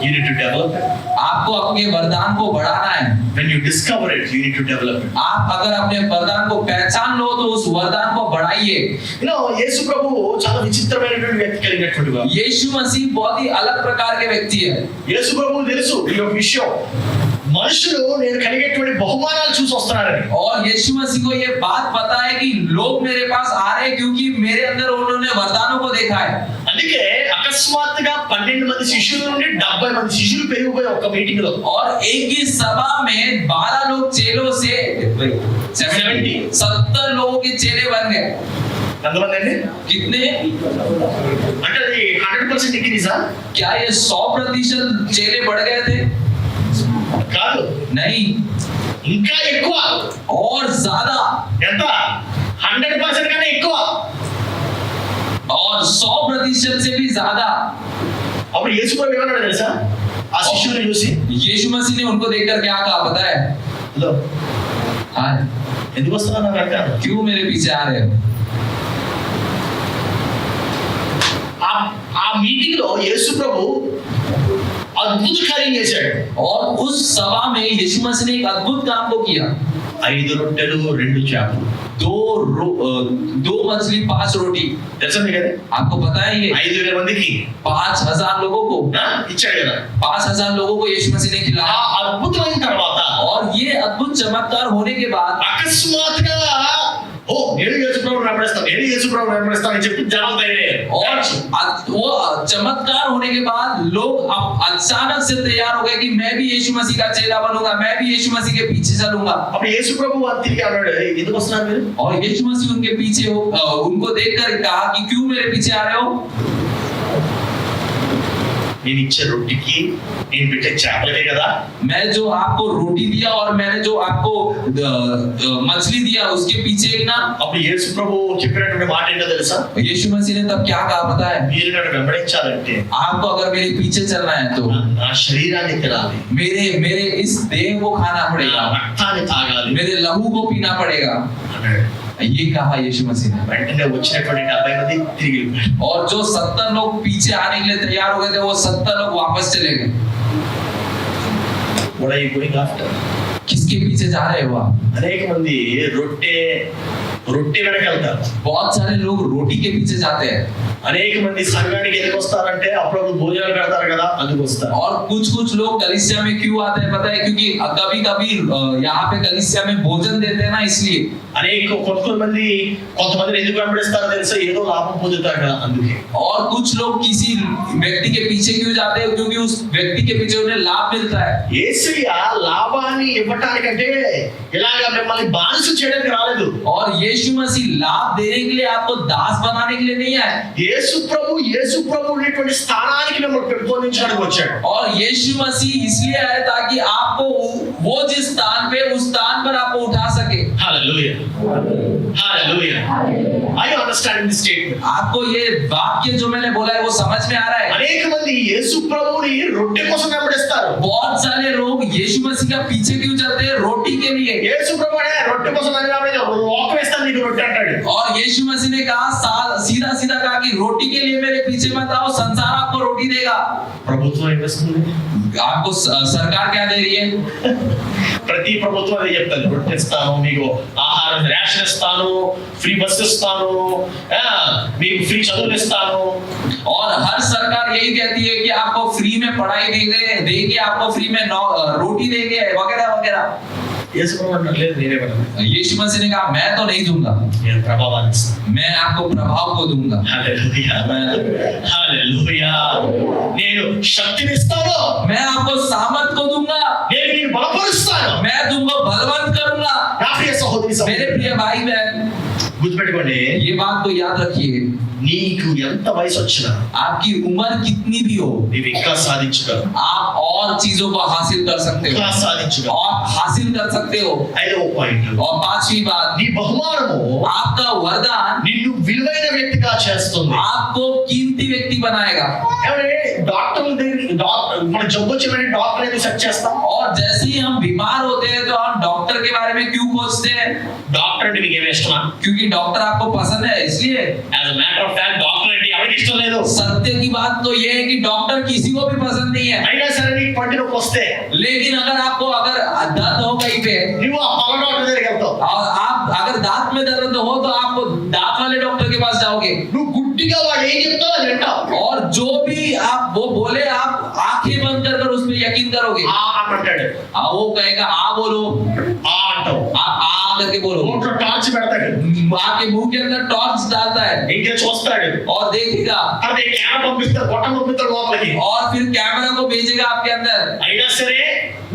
You need to develop it. आपको अपने वरदान को बढ़ाना है. When you discover it, you need to develop it. आप अगर अपने वरदान को पहचान लो तो उस वरदान को बढ़ाइए. యేసు ప్రభువు చాలా విచిత్రమైనటువంటి వ్యక్తి కలిగినటువంటి వాడు. यीशु मसीह बहुत ही अलग प्रकार के व्यक्ति है. యేసు ప్రభువు తెలుసు ఈ యొక్క విషయం, మనుషులు నేను కలిగేటువంటి బహుమానాలు చూసి వస్తున్నారని. और यीशु मसीह को ये बात पता है कि लोग मेरे पास आ रहे हैं क्योंकि मेरे अंदर उन्होंने वरदानों को देखा है. అందుకే అకస్మాత్తుగా 12 మంది శిష్యుల నుండి 70 మంది శిష్యులు పెరిగిపోయి ఒక మీటింగ్ లో. और एक ही सभा में 12 लोग चेलों से 70 लोगों के चेले बन गए. ఎంతమంది అండి? कितने? అంటే అది 100% ఇంక్రీజా? क्या ये 100% चेले बढ़ गए थे? కాదు, नहीं, ఇంకా ఎక్కువ. और ज्यादा. ఎంత? 100% కన్నా ఎక్కువ. और 100% से भी ज्यादा. అప్పుడు యేసు ప్రభు ఏమన్నాడు తెలుసా? ఆ శిష్యుల్ని చూసి, यीशु मसीह ने उनको देखकर क्या कहा पता है? హలో, हाँ, ఎందుకు వస్తున్నా నాకు అర్థం. क्यों मेरे पीछे आ रहे हो? ఆ మీటింగ్ లో యేసు ప్రభు అద్భుత కార్యం చేశాడు. और उस सभा में यीशु मसीह ने एक अद्भुत काम को किया. 5 రొట్టెలు 2 చేపలు. 2 मछली 5 रोटी. తెలుసా మీకు అది? आपको पता है ये? 5,000 మందికి 5,000 लोगों को ఇచ్చాడు కదా. 5,000 लोगों को यीशु मसीह ने ఆ खिलाया. అద్భుతమైన తర్వాత और ये अद्भुत चमत्कार होने के बाद అకస్మాత్తుగా నేను యేసుప్రభువుని వెంబడిస్తాను, నేను యేసుప్రభువుని వెంబడిస్తాను అని చెప్పి జనం తయారయ్యారు. और वो चमत्कार होने के बाद लोग अब अचानक से तैयार हो गए कि मैं भी यीशु मसीह का चेला बनूंगा, मैं भी यीशु मसीह के पीछे चलूंगा. అప్పుడు యేసుప్రభువు తిరిగి అన్నాడు, ఎందుకు వస్తున్నారు మీరు? और यीशु मसीह उनके पीछे उनको देखकर कहा कि क्यों मेरे पीछे आ रहे हो? నేను ఇచ్చే రొట్టికి నేను పెట్టే చేపలకే కదా. मैं जो आपको रोटी दिया और मैंने जो आपको मछली दिया उसके पीछे एक ना. అప్పుడు యేసుప్రభువు చెప్పినటువంటి మాట ఏంటో తెలుసా? यीशु मसीह ने तब क्या कहा पता है? మీరు నన్ను వెంబడించాలంటే आपको अगर मेरे पीछे चलना है तो నా శరీరాన్ని తినాలి, मेरे इस देह को खाना నా पड़ेगा, రక్తాన్ని తాగాలి मेरे लहू को पीना पड़ेगा. అన్నాడు. ये कहा यीशु मसीह ने. వెంటనే వచ్చినటువంటి 70 మంది తిరిగి వెళ్ళిపోయారు. और जो 70 लोग पीछे आने के लिए तैयार हो गए थे वो 70 लोग वापस चले गए. What are you going after? किसके पीछे जा रहे हो आप? అనేక మంది రొట్టె వెనక వెళ్తారు. बहुत सारे लोग रोटी के पीछे जाते हैं. అనేక మంది సంఘానికి ఎందుకు వస్తారంటే అప్పుడప్పుడు భోజనాలు పెడతారు కదా, అందుకు వస్తారు. और कुछ लोग कलीसिया में क्यों आते हैं पता है? क्योंकि कभी यहाँ पे कलीसिया में भोजन देते हैं ना, इसलिए. అనేక కొంతమంది ఎందుకు వెంబడిస్తారో తెలుసా? ఏదో లాభం పొందుతారు కదా, అందుకే. और कुछ लोग किसी व्यक्ति के पीछे क्यों जाते हैं? क्योंकि उस व्यक्ति के पीछे उन्हें लाभ मिलता है. యేసయ్య లాభాన్ని ఇవ్వటానికంటే ఇలాగ మిమ్మల్ని బానిస చేయడానికి రాలేదు. और यीशु मसीह लाभ देने के लिए आपको दास बनाने के लिए नहीं आए. యేసు ప్రభు ఉన్నటువంటి స్థానానికి మిమ్మల్ని పెంపొందించడానికి వచ్చాడు. और यीशु मसीह इसलिए आए ताकि आपको वो जिस स्थान पे उस स्थान पर आपको उठा सके. హల్లెలూయా, హల్లెలూయా. Are you understanding this statement? आपको ये वाक्य जो मैंने बोला है वो समझ में आ रहा है? అనేక మంది యేసు ప్రభువుని రొట్టె కోసం వెంబడిస్తారు. बहुत सारे लोग यीशु मसीह का पीछे क्यों चलते हैं? रोटी के लिए. యేసు ప్రభు అనే రొట్టె కోసం లోకం ఇస్తాను నీకు రొట్టె అంటాడు. और यीशु मसीह ने कहा सीधा कहा कि रोटी के लिए मेरे पीछे मत आओ, संसार आपको रोटी देगा. ప్రభుత్వం ఏం చేస్తుంది? आपको सरकार क्या दे रही है? ప్రతి ప్రభుత్వం అదే చెప్తాను, రొట్టె ఇస్తాను, మీకు ఆహారం రేషన్ ఇస్తాను, ఫ్రీ బస్ ఇస్తాను, మీకు ఫ్రీ చదువులు ఇస్తాను. और हर सरकार यही कहती है कि आपको फ्री में पढ़ाई देंगे, आपको फ्री में रोटी देंगे, वगैरह वगैरह. యేసు ప్రభు అన్నాడు, లేదు నేనే పడను, यीशु मसीह ने कहा मैं तो नहीं दूंगा, నేను ప్రభావాన్ని ఇస్తాను. मैं आपको प्रभाव को दूंगा. హల్లెలూయా, హల్లెలూయా. నేను శక్తిని ఇస్తాను, मैं आपको सामर्थ को दूंगा, నేను నిన్ను బలపరుస్తాను. मैं तुमको बलवंत करूंगा. నా ప్రియ సహోదరి मेरे प्रिय भाई बहन, గుర్తుపెట్టుకోండి, ये बात को याद रखिए. నీకు ఎంత వయసు వచ్చినా आपकी उम्र कितनी भी हो, నీవు ఇంకా సాధించగలవు, आप और चीजों को हासिल कर सकते ఇంకా हो, సాధించగలవు. और हासिल कर सकते हो. 5వ పాయింట్, और 5वीं बात, నీ బహుమానము आपका वरदान నిన్ను విలువైన వ్యక్తిగా చేస్తుంది. आपको कीमती व्यक्ति बनाएगा. ఏమంటే మన జబ్బు వచ్చిన డాక్టర్ ఏది సెర్చ్ చేస్తాం? और जैसे ही हम बीमार होते हैं तो हम डॉक्टर के बारे में क्यों खोजते हैं? డాక్టర్ అంటే మీకు ఏమి ఇష్టమా? क्योंकि डॉक्टर आपको पसंद है इसलिए. As a matter of fact doctor అంటే ఎవరికి ఇష్టం లేదు. सत्य की बात तो ये है कि डॉक्टर किसी को भी पसंद नहीं है. అయినా సరే నీకు పంటి నొప్పి వస్తే लेकिन अगर दर्द हो कहीं पे నువ్వు ఆ పళ్ళ డాక్టర్ దగ్గరికి వెళ్తావు. और आप अगर दांत में दर्द हो तो आप दांत वाले डॉक्टर के पास जाओगे. నువ్వు గుడ్డిగా వాడు ఏం చెప్తావు అది వింటావు. और जो भी आप वो बोले आप आंखें बंद कर उस पर यकीन करोगे. ఆ అంటాడు, वो कहेगा आ बोलो, ఆ అంటావు. आप आ करके बोलो. నోట్లో టార్చ్ పెడతాడు, आपके मुंह के अंदर टॉर्च डालता है ఇంకే చూస్తాడు, और देखेगा అదే కెమెరా పంపిస్తాడు, గొట్టం పంపిస్తాడు లోపలికి. और फिर कैमरा को भेजेगा आपके अंदर. అయినా సరే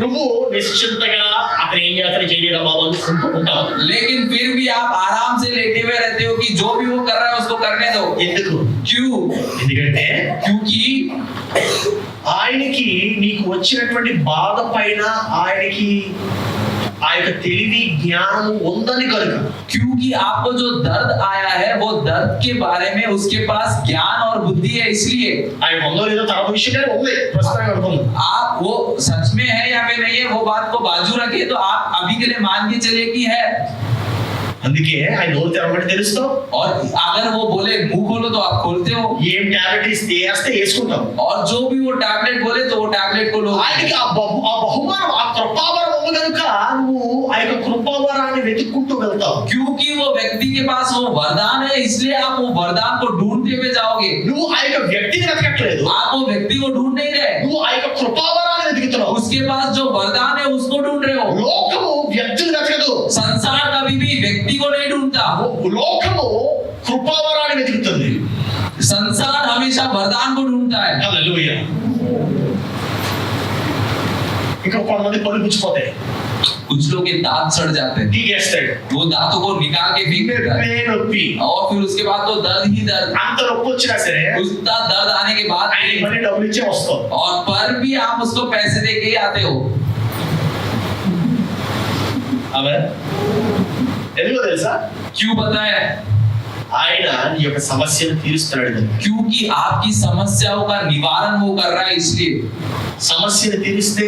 నువ్వు నిశ్చింతగా అతను ఏం చేస్తాడు చేయలేదా బాబు అనుకుంటూ ఉంటావు. लेकिन फिर भी आप आराम से लेटे हुए रहते हो कि जो भी वो कर रहा है उसको करने दो. ఎందుకు? क्यों? ఎందుకంటే क्योंकि ఆయనకి నీకు వచ్చినటువంటి బాధ పైన ఆయనకి ఆ యొక్క తెలివి జ్ఞానము ఉందని కనుక. क्योंकि आपको जो दर्द आया है वो दर्द के बारे में उसके पास ज्ञान और बुद्धि है, इसलिए. ఆయన ఉందో లేదో తర్వాత విషయంగా ఉంది, ప్రస్తుతం అనుకుంది. आप वो सच में है या फिर नहीं है वो बात को बाजू रखिए, तो आप अभी के लिए मान के चलिए कि है. అందుకే ఆయన నోరు తెరవమని తెలుస్తావు. और अगर वो बोले मुंह खोलो तो आप खोलते हो. ఏం టాబ్లెట్ ఇస్తే వేస్తే వేసుకుంటావు. और जो भी वो टैबलेट बोले तो वो टैबलेट को लो. ఆయనకి ఆ బహుమానం, ఆ కృపావరం ఉంది కనుక నువ్వు ఆ యొక్క కృపావర వెతుక్కుంటూ వెళ్తావు. क्योंकि वो व्यक्ति के पास वो वरदान है, इसलिए आप वो वरदान को ढूंढते हुए जाओगे। నువ్వు ఆ యొక్క వ్యక్తిని వెతకట్లేదు, आप वो व्यक्ति को ढूंढ नहीं रहे, నువ్వు ఆ యొక్క కృపావరాన్ని వెతుకుతున్నావు. उसके पास जो वरदान है उसको ढूंढ रहे हो। లోకము వ్యక్తిని వెతకదు, संसार कभी भी व्यक्ति को नहीं ढूंढता, లోకము కృపావరాన్ని వెతుకుతుంది. संसार हमेशा वरदान को ढूंढता है। హల్లెలూయా. ఇంకా కొంతమంది పళ్ళు పుచ్చిపోతాయి, कुछ लोग के दांत सड़ जाते हैं, టీకేస్తాడు, वो दांतों को निकाल के फेंक देता है, నొప్పి, और फिर उसके बाद तो दर्द ही दर्द, అంత నొప్పి వచ్చినా సరే उतना दर्द आने के बाद ఆయన మళ్ళీ డబ్బులు ఇచ్చే వస్తాం. और पर भी आप उसको पैसे दे के ही आते हो। ఆమేన్. ఎందుకో తెలుసా? क्यों पता है? ఆయన నీ యొక్క సమస్యను తీరుస్తున్నాడు. क्योंकि आपकी समस्याओं का निवारण वो कर रहा है, इसलिए। సమస్యను తీరిస్తే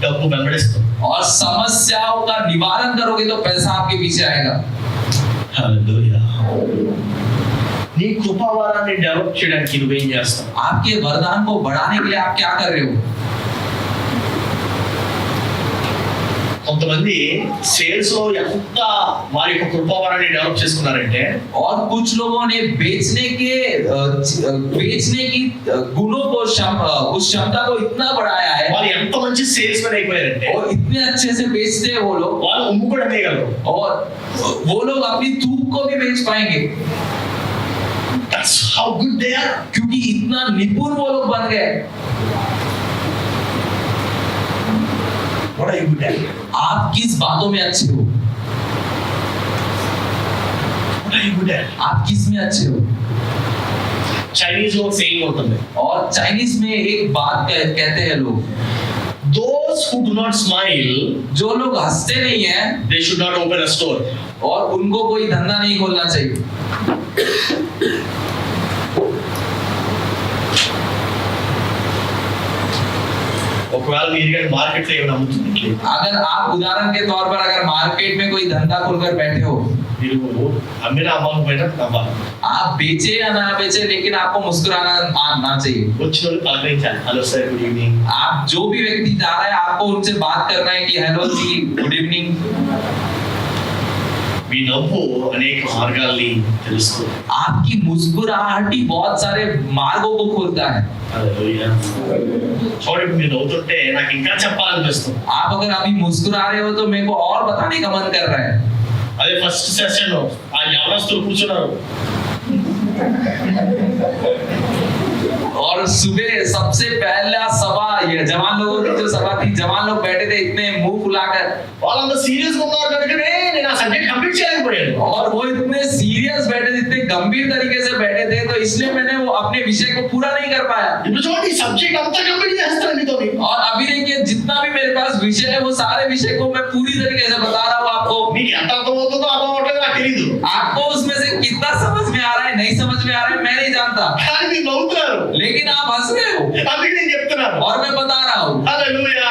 డబ్బు వెంబడిస్తుంది. और समस्याओं का निवारण करोगे तो पैसा आपके पीछे आएगा। హల్లెలూయా. నీ కృపావరాన్ని డెవలప్ చేయడానికి నువ్వేం చేస్తావు? आपके वरदान को बढ़ाने के लिए आप क्या कर रहे हो? కొంతమంది సేల్స్ లో ఎంత వారి యొక్క కృపావరాన్ని డెవలప్ చేసుకున్నారంటే, और कुछ लोगों ने बेचने की गुणों को उस क्षमता को इतना बढ़ाया है, వాళ్ళు ఎంత మంచి సేల్స్ మెన్ అయిపోయారంటే और इतने अच्छे से बेचते हैं वो लोग, వాళ్ళు ఉమ్ము కూడా వేయగలరు. और वो लोग अपनी थूक को भी बेच पाएंगे, That's how good they are. क्योंकि इतना निपुण वो लोग बन गए। What are you good at? आप किस बातों में अच्छे हो? What are you good at? आप किस में अच्छे हो? చైనీస్ లో సేయింగ్ ఉంటుంది, और चाइनीज में एक बात कहते हैं लोग, those who do not smile, जो लोग हंसते नहीं है they should not open a store. और उनको कोई धंधा नहीं खोलना चाहिए। ఒకవేళ మీరు కానీ మార్కెట్ లో ఏమైనా అమ్ముతున్నట్లే, अगर आप उदाहरण के तौर पर अगर मार्केट में कोई धंधा खोलकर बैठे हो, మీరు అమ్మినా అమ్మకపోయినా నవ్వాలి. आप बेचे या ना बेचे, लेकिन आपको मुस्कुराना आना चाहिए। వచ్చిన వాళ్ళు పలకరించాలి, హలో సార్ గుడ్ ఈవినింగ్. आप जो भी व्यक्ति जा रहा है आपको उनसे बात करना है कि हेलो जी, गुड इवनिंग। మీ నవ్వు అనేక మార్గాల్ని తెలుస్తుంది. आपकी मुस्कुराहट ही बहुत सारे मार्गों को खोलता है। హల్లెలూయా. చూడండి, మీరు నవ్వుతుంటే నాకు ఇంకా చెప్పాలనిపిస్తుంది. आप अगर अभी मुस्कुरा रहे हो तो मेरे को और बताने का मन कर रहा है। అదే ఫస్ట్ సెషన్ ఆ యవనస్తులు కూర్చున్నారు, और सुबह सबसे पहला सभा ये जवान लोगों की जो सभा थी, जवान लोग बैठे थे इतने मुंह फुलाकर, వాళ్ళంత సీరియస్ గా ఉన్నారు కనుకనే నేను ఆ సబ్జెక్ట్ కంప్లీట్ చేయలేకపోయాను. और वो इतने सीरियस बैठे थे, इतने गंभीर तरीके से बैठे थे, तो इसलिए मैंने वो अपने विषय को पूरा नहीं कर पाया। ఇప్పుడు చూడండి, ఈ సబ్జెక్ట్ అంతా కంప్లీట్ చేస్తాను మీతో. और अभी देखिए जितना भी मेरे पास विषय है वो सारे विषय को मैं पूरी तरीके से बता रहा हूँ आपको। మీకు ఎంత అర్థమవుతుందో అర్థం అవ్వట్లేదో నాకు తెలియదు, आपको उसमें से कितना समझ में आ रहा है, नहीं समझ में आ रहा है, मैं नहीं जानता, కానీ మీరు నవ్వుతున్నారు, लेकिन आप हंस रहे हो అందుకే నేను చెప్తున్నాను. और मैं बता रहा हूँ। హల్లెలూయా.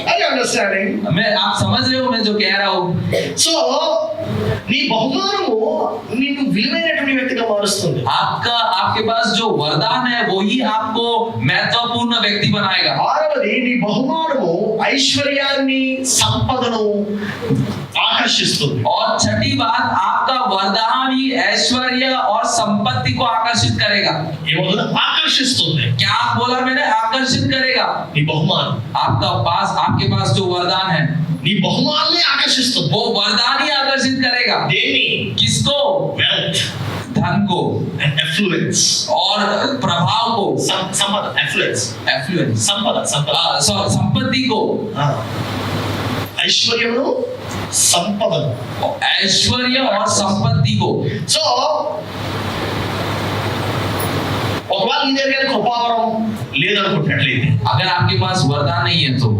Are you understanding? मैं आप समझ रहे हो मैं जो कह रहा हूँ। సో నీ బహుమానము నిన్ను విలువైనటువంటి వ్యక్తిగా మారుస్తుంది. आपका आपके पास जो वरदान है वही आपको महत्वपूर्ण व्यक्ति बनाएगा। ఆరవది, నీ బహుమానము ఐశ్వర్యాన్ని సంపదను ఆకర్షిస్తుంది. और छठी बात, आपका वरदान ही ऐश्वर्य और संपत्ति को आकर्षित करेगा। ఏమవుతుంది? ఆకర్షిస్తుంది. क्या आप बोला मैंने? आकर्षित करेगा। నీ బహుమానం आपके पास जो वरदान है నీ బహుమానాన్ని ఆకర్షిస్తుంది. वो वरदान ही आकर्षित करेगा। దేని? किसको? వెల్త్ धन को అండ్ ఎఫ్లూయెన్స్. और प्रभाव को, సంపద, ఎఫ్లూయెన్స్, एफ्लुएंस, సంపద, संपत्ति को, ఐశ్వర్యమును సంపదను. ऐश्वर्य और संपत्ति को। సో ఒకవేళ నీ దగ్గర కృపావరం లేదనుకుంటున్నట్లయితే, अगर आपके पास वरदान नहीं है तो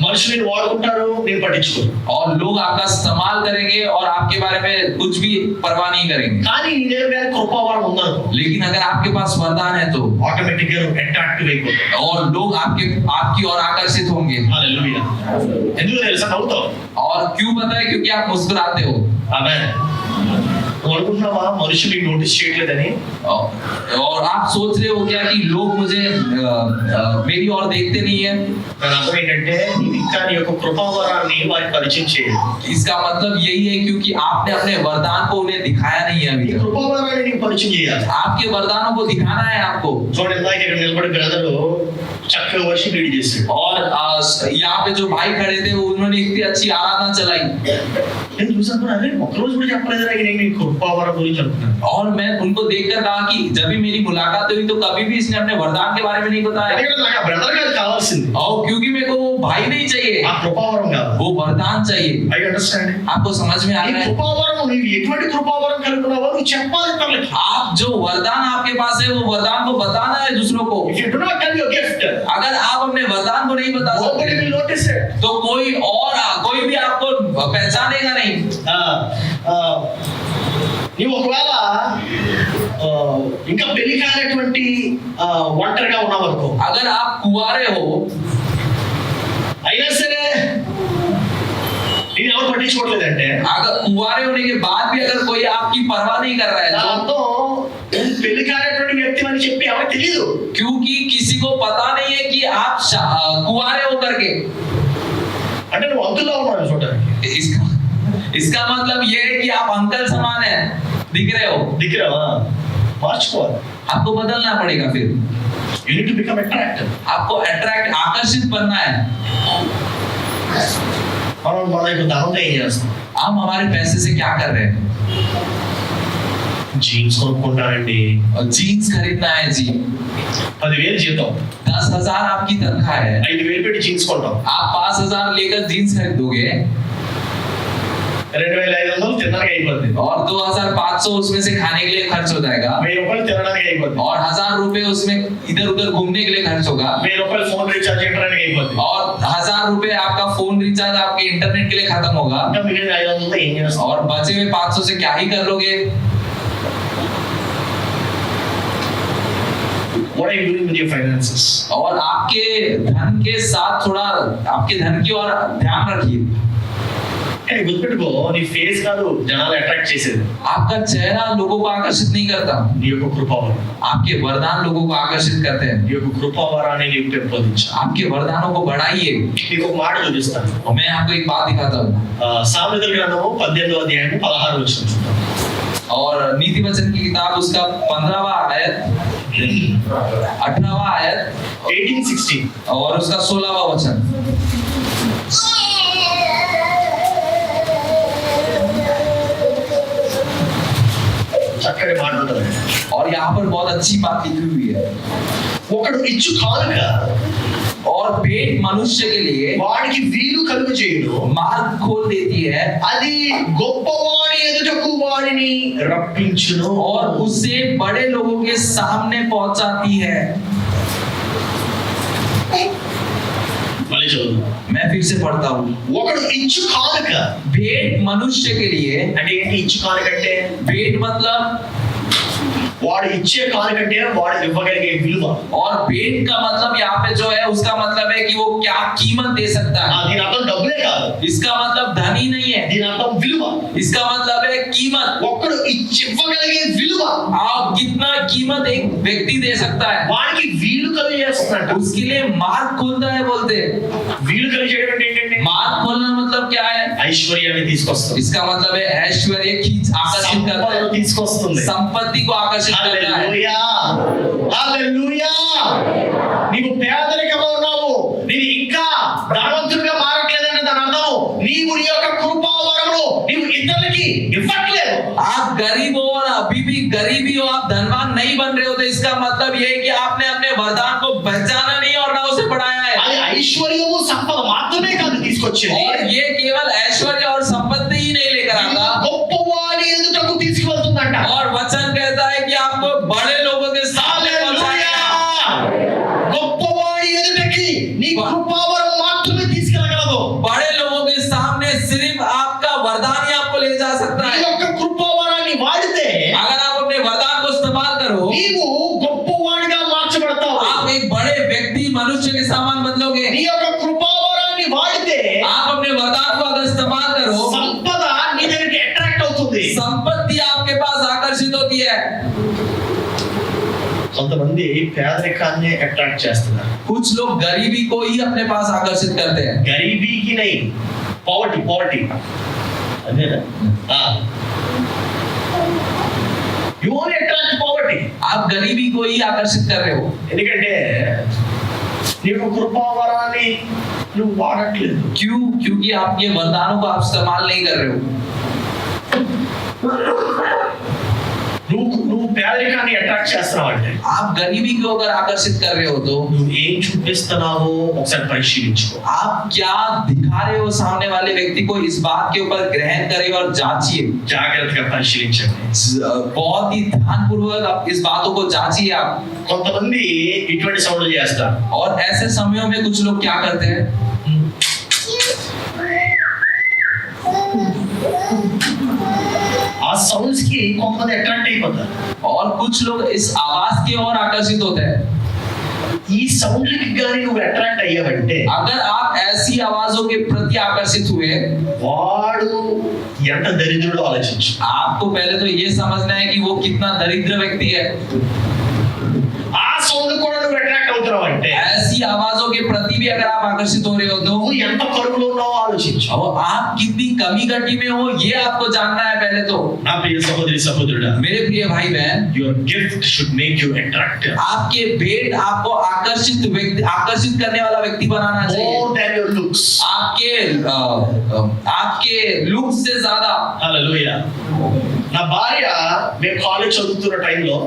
మనుషులు వాడుకుంటారు, నేను పట్టించుకోను. और लोग आपका इस्तेमाल करेंगे और आपके बारे में कुछ भी परवाह नहीं करेंगे। కానీ నీ దగ్గర కృపావరం ఉందనుకో, लेकिन अगर आपके पास वरदान है तो ఆటోమేటిక్ గా అట్రాక్టివ్ అయిపోతావు. और लोग आपकी ओर आकर्षित होंगे। హల్లెలూయా. ఎందుకు తెలుసా? నవ్వుతావు. और क्यों पता है? क्योंकि आप मुस्कुराते हो। ఆమేన్. నువ్వు అనుకుంటున్నావా మనుషులు నోటీస్ చేయట్లేదని? और आप सोच रहे हो क्या कि लोग मुझे मेरी और देखते नहीं है? దాని అర్థం ఏంటంటే నీవు ఇంకా నీ యొక్క కృపావరాన్ని వారికి పరిచయం చేయాలి. इसका मतलब यही है क्योंकि आपने अपने वरदान को उन्हें दिखाया नहीं है अभी నీ तक। కృపావరాన్ని నీవు పరిచయం చేయాలి. आपके वरदानों को दिखाना है आपको। చూడండి ఇందాక ఇక్కడ నిలబడి బ్రదరు చక్కగా వర్షిప్ లీడ్ చేశాడు. और यहाँ पे जो भाई खड़े थे उन्होंने इतनी अच्छी आराधना चलाई నేను చూసాను అదే ఒక్కరోజు కూడా చెప్పలేదురా నేను నీ కృపావరం గురించి చెప్తున్నాను. और मैं उनको देखकर कहा कि जब भी मेरी मुलाकात हुई तो कभी भी इसने अपने वरदान के बारे में नहीं बताया। ఎందుకంటే నాకు ఆ బ్రదర్ గారు కావాల్సింది, और क्योंकि मेरे को वो भाई नहीं चाहिए, ఆ కృపావరం కావాలి. वो वरदान चाहिए। I understand. आपको समझ में आ ఈ रहा है? కృపావరం నీవు ఎటువంటి కృపావరం కలిగి ఉన్నావో నువ్వు చెప్పాలి ఇతరులకి. आप जो वरदान आपके पास है वो वरदान को बताना है दूसरों को। If you do not tell your gift, अगर आप अपने वरदान को नहीं बता nobody सकते will notice it. तो कोई भी आपको पहचानेगा नहीं। నీవు ఒకవేళ ఇంకా పెళ్లి కానటువంటి ఒంటరిగా ఉన్నావు అనుకో, अगर आप कुंवारे हो అయినా సరే నేను ఎవరు పట్టించుకోవట్లేదంటే अगर कुंवारे होने के बाद भी अगर कोई आपकी परवाह नहीं कर रहा है దాని तो అర్థం నువ్వు పెళ్లి కానటువంటి వ్యక్తి అని చెప్పి ఎవరికి తెలియదు. क्योंकि किसी को पता नहीं है कि आप कुंवारे हो करके। అంటే నువ్వు అంకుల్లో ఉన్నావు చూడడానికి. इसका मतलब ये है कि आप अंकल समान है, दिख रहे हो। దిగిరావా? మార్చుకోవాలి. आपको बदलना पड़ेगा फिर। You need to become attractive. आपको अट्रैक्ट आकर्षित बनना है। మనం మన యొక్క ధనంతో ఏం చేస్తాం? हम हमारे पैसे से क्या कर रहे हैं? జీన్స్ కొనుక్కుంటానండి, और जीन्स खरीदना है जी। 10,000 జీతం, 10,000 आपकी तनख्वाह है, 5,000 పెట్టి జీన్స్ కొంటాం, आप 5,000 लेकर जीन्स खरीदोगे 2,500 తినడానికి అయిపోద్ది, और 2,500 उसमें से खाने के लिए खर्च हो जाएगा, 1,000 రూపాయలు తినడానికి అయిపోద్ది, और 1,000 रुपए उसमें इधर उधर घूमने के लिए खर्च होगा, 1,000 రూపాయలు ఫోన్ రీఛార్జ్ చేయడానికి అయిపోద్ది, और 1,000 रुपए आपका फोन रिचार्ज आपके इंटरनेट के लिए खत्म होगा, ఇంకా మిగిలిన 500 ఏం చేస్తాం? और बचे हुए 500 से क्या ही कर लोगे? What are you doing with your finances? और आपके धन के साथ थोड़ा आपके धन की और ध्यान रखिए। కానీ గుర్తుపెట్టుకో, నీ ఫేస్ కాదు జనాలు అట్రాక్ట్ చేసేది, आपका चेहरा लोगों को आकर्षित नहीं करता, నీ యొక్క కృపావరం. आपके वरदान लोगों को आकर्षित करते हैं। నీ యొక్క కృపావరాన్ని నీవు పెంపొందించాలి. आपके वरदानों को बढ़ाइए। నీకు ఒక మాట చూపిస్తాను. और मैं आपको एक बात दिखाता हूँ। సామెతల గ్రంథము 18వ అధ్యాయం 16వ వచనం చూద్దాం. और नीति वचन की किताब उसका 15वां आयत, 18वां आयत 18:16. और उसका 16वां वचन। చక్కటి మాట ఉంటుంది. और यहाँ पर बहुत अच्छी बात लिखी हुई है। ఒకడు ఇచ్చు కానుక और भेंट मनुष्य के लिए వాడికి వీలు కలుగు చేయును, मार्ग खोल देती है, అది గొప్పవాడి ఎదుటకు వాడిని రప్పించును. और उसे बड़े लोगों के सामने पहुंचाती है। మళ్ళీ చదువు. मैं फिर से पढ़ता हूँ। ఒకడు ఇచ్చు కానుక भेंट मनुष्य के लिए, అంటే ఏంటి? ఇచ్చు కానుక అంటే भेंट मतलब, వాడు ఇచ్చే కానుకంటే వాడు ఇవ్వగలిగే విలువ. और भेंट का मतलब यहाँ पे जो है उसका मतलब है कि वो क्या कीमत दे सकता है। దీని అర్థం డబ్బులే కాదు, इसका मतलब धन ही नहीं है, దీని అర్థం విలువ. इसका मतलब है कीमत। ఒక్కడు ఇవ్వగలిగే విలువ आप कितना कीमत एक व्यक्ति दे सकता है, వాడికి వీలు కలుగు చేస్తున్నట్ట. उसके लिए मार्ग खोलता है बोलते हैं। వీలు కలుగు చేయడం అంటే ఏంటంటే मार्ग खोलना मतलब क्या है? ఐశ్వర్యాన్ని తీసుకొస్తుంది, इसका मतलब है ऐश्वर्य खींच आकर्षित करता సంపదను है, తీసుకొస్తుంది. संपत्ति को आकर्षित करता है। హల్లెలూయా, హల్లెలూయా. నీవు పేదరికంలో ఉన్నావు, నీవు ఇంకా ధనవంతుడిగా మారట్లేదంటే దాని అర్థం నీవు నీ యొక్క కృపావరమును నీవు ఇతరులకి ఇవ్వట్లేదు. आप गरीब हो और अभी भी गरीबी हो, आप धनवान नहीं बन रहे हो, तो इसका मतलब ये है कि आपने अपने वरदान को पहचाना नहीं और ना उसे बढ़ाया है। అది ఐశ్వర్యము సంపద మాత్రమే కాదు తీసుకొచ్చేది, और ये केवल ऐश्वर्य और संपत्ति ही नहीं लेकर आता, గొప్పవాడి ఎదుటకు తీసుకువెళ్తుందంట. और वचन कहता है कि आपको बड़े लोगों के सामने హల్లెలూయా. पहुंचाएगा। గొప్పవాడి ఎదుటకి నీ కృపావరం మాత్రమే తీసుకెళ్ళగలదు. बड़े लोगों के सामने सिर्फ आपका वरदान ही आपको ले जा सकता నీ है। యొక్క కృపావరాన్ని వాడితే अगर आप अपने वरदान को इस्तेमाल करो, నీవు గొప్పవాడిగా మార్చబడతావు. आप एक बड़े व्यक्ति मनुष्य के समान बदलोगे। నీ యొక్క కృపావరాన్ని వాడితే आप अपने वरदान को अगर इस्तेमाल करो, సంపద నీ దగ్గరికి అట్రాక్ట్ అవుతుంది. संपत्ति आपके కొంతమంది పేదరికాన్ని అట్రాక్ట్ చేస్తున్నారు. कुछ लोग गरीबी को ही अपने पास आकर्षित करते हैं. గరీబీకి నై పావర్టీ అదేనా? You only attract poverty. आप गरीबी को ही आकर्षित कर रहे हो. ఎందుకంటే నీవు కృపావరాన్ని నువ్వు వాడట్లేదు. क्यों? क्योंकि आपके वरदानों को आप इस्तेमाल नहीं कर रहे हो. నువ్వు పేదరికాన్ని అట్రాక్ట్ చేస్తున్నావు అంటే आप गरीबी को अगर आकर्षित कर रहे हो तो నువ్వు ఏం చూపిస్తున్నావో ఒకసారి పరిశీలించుకో. आप क्या दिखा रहे हो सामने वाले व्यक्ति को, इस बात के ऊपर ग्रहण करें और जांचिए. జాగ్రత్తగా పరిశీలించండి. बहुत ही ध्यानपूर्वक आप इस बातों को जांचिए. आप కొంతమంది ఇటువంటి సౌండ్లు చేస్తారు. और ऐसे समयों में कुछ लोग क्या करते हैं, ఆ సౌండ్స్ కి కొంతమంది అట్రాక్ట్ అయిపోతారు. और कुछ लोग इस आवाज की ओर आकर्षित होते हैं. ఈ సౌండ్లకి కానీ నువ్వు అట్రాక్ట్ అయ్యావంటే अगर आप ऐसी आवाजों के प्रति आकर्षित हुए, వాడు ఎంత దరిద్రుడో ఆలోచించు. आपको पहले तो ये समझना है कि वो कितना दरिद्र व्यक्ति है. ఆ సౌండ్ కూడా నువ్వు అట్రాక్ట్ అవుతున్నావు అంటే ऐसी आवाजों के प्रति भी अगर आप आकर्षित हो रहे हो तो నువ్వు ఎంత కరువులో ఉన్నావో ఆలోచించు. और आप कितनी कमी घटी में हो ये आपको जानना है पहले तो. నా ప్రియ సహోదరి సహోదరుడా, मेरे प्रिय भाई बहन, your gift should make you attractive आपके भेंट आपको आकर्षित करने वाला व्यक्ति बनाना चाहिए. more than your looks. आपके लुक से ज्यादा. హల్లెలూయా. నా భార్య మేము కాలేజ్ చదువుతున్న టైంలో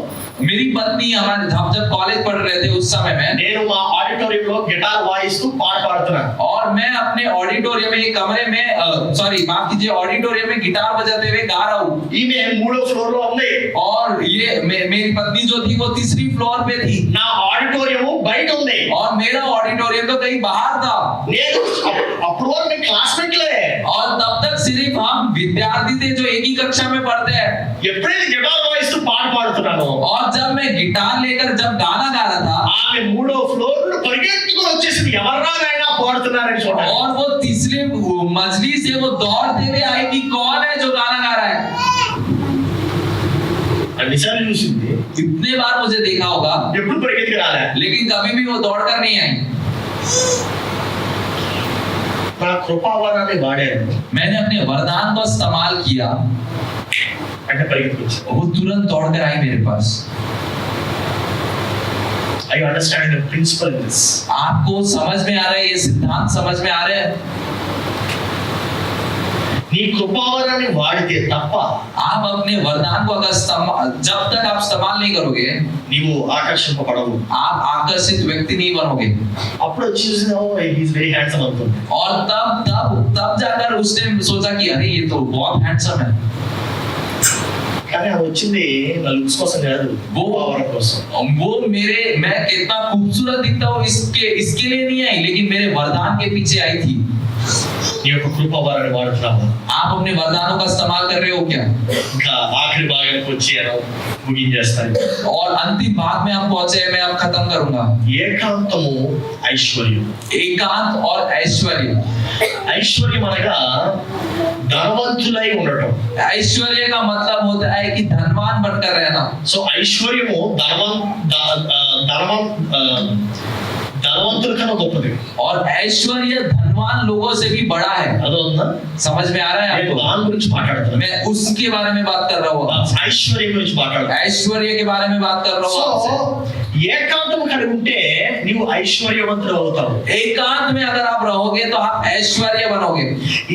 मेरी पत्नी हमारे जब कॉलेज पढ़ रहे थे उस समय में, నేను మా ఆడిటోరియంలో గిటార్ వాయిస్తూ పాట పాడుతున్నాను. और मैं अपने ऑडिटोरियम में कमरे में माफ कीजिए ऑडिटोरियम में गिटार बजाते हुए गा रहा हूँ. ఈమె మూడో ఫ్లోర్ లో ఉంది. और ये मेरी पत्नी जो थी वो तीसरी फ्लोर पे थी. నా ఆడిటోరియం బయట ఉంది. और मेरा ऑडिटोरियम तो कहीं बाहर था. నేను అప్పుడు వరకు నేను క్లాస్మేట్లే. और तब तक सिर्फ हम विद्यार्थी थे जो एक ही कक्षा में पढ़ते हैं. ఎప్పుడైతే గిటార్ వాయిస్తూ పాట పాడుతున్నాను और जब मैं गिटार लेकर जब गाना गा रहा था, ఆమె మూడో ఫ్లోర్ నుండి పరిగెత్తుకుని వచ్చేసింది. ఎవర్రా నాయనా పాడుతున్నారని చూడండి. और वो तीसरी मंजिली से वो दौड़ते हुए आई कि कौन है जो गाना गा रहा है. అన్నిసార్లు చూసింది, इतने बार मुझे देखा होगा, ఎప్పుడు పరిగెత్తుకు రాలే. लेकिन कभी भी वो दौड़ कर नहीं आई. నా కృపావరాన్ని వాడాను मैंने अपने वरदान को इस्तेमाल किया, అంటే పరిగెత్తుకొచ్చింది. वो तुरंत दौड़ कर आई मेरे पास. I understand the principle in this. आपको समझ में आ रहा है, ये सिद्धांत समझ में आ रहा है. నీ కృపావరాన్ని వాడితే తప్ప आप अपने वरदान को अगर जब तक आप इस्तेमाल नहीं करोगे, నీవు ఆకర్షింపబడవు. आप आकर्षित व्यक्ति नहीं बनोगे. అప్పుడు వచ్చి చూసినావు హీస్ వెరీ హ్యాండ్సమ్ అనుకుంది. और तब जाकर उसने सोचा कि अरे ये तो बहुत हैंडसम है. కానీ అది వచ్చింది నా లుక్స్ కోసం కాదు, वो పవర్ కోసం. मैं कितना खूबसूरत दिखता हूँ इसके लिए नहीं आई, लेकिन मेरे वरदान के पीछे आई थी. నీ యొక్క కృపావరాన్ని వాడుతున్నావు. आप अपने वरदानों का इस्तेमाल कर रहे हो क्या? ఇంకా ఆఖరి భాగానికి వచ్చాను, ముగించేస్తాను. और अंतिम भाग में हम पहुंचे, मैं अब खत्म करूंगा. ఏకాంతము ఐశ్వర్యం. एकांत और ऐश्वर्य. ఐశ్వర్యం అనగా ధనవంతులై ఉండటం. ऐश्वर्य का मतलब होता है कि धनवान बनकर रहना. సో ఐశ్వర్యము ధనవంతుల కన్నా గొప్పది. और ऐश्वर्य धनवान लोगों से भी बड़ा है. అదొందా? समझ में आ रहा है నేను आपको? దాని గురించి మాట్లాడుతున్నాను. मैं उसके बारे में बात कर रहा हूँ. ఐశ్వర్యం గురించి మాట్లాడుతున్నాను. ऐश्वर्य के बारे में बात कर रहा हूँ आपसे. సో ఏకాంతము కలిగి ఉంటే నీవు ఐశ్వర్యవంతుడు అవుతావు. एकांत में अगर आप रहोगे तो आप ऐश्वर्य बनोगे.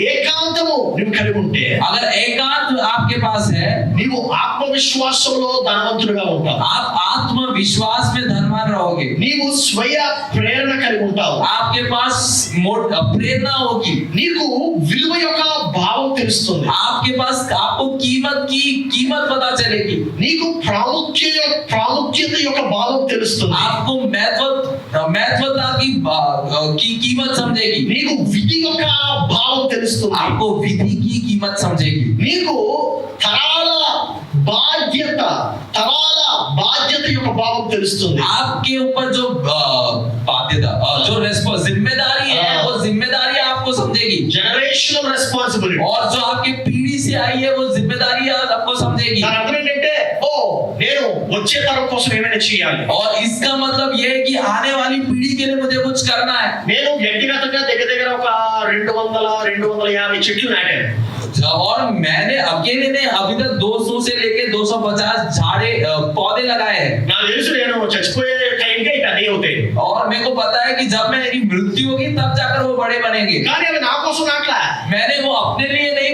ఏకాంతము నువ్వు కలిగి ఉంటే अगर एकांत आपके पास है, నీవు ఆత్మవిశ్వాసంలో ధనవంతుడుగా ఉంటావు. आप आत्मविश्वास में धनवान रहोगे. నీవు స్వయ ప్రేరణ కలిగి ఉంటావు. आपके पास प्रेरणा होगी. నీకు విలువ యొక్క భావం తెలుస్తుంది. आपके पास आपको कीमत पता चलेगी. నీకు ప్రాముఖ్యత యొక్క భావం తెలుస్తుంది. आपको महत्वता की कीमत समझेगी. నీకు విధి యొక్క భావం తెలుస్తుంది. आपको विधि की कीमत समझेगी. నీకు తరాల బాధ్యత యొక్క భావం తెలుస్తుంది. आपके ऊपर जो बाध्यता जो जिम्मेदारी है वो जिम्मेदारी आपको समझेगी. Generational responsibility. और जो आपकी पीढ़ी से आई है वो जिम्मेदारी आपको समझेगी. దాని అర్థం ఏంటంటే నేను వచ్చే తరం కోసం ఏమైనా చేయాలి. और इसका मतलब ये है कि आने वाली पीढ़ी के लिए मुझे कुछ करना है. నేను వ్యక్తిగతంగా దగ్గర ఒక 200-250 చెట్లు నాటాను. और मैंने अकेले ने अभी तक 200 से लेके 250 झाड़े पौधे लगाए हैं. నాకు తెలుసు నేను చచ్చిపోయే టైంకి ఇక అన్నీ అవుతాయి. और मेरे को पता है कि जब मेरी मृत्यु होगी तब जाकर वो बड़े बनेंगे. కానీ అవి నా కోసం నాటలా. मैंने वो अपने लिए नहीं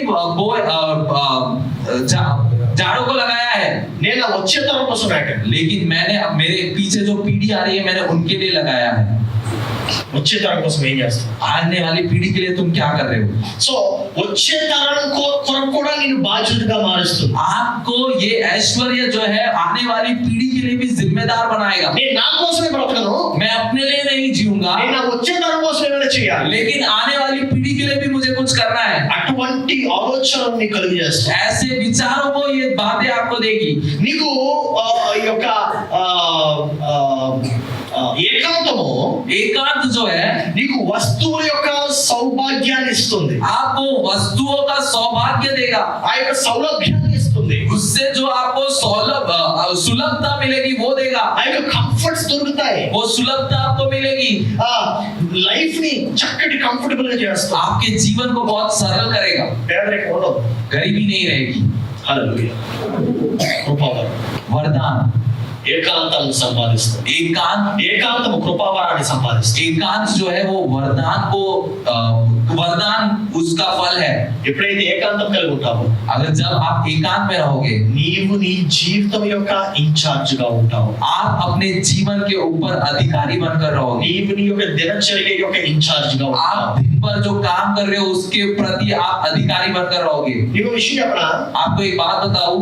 झाड़ों को लगाया है, నేను వచ్చే తరం కోసం నాటాను. लेकिन मैंने अब मेरे पीछे जो पीढ़ी आ रही है मैंने उनके लिए लगाया है. వచ్చే తరం కోసం ఏం చేస్తావు? आने वाली पीढ़ी के लिए तुम क्या कर रहे हो? సో వచ్చే తరం కొరకు కూడా నేను బాధ్యతగా మారుస్తాను. आपको ये ऐश्वर्य जो है आने वाली पीढ़ी के लिए भी जिम्मेदार बनाएगा. నేను నా కోసమే బ్రతకను. मैं अपने लिए नहीं जीऊंगा, నేను నా వచ్చే తరం కోసం ఏమైనా చేయాలి. लेकिन आने वाली पीढ़ी के लिए भी मुझे कुछ करना है. అటువంటి ఆలోచనలు నీకు కలిగజేస్తాను. ऐसे विचारों को ये बातें आपको देगी. నీకు ఈ యొక్క ఏకాంతము, एकांत जो है నీకు వస్తువుల యొక్క సౌభాగ్యాన్ని ఇస్తుంది. आपको वस्तुओं का सौभाग्य देगा. ఆ యొక్క సౌలభ్యాన్ని ఇస్తుంది. उससे जो आपको सुलभता मिलेगी वो देगा. ఆ యొక్క కంఫర్ట్స్ దొరుకుతాయి. वो सुलभता आपको मिलेगी. ఆ లైఫ్ ని చక్కటి కంఫర్టబుల్ గా చేస్తుంది. आपके जीवन को बहुत सरल करेगा. పేదరికం ఉండదు. गरीबी नहीं रहेगी. హల్లెలూయా. కృపావరం, वरदान, ఏకాంతాన్ని సంపాదిస్తుంది. ఏకాంతము కృపావరాన్ని సంపాదిస్తుంది. एकांत जो है वो वरदान को वरदान उसका फल है. ఎప్పుడైతే ఏకాంతం కలిగి ఉంటావో, अगर जब आप एकांत में रहोगे నీవు నీ జీవితం యొక్క ఇన్ఛార్జ్ గా ఉంటావు. आप अपने जीवन के ऊपर अधिकारी बनकर रहोगे. నీవు నీ యొక్క దినచర్య యొక్క ఇన్ఛార్జ్ గా ఉంటావు. आप दिन पर जो काम कर रहे हो उसके प्रति आप अधिकारी बनकर रहोगे. నీకు విషయం చెప్పనా? आपको एक बात बताऊं,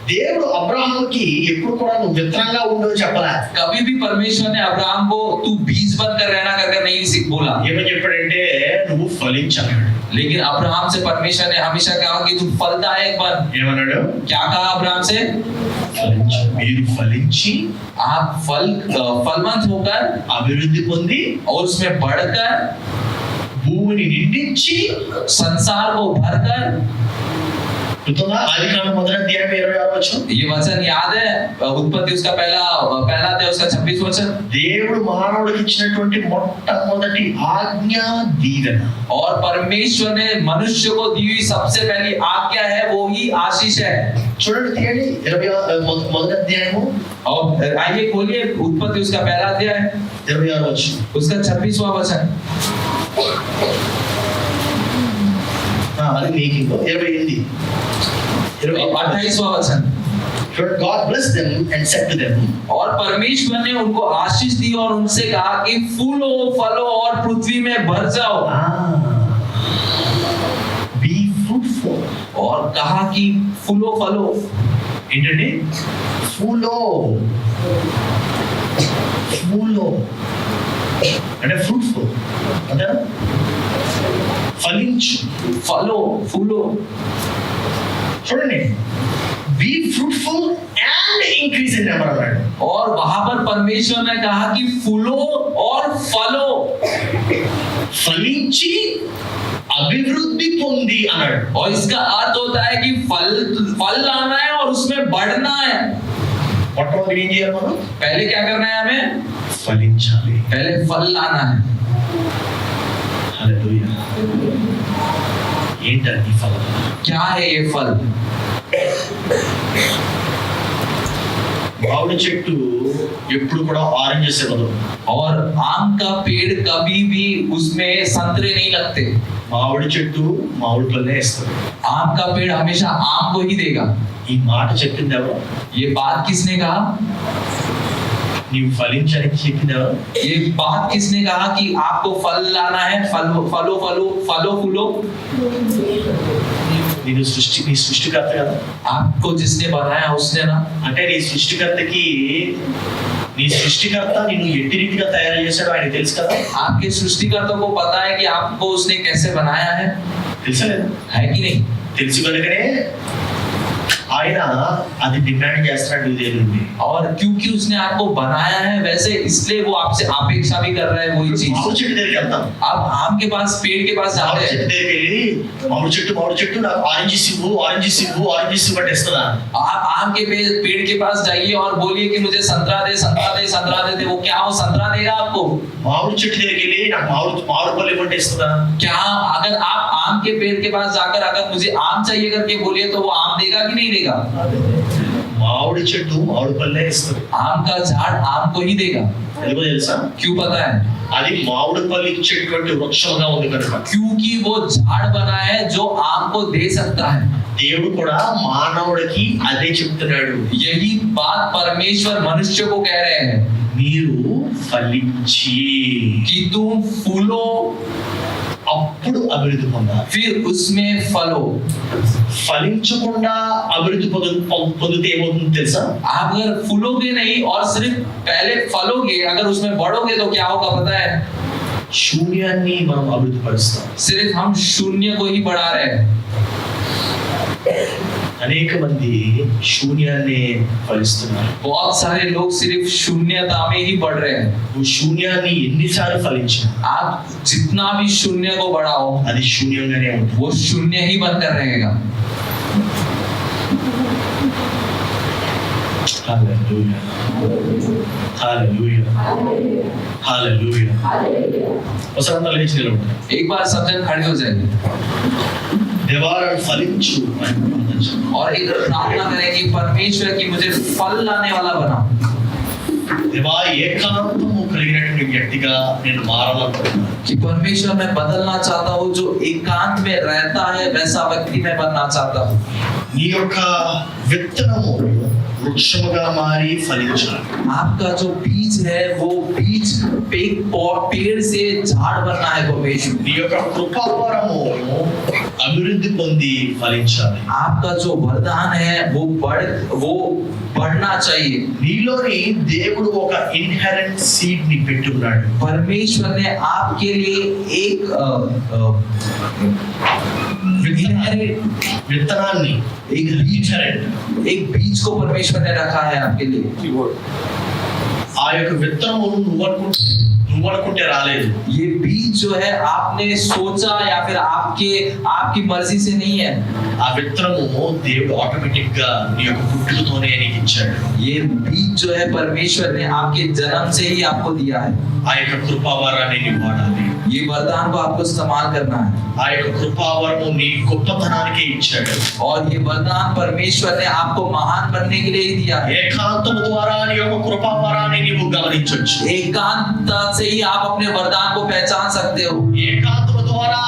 దేవుడు అబ్రహాముకి ఎప్పుడు కూడా నువ్వు విత్తనంగా ఉండవు చెప్పలే. कभी भी परमेश्वर ने अब्राहम को तू बीज बनकर रहना कर नहीं बोला. ఏమని చెప్పాడంటే నువ్వు ఫలించాడు. लेकिन अब्राहम से परमेश्वर ने हमेशा कहा कि तू फलदायक बन. ఏమన్నాడు? क्या कहा अब्राहम से? ఫలించు. మీరు ఫలించి आप फलवंत होकर అభివృద్ధి పొంది और उसमें बढ़कर భూమిని నిండించి संसार को भरकर. ఆదికాండం 1:26 ये वचन याद है? उत्पत्ति उसका पहला अध्याय उसका 26 वचन. దేవుడు మానవుడికి ఇచ్చినటువంటి మొట్టమొదటి ఆజ్ఞ దీవెన. और परमेश्वर ने मनुष्य को दी हुई सबसे पहली आज्ञा है वो ही आशीष है. చూడండి తీయండి 21 అధ్యాయము. और आइए खोलिए उत्पत्ति उसका पहला अध्याय 26 वचन. उसका 26वां वचन. అది మేకింగ్ 28 28वां वचन. God blessed them and said to them, और परमेश्वर ने उनको आशीष दी और उनसे कहा कि फूलो फलो और पृथ्वी में भर जाओ. be fruitful. और कहा कि फूलो फलो. ఏంటండి? ఫూలో అంటే ఫ్రూట్ఫుల్ అంటే ఫలించు. फलो फूलो. చూడండి, be fruitful and increase in number అన్నాడు. और वहां पर परमेश्वर ने कहा कि फूलो और फलो. ఫలించి అభివృద్ధి పొంది అన్నాడు. और इसका अर्थ होता है कि फल लाना है और उसमें बढ़ना है. మొట్టమొదటి ఏం చేయాలి మనం? पहले क्या करना है हमें? ఫలించాలి. पहले फल लाना है. హల్లెలూయా. ఏంటది ఫలం? क्या है ये फल? మామిడి చెట్టు ఎప్పుడు కూడా ఆరెంజెస్ ఇవ్వదు. और आम का पेड़ कभी भी उसमें संतरे नहीं लगते. మామిడి చెట్టు మామిడి పళ్ళే ఇస్తుంది. आम का पेड़ हमेशा आम को ही देगा. ఈ మాట చెప్పింది ఎవరు? ये बात किसने कहा? నీవు ఫలించడానికి చెప్పింది ఎవరు? ये बात किसने कहा कि आपको फल लाना है? फलो फलो फलो फलो फूलो. నీ సృష్టికర్త కదా. आपको जिसने बनाया उसने ना. అంటే నీ సృష్టికర్త నిన్ను ఎట్టి రీతిగా తయారు చేశాడో ఆయన తెలుసు కదా. आपके सृष्टिकर्ता को पता है कि आपको उसने कैसे बनाया है. తెలుసా లేదా? है कि नहीं? తెలుసు కనుకనే ఆయన అది డిమాండ్ చేస్తున్నాడు నీ దగ్గర నుండి. और क्योंकि उसने आपको बनाया है वैसे, इसलिए वो आपसे अपेक्षा भी कर रहा है वही चीज। మామిడి చెట్టు దగ్గరికి వెళ్తాం, आप आम के पास, पेड़ के पास जाते మామిడి हैं, చెట్టు దగ్గరికి వెళ్ళి మామిడి చెట్టు నాకు ఆరెంజ్ ఇవ్వు అంటే ఇస్తుందా? आप आम के पेड़ के पास जाइए और बोलिए कि मुझे संतरा दे, संतरा दे, संतरा दे, वो क्या वो संतरा देगा आपको? మామిడి చెట్టు దగ్గరికి వెళ్ళి నాకు మామిడి పళ్ళు ఇవ్వంటే ఇస్తుందా? क्या अगर आप आम के पेड़ के पास जाकर अगर मुझे आम चाहिए करके बोलिए तो वो आम देगा कि नहीं देगा? మామిడి చెట్టు మామిడి పళ్ళే ఇస్తుంది. आम का झाड़ आम को ही देगा। ఎందుకో తెలుసా? क्यों पता है? అది మామిడి పళ్ళు ఇచ్చేటువంటి వృక్షంగా ఉంది కనుక. क्योंकि वो झाड़ बना है जो आम को दे सकता है। దేవుడు కూడా మానవుడికి అదే చెప్తున్నాడు. यही बात परमेश्वर मनुष्य को कह रहे हैं మీరు ఫలించి कि तुम फूलो అప్పుడు అభివృద్ధి పొందాలి. फिर उसमें फलो। ఫలించకుండా అభివృద్ధి పొందితే ఏమవుతుందో తెలుసా? आप अगर फूलोगे नहीं और सिर्फ पहले फलोगे, अगर उसमें बढ़ोगे तो क्या होगा पता है? శూన్యాన్ని మనం అభివృద్ధి పరుస్తాం. सिर्फ हम शून्य को ही बढ़ा रहे हैं। అనేక మంది శూన్యాన్ని ఫలిస్తున్నారు. बहुत सारे लोग सिर्फ शून्यता में ही बढ़ रहे हैं। నువ్వు శూన్యాన్ని ఎన్నిసార్లు ఫలించినా आप जितना भी शून्य को बढ़ाओ అది శూన్యంగానే ఉంటుంది. वो शून्य ही बनकर रहेगा। హల్లెలూయా, హల్లెలూయా, హల్లెలూయా. ఒకసారి లేచి నిలబడండి. एक बार सब जन खड़े हो जाएंगे దేవాలను ఫలించు అని ప్రార్థించు. और एक प्रार्थना करें कि परमेश्वर की मुझे फल लाने वाला बना। దేవా ఏకాంతము కలిగినటువంటి వ్యక్తిగా నేను మారాలనుకుంటున్నాను. कि परमेश्वर मैं बदलना चाहता हूँ, जो एकांत में रहता है वैसा व्यक्ति मैं बनना चाहता हूँ। నీ యొక్క విత్తనము వృక్షముగా మారి ఫలించాలి. आपका जो बीज है वो बीज पेड़ से झाड़ बनना है परमेश्वर। నీ యొక్క కృపావరము అభివృద్ధి పొంది ఫలించాలి. आपका जो वरदान है वो बढ़ना चाहिए। నీలోని దేవుడు ఒక ఇన్హెరెంట్ సీడ్ ని పెట్టున్నాడు. परमेश्वर ने आपके लिए एक విత్తనాన్ని एक बीज को परमेश्वर ने रखा है आपके लिए। ఆ యొక్క విత్తనము నువ్వు అనుకుంటే రాలేదు. ये बीज जो है आपने सोचा या फिर आपकी मर्जी से नहीं है। ఆ విత్తనము దేవుడు ఆటోమేటిక్ గా నీ యొక్క పుట్టుకతోనే నీకు ఇచ్చాడు. ये बीज जो है परमेश्वर ने आपके जन्म से ही आपको दिया है। ఆ యొక్క కృపావరాన్ని నీవు వాడాలి. ये वरदान को आपको इस्तेमाल करना है। ఆ యొక్క కృపావరము నీ గొప్పతనానికి ఇచ్చాడు. और ये वरदान परमेश्वर ने आपको महान बनने के लिए ही दिया है। ఏకాంతము ద్వారా నీ యొక్క కృపావరాన్ని నీవు గమనించొచ్చు. एकांतता से ही आप अपने वरदान को पहचान सकते हो। ఏకాంతము ద్వారా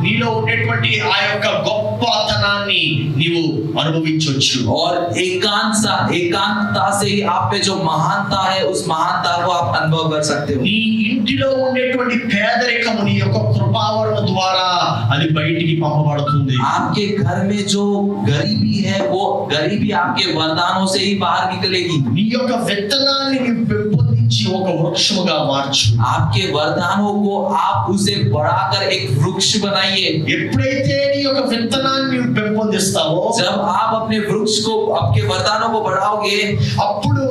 నీలో ఉండేటువంటి ఆ యొక్క గొప్పతనాన్ని నీవు అనుభవించొచ్చు. और एकांतता से ही आप पे जो महानता है उस महानता को आप अनुभव कर सकते हो। నీ ఇంటిలో ఉండేటువంటి పేదరికము నీ యొక్క కృపావరము ద్వారా అది బయటికి పంపబడుతుంది. आपके घर में जो गरीबी है वो गरीबी आपके वरदानों से ही बाहर निकलेगी। నీ యొక్క విత్తనాన్ని నీవు పెంపొందించి ఒక వృక్షముగా మార్చు. आपके वरदानों को आप उसे बढ़ाकर एक वृक्ष बनाइए। ఎప్పుడైతే నీ యొక్క విత్తనాన్ని నీవు పెంపొందిస్తావో, जब आप अपने वृक्ष को, आपके वरदानों को बढ़ाओगे, అప్పుడు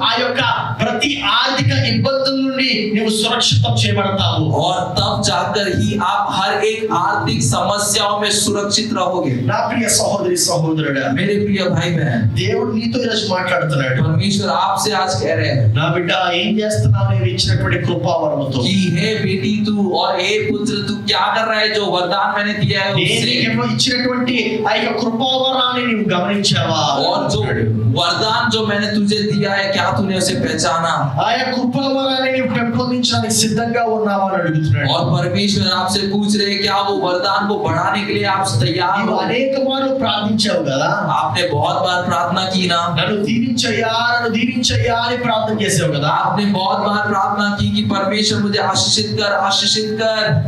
ఆ యొక్క ప్రతి ఆర్థిక ఇబ్బందుల నుండి నీవు సురక్షితం చేయబడతావు. और तब जाकर ही आप हर एक आर्थिक समस्याओं में सुरक्षित रहोगे। నా ప్రియ సహోదరి సహోదరుడా, मेरे प्रिय भाई बहन, దేవుడు నీతో ఈరోజు మాట్లాడుతున్నాడు. परमेश्वर आपसे आज कह रहे हैं నా బిడ్డ ఏం చేస్తున్నావు నేను ఇచ్చినటువంటి కృపావరముతో? कि हे बेटी तू और हे पुत्र तू क्या कर रहा है, जो वरदान मैंने दिया है నేను उससे। నీకు ఇచ్చినటువంటి ఆ యొక్క కృపావరాన్ని నీవు గమనించావా? और जो वरदान जो मैंने तुझे दिया है क्या तूने उसे पहचाना? ఆ యొక్క కృపావరాన్ని నీవు పెంపొందించడానికి సిద్ధంగా ఉన్నావా అని అడుగుతున్నాడు. और परमेश्वर आपसे पूछ रहे हैं क्या वो वरदान को बढ़ाने के लिए आप तैयार నీవు हो? అనేక మార్లు ప్రార్థించావు కదా, आपने बहुत बार प्रार्थना की ना? నన్ను దీవించయ్యా అని ప్రార్థన చేసావు కదా. आपने बहुत बार प्रार्थना की कि परमेश्वर मुझे आशीषित कर।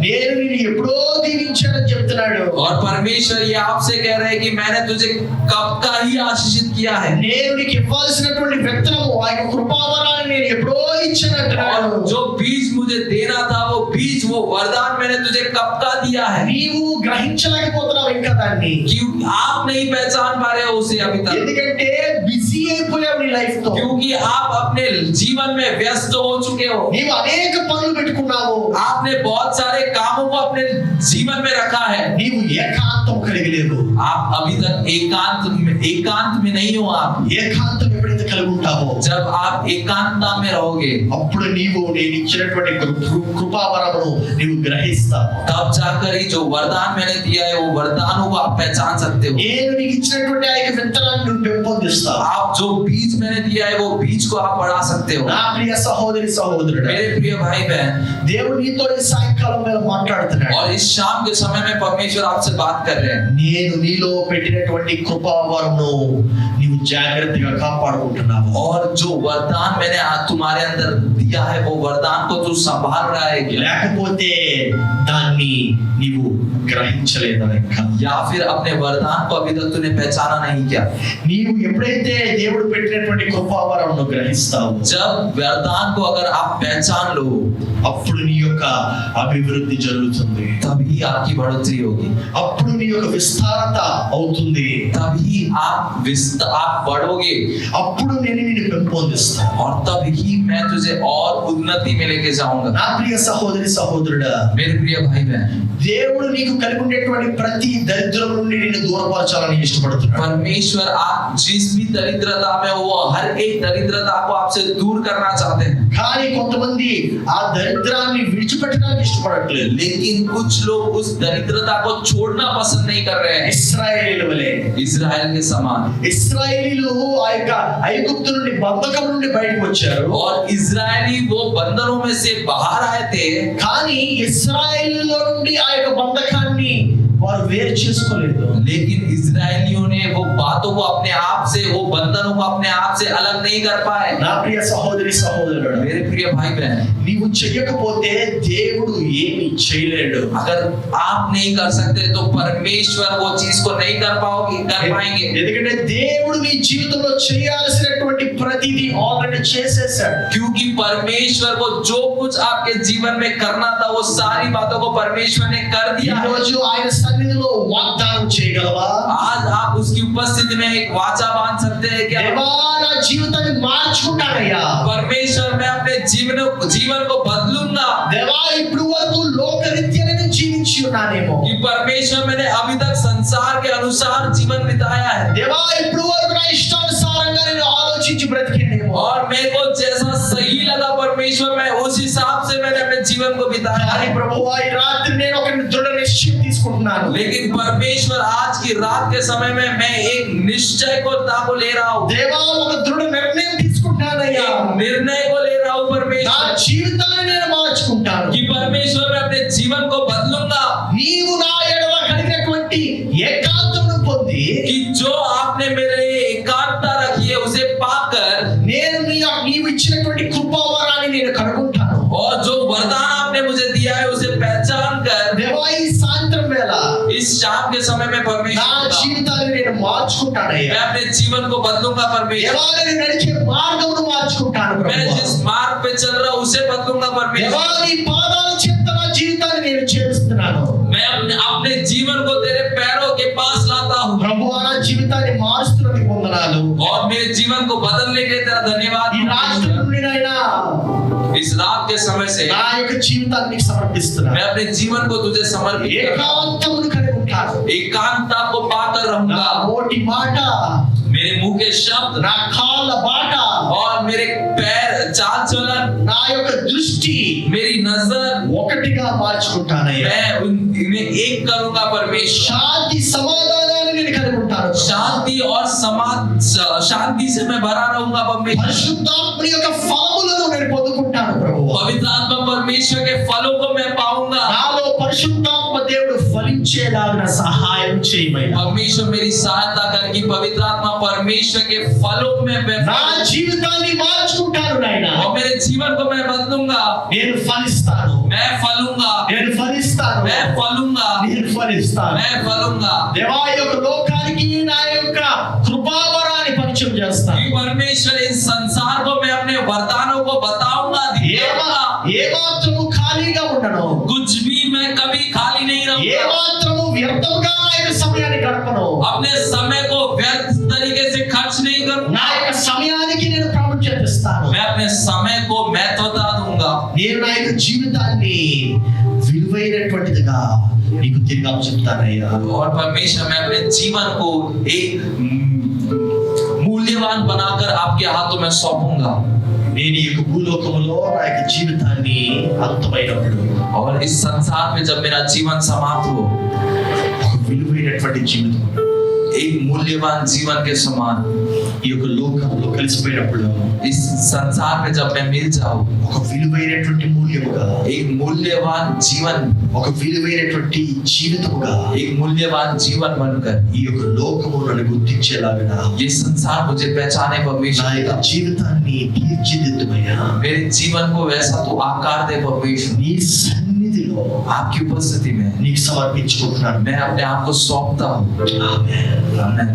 నేను నిన్ను ఎప్పుడో దీవించానని చెప్తున్నాడు. और परमेश्वर ये आपसे कह रहे हैं कि मैंने तुझे कब का ही आशीषित किया है। నేను నీకు ఇవ్వాల్సినటువంటి విత్తనము ఆ యొక్క కృపావరాన్ని నేను ఎప్పుడో ఇచ్చానంటున్నాడు. और जो बीज मुझे देना था वो बीज वो वरदान मैंने तुझे कब का दिया है నీవు గ్రహించలేకపోతున్నావు ఇంకా దాన్ని. क्यों आप नहीं पहचान पा रहे हो उसे अभी तक ఎందుకంటే బిజీ అయిపోయావు నీ లైఫ్ తో. क्योंकि आप अपने जीवन में व्यस्त हो चुके हो నీవు అనేక పనులు పెట్టుకున్నావు. आपने बहुत सारे कामों को अपने जीवन में रखा है నీవు ఏకాంతం కలిగి లేవు. आप अभी तक एकांत में नहीं हो आप ఏకాంతం ఎప్పుడైతే కలిగి ఉంటావో जब आप एकांतता में रहोगे అప్పుడు నీవు నేను ఇచ్చినటువంటి కృపావరమును నీవు గ్రహిస్తావు. तब जाकर ही जो वरदान मैंने दिया है वो वरदानों को आप पहचान सकते हो నేను నీకు ఇచ్చినటువంటి ఆ యొక్క విత్తనాన్ని నువ్వు పెంపొందిస్తావు. आप जो बीज मैंने दिया है वो बीज को आप बढ़ा सकते हो నా ప్రియ సహోదరి సహోదరుడా, मेरे प्रिय भाई बहन దేవుడు నీతో ఈ సాయంకాలం వేళ మాట్లాడుతున్నాడు. और इस शाम के समय में परमेश्वर आपसे बात कर रहे हैं నేను నీలో పెట్టినటువంటి కృపావరమును నీవు జాగ్రత్తగా కాపాడుకుంటున్నావు. और जो वरदान मैंने आज तुम्हारे अंदर दिया है वो वरदान को तू संभाल रहा है क्या లేకపోతే దాన్ని నీవు గ్రహించలేదా ఇంకా? या फिर अपने वरदान को अभी तक तूने पहचाना नहीं क्या నీవు ఎప్పుడైతే దేవుడు పెట్టినటువంటి కృపావరమును గ్రహిస్తావు जब वरदान को अगर आप पहचान लो అప్పుడు నీ యొక్క అభివృద్ధి జరుగుతుంది. तभी आपकी बढ़ोतरी होगी అప్పుడు నీ యొక్క విస్తారత అవుతుంది. तभी आप बढ़ोगे అప్పుడు నేను నిన్ను పెంపొందిస్తాను. और तभी मैं तुझे और उन्नति में लेके जाऊंगा నా ప్రియ సహోదరి సహోదరుడా, मेरे प्रिय भाई बहन దేవుడు నీకు కలిగి ఉండేటువంటి ప్రతి దరిద్రం నుండి నిన్ను దూరపరచాలని ఇష్టపడుతున్నాడు. परमेश्वर आप जिस भी दरिद्रता में हो हर एक दरिद्रता को आपसे दूर करना चाहते हैं కానీ కొంతమంది ఆ దరిద్రాన్ని విడిచిపెట్టడానికి ఇష్టపడట్లేదు. लेकिन कुछ लोग उस दरिद्रता को छोड़ना पसंद नहीं कर रहे हैं ఇశ్రాయేలు వలె इजराइल के समान ఇశ్రాయేలీలు ఆ యొక్క ఐగుప్తు నుండి బంధకం నుండి బయటకు వచ్చారు. और इजरायली वो बंधनों में से बाहर आए थे కానీ ఇశ్రాయేలీలో నుండి ఆ యొక్క బంధకాన్ని వారు వేరు చేసుకోలేదు. लेकिन इजरायलियों ने वो बातों को अपने आप से वो बंधनों को अपने आप से अलग नहीं कर पाए నా ప్రియ సహోదరి సహోదరుడు, मेरे प्रिय भाई बहन నీవు చెయ్యకపోతే దేవుడు ఏమి చేయలేడు. अगर आप नहीं कर सकते तो परमेश्वर वो चीज को नहीं कर पाएंगे ఎందుకంటే దేవుడు నీ జీవితంలో చేయాల్సినటువంటి ప్రతిదీ ఆల్రెడీ చేసేసాడు. क्योंकि परमेश्वर को जो कुछ आपके जीवन में करना था वो सारी बातों को परमेश्वर ने कर ఈ दिया है రోజు ఆయన సన్నిధిలో వాగ్దానం చేయగలవా? आज आप उसकी उपस्थिति में एक वाचा बांध सकते हैं क्या దేవా, నా జీవితాన్ని మార్చుకుంటానయ్యా. परमेश्वर मैं अपने जीवन को बदलूंगा దేవా, ఇప్పుడు వరకు లోకరీత్యా నేను జీవించి ఉన్నానేమో. कि परमेश्वर मैंने अभी तक संसार के अनुसार जीवन बिताया है దేవా, ఇప్పుడు వరకు నా ఇష్టానుసారంగా నేను ఆలోచించి బ్రతికానేమో. और मेरे को जैसा सही लगा परमेश्वर मैं उस हिसाब से मैंने अपने जीवन को बिताया కానీ है ప్రభువా, ఈ రాత్రి నేను ఒక దృఢ నిశ్చయం తీసుకుంటున్నాను. लेकिन परमेश्वर आज की रात के समय में मैं एक निश्चय को ले रहा हूँ దేవా, ఒక దృఢ నిర్ణయం తీసుకుంటున్నానయ్యా. एक निर्णय को ले रहा हूँ నా परमेश्वर జీవితాన్ని నేను మార్చుకుంటాను. कि परमेश्वर मैं अपने जीवन को बदलूंगा నీవు నా ఎడల కలిగినటువంటి ఏకాంతమును పొంది कि जो आपने मेरे लिए एकांतता रखी है उसे पाकर నేను నీవు ఇచ్చినటువంటి కృపావరాన్ని నేను కనుగొంటాను. और जो वरदान आपने मुझे दिया है उसे पहचान कर దేవా, ఈ సాయంత్రం వేళ इस शाम के समय में నా परमेश्वर జీవితాన్ని నేను మార్చుకుంటానయ్యా. मैं अपने जीवन को बदलूंगा परमेश्वर దేవా, నేను నడిచే మార్గమును మార్చుకుంటాను मैं ప్రభువా. जिस मार्ग पे चल रहा हूँ उसे बदलूंगा దేవా, परमेश्वर నీ పాదాల చెంత నా జీవితాన్ని నేను చేరుస్తున్నాను. मैं अपने जीवन को तेरे पैरों के पास लाता हूँ ప్రభువా, నా జీవితాన్ని మారుస్తున్నందుకు వందనాలు. और मेरे जीवन को बदलने के लिए तेरा धन्यवाद ఈ రాత్రి నుండి నాయనా इस रात के समय से నా యొక్క జీవితాన్ని నీకు సమర్పిస్తున్నాను. मैं अपने जीवन को तुझे समर्पित कर रहा हूँ ఏకాంతమును కలిగి ఉంటాను. एकांतता को पाकर నా रहूंगा నోటి మాట, मेरे मुंह के शब्द నా కాళ్ళ బాట, और मेरे पैर चाल चलन నా యొక్క దృష్టి मेरी नजर ఒకటిగా మార్చుకుంటానయ్యా. मैं इन्हें एक करूंगा परमेश्वर శాంతి సమాధానాన్ని నేను కలిగి ఉంటాను. शांति से मैं भरा रहूंगा परमेश्वर పరిశుద్ధాత్మ యొక్క ఫలములను నేను పొందుకుంటాను ప్రభువా. पवित्र आत्मा परमेश्वर के फलों को मैं पाऊंगा నాలో పరిశుద్ధాత్మ దేవుడు ఫలించేలాగా సహాయం చేయమయ్యా. परमेश्वर मेरी सहायता कर कि पवित्र आत्मा परमेश्वर के फलों में मैं నా జీవితాన్ని మార్చుకుంటాను నాయనా. और मेरे जीवन को मैं बदलूंगा నేను ఫలిస్తాను, मैं फलूंगा నేను ఫలిస్తాను, मैं फलूंगा నేను ఫలిస్తాను. मैं फलूंगा దేవా, ఈ యొక్క లోకానికి నా యొక్క కృపావరాన్ని పరిచయం చేస్తాను. कि परमेश्वर इस संसार को मैं अपने वरदानों को बताऊंगा दिखाऊंगा ఏ మాత్రము ఖాళీగా ఉండను, कुछ भी मैं कभी खाली नहीं ఏ रहूंगा, మాత్రము వ్యర్థముగా నా యొక్క సమయాన్ని గడపను. अपने समय को व्यर्थ तरीके से खर्च नहीं करूंगा, నా యొక్క సమయానికి నేను ప్రాముఖ్యత ఇస్తాను. मैं अपने समय को महत्वता दूंगा, నేను నా యొక్క జీవితాన్ని విలువైనటువంటిదిగా నీకు తిరిగి చెప్తానయ్యా. और परमेश्वर मैं अपने जीवन को एक मूल्यवान बनाकर आपके हाथों में सौंपूंगा. నేను ఈ యొక్క భూలోకములో నా యొక్క జీవితాన్ని అంతమైనప్పుడు और इस संसार में जब मेरा जीवन समाप्त हो, ఒక విలువైనటువంటి జీవితం एक मूल्यवान जीवन के समान ఈ యొక్క లోకంలో కలిసిపోయినప్పుడు इस संसार में जब मैं मिल जाऊं, ఒక విలువైనటువంటి మూల్యముగా, एक मूल्यवान जीवन, ఒక విలువైనటువంటి జీవితముగా एक मूल्यवान जीवन बनकर ఈ యొక్క లోకము నన్ను గుర్తించేలాగా ये संसार मुझे पहचाने నా परमेश्वर, యొక్క జీవితాన్ని తీర్చిదిద్దుమయ్యా. मेरे जीवन को वैसा तो आकार दे परमेश्वर. నీ సన్నిధిలో आपकी उपस्थिति में నీకు సమర్పించుకుంటున్నాను. मैं अपने आप को सौंपता हूँ. ఆమేన్. आमीन.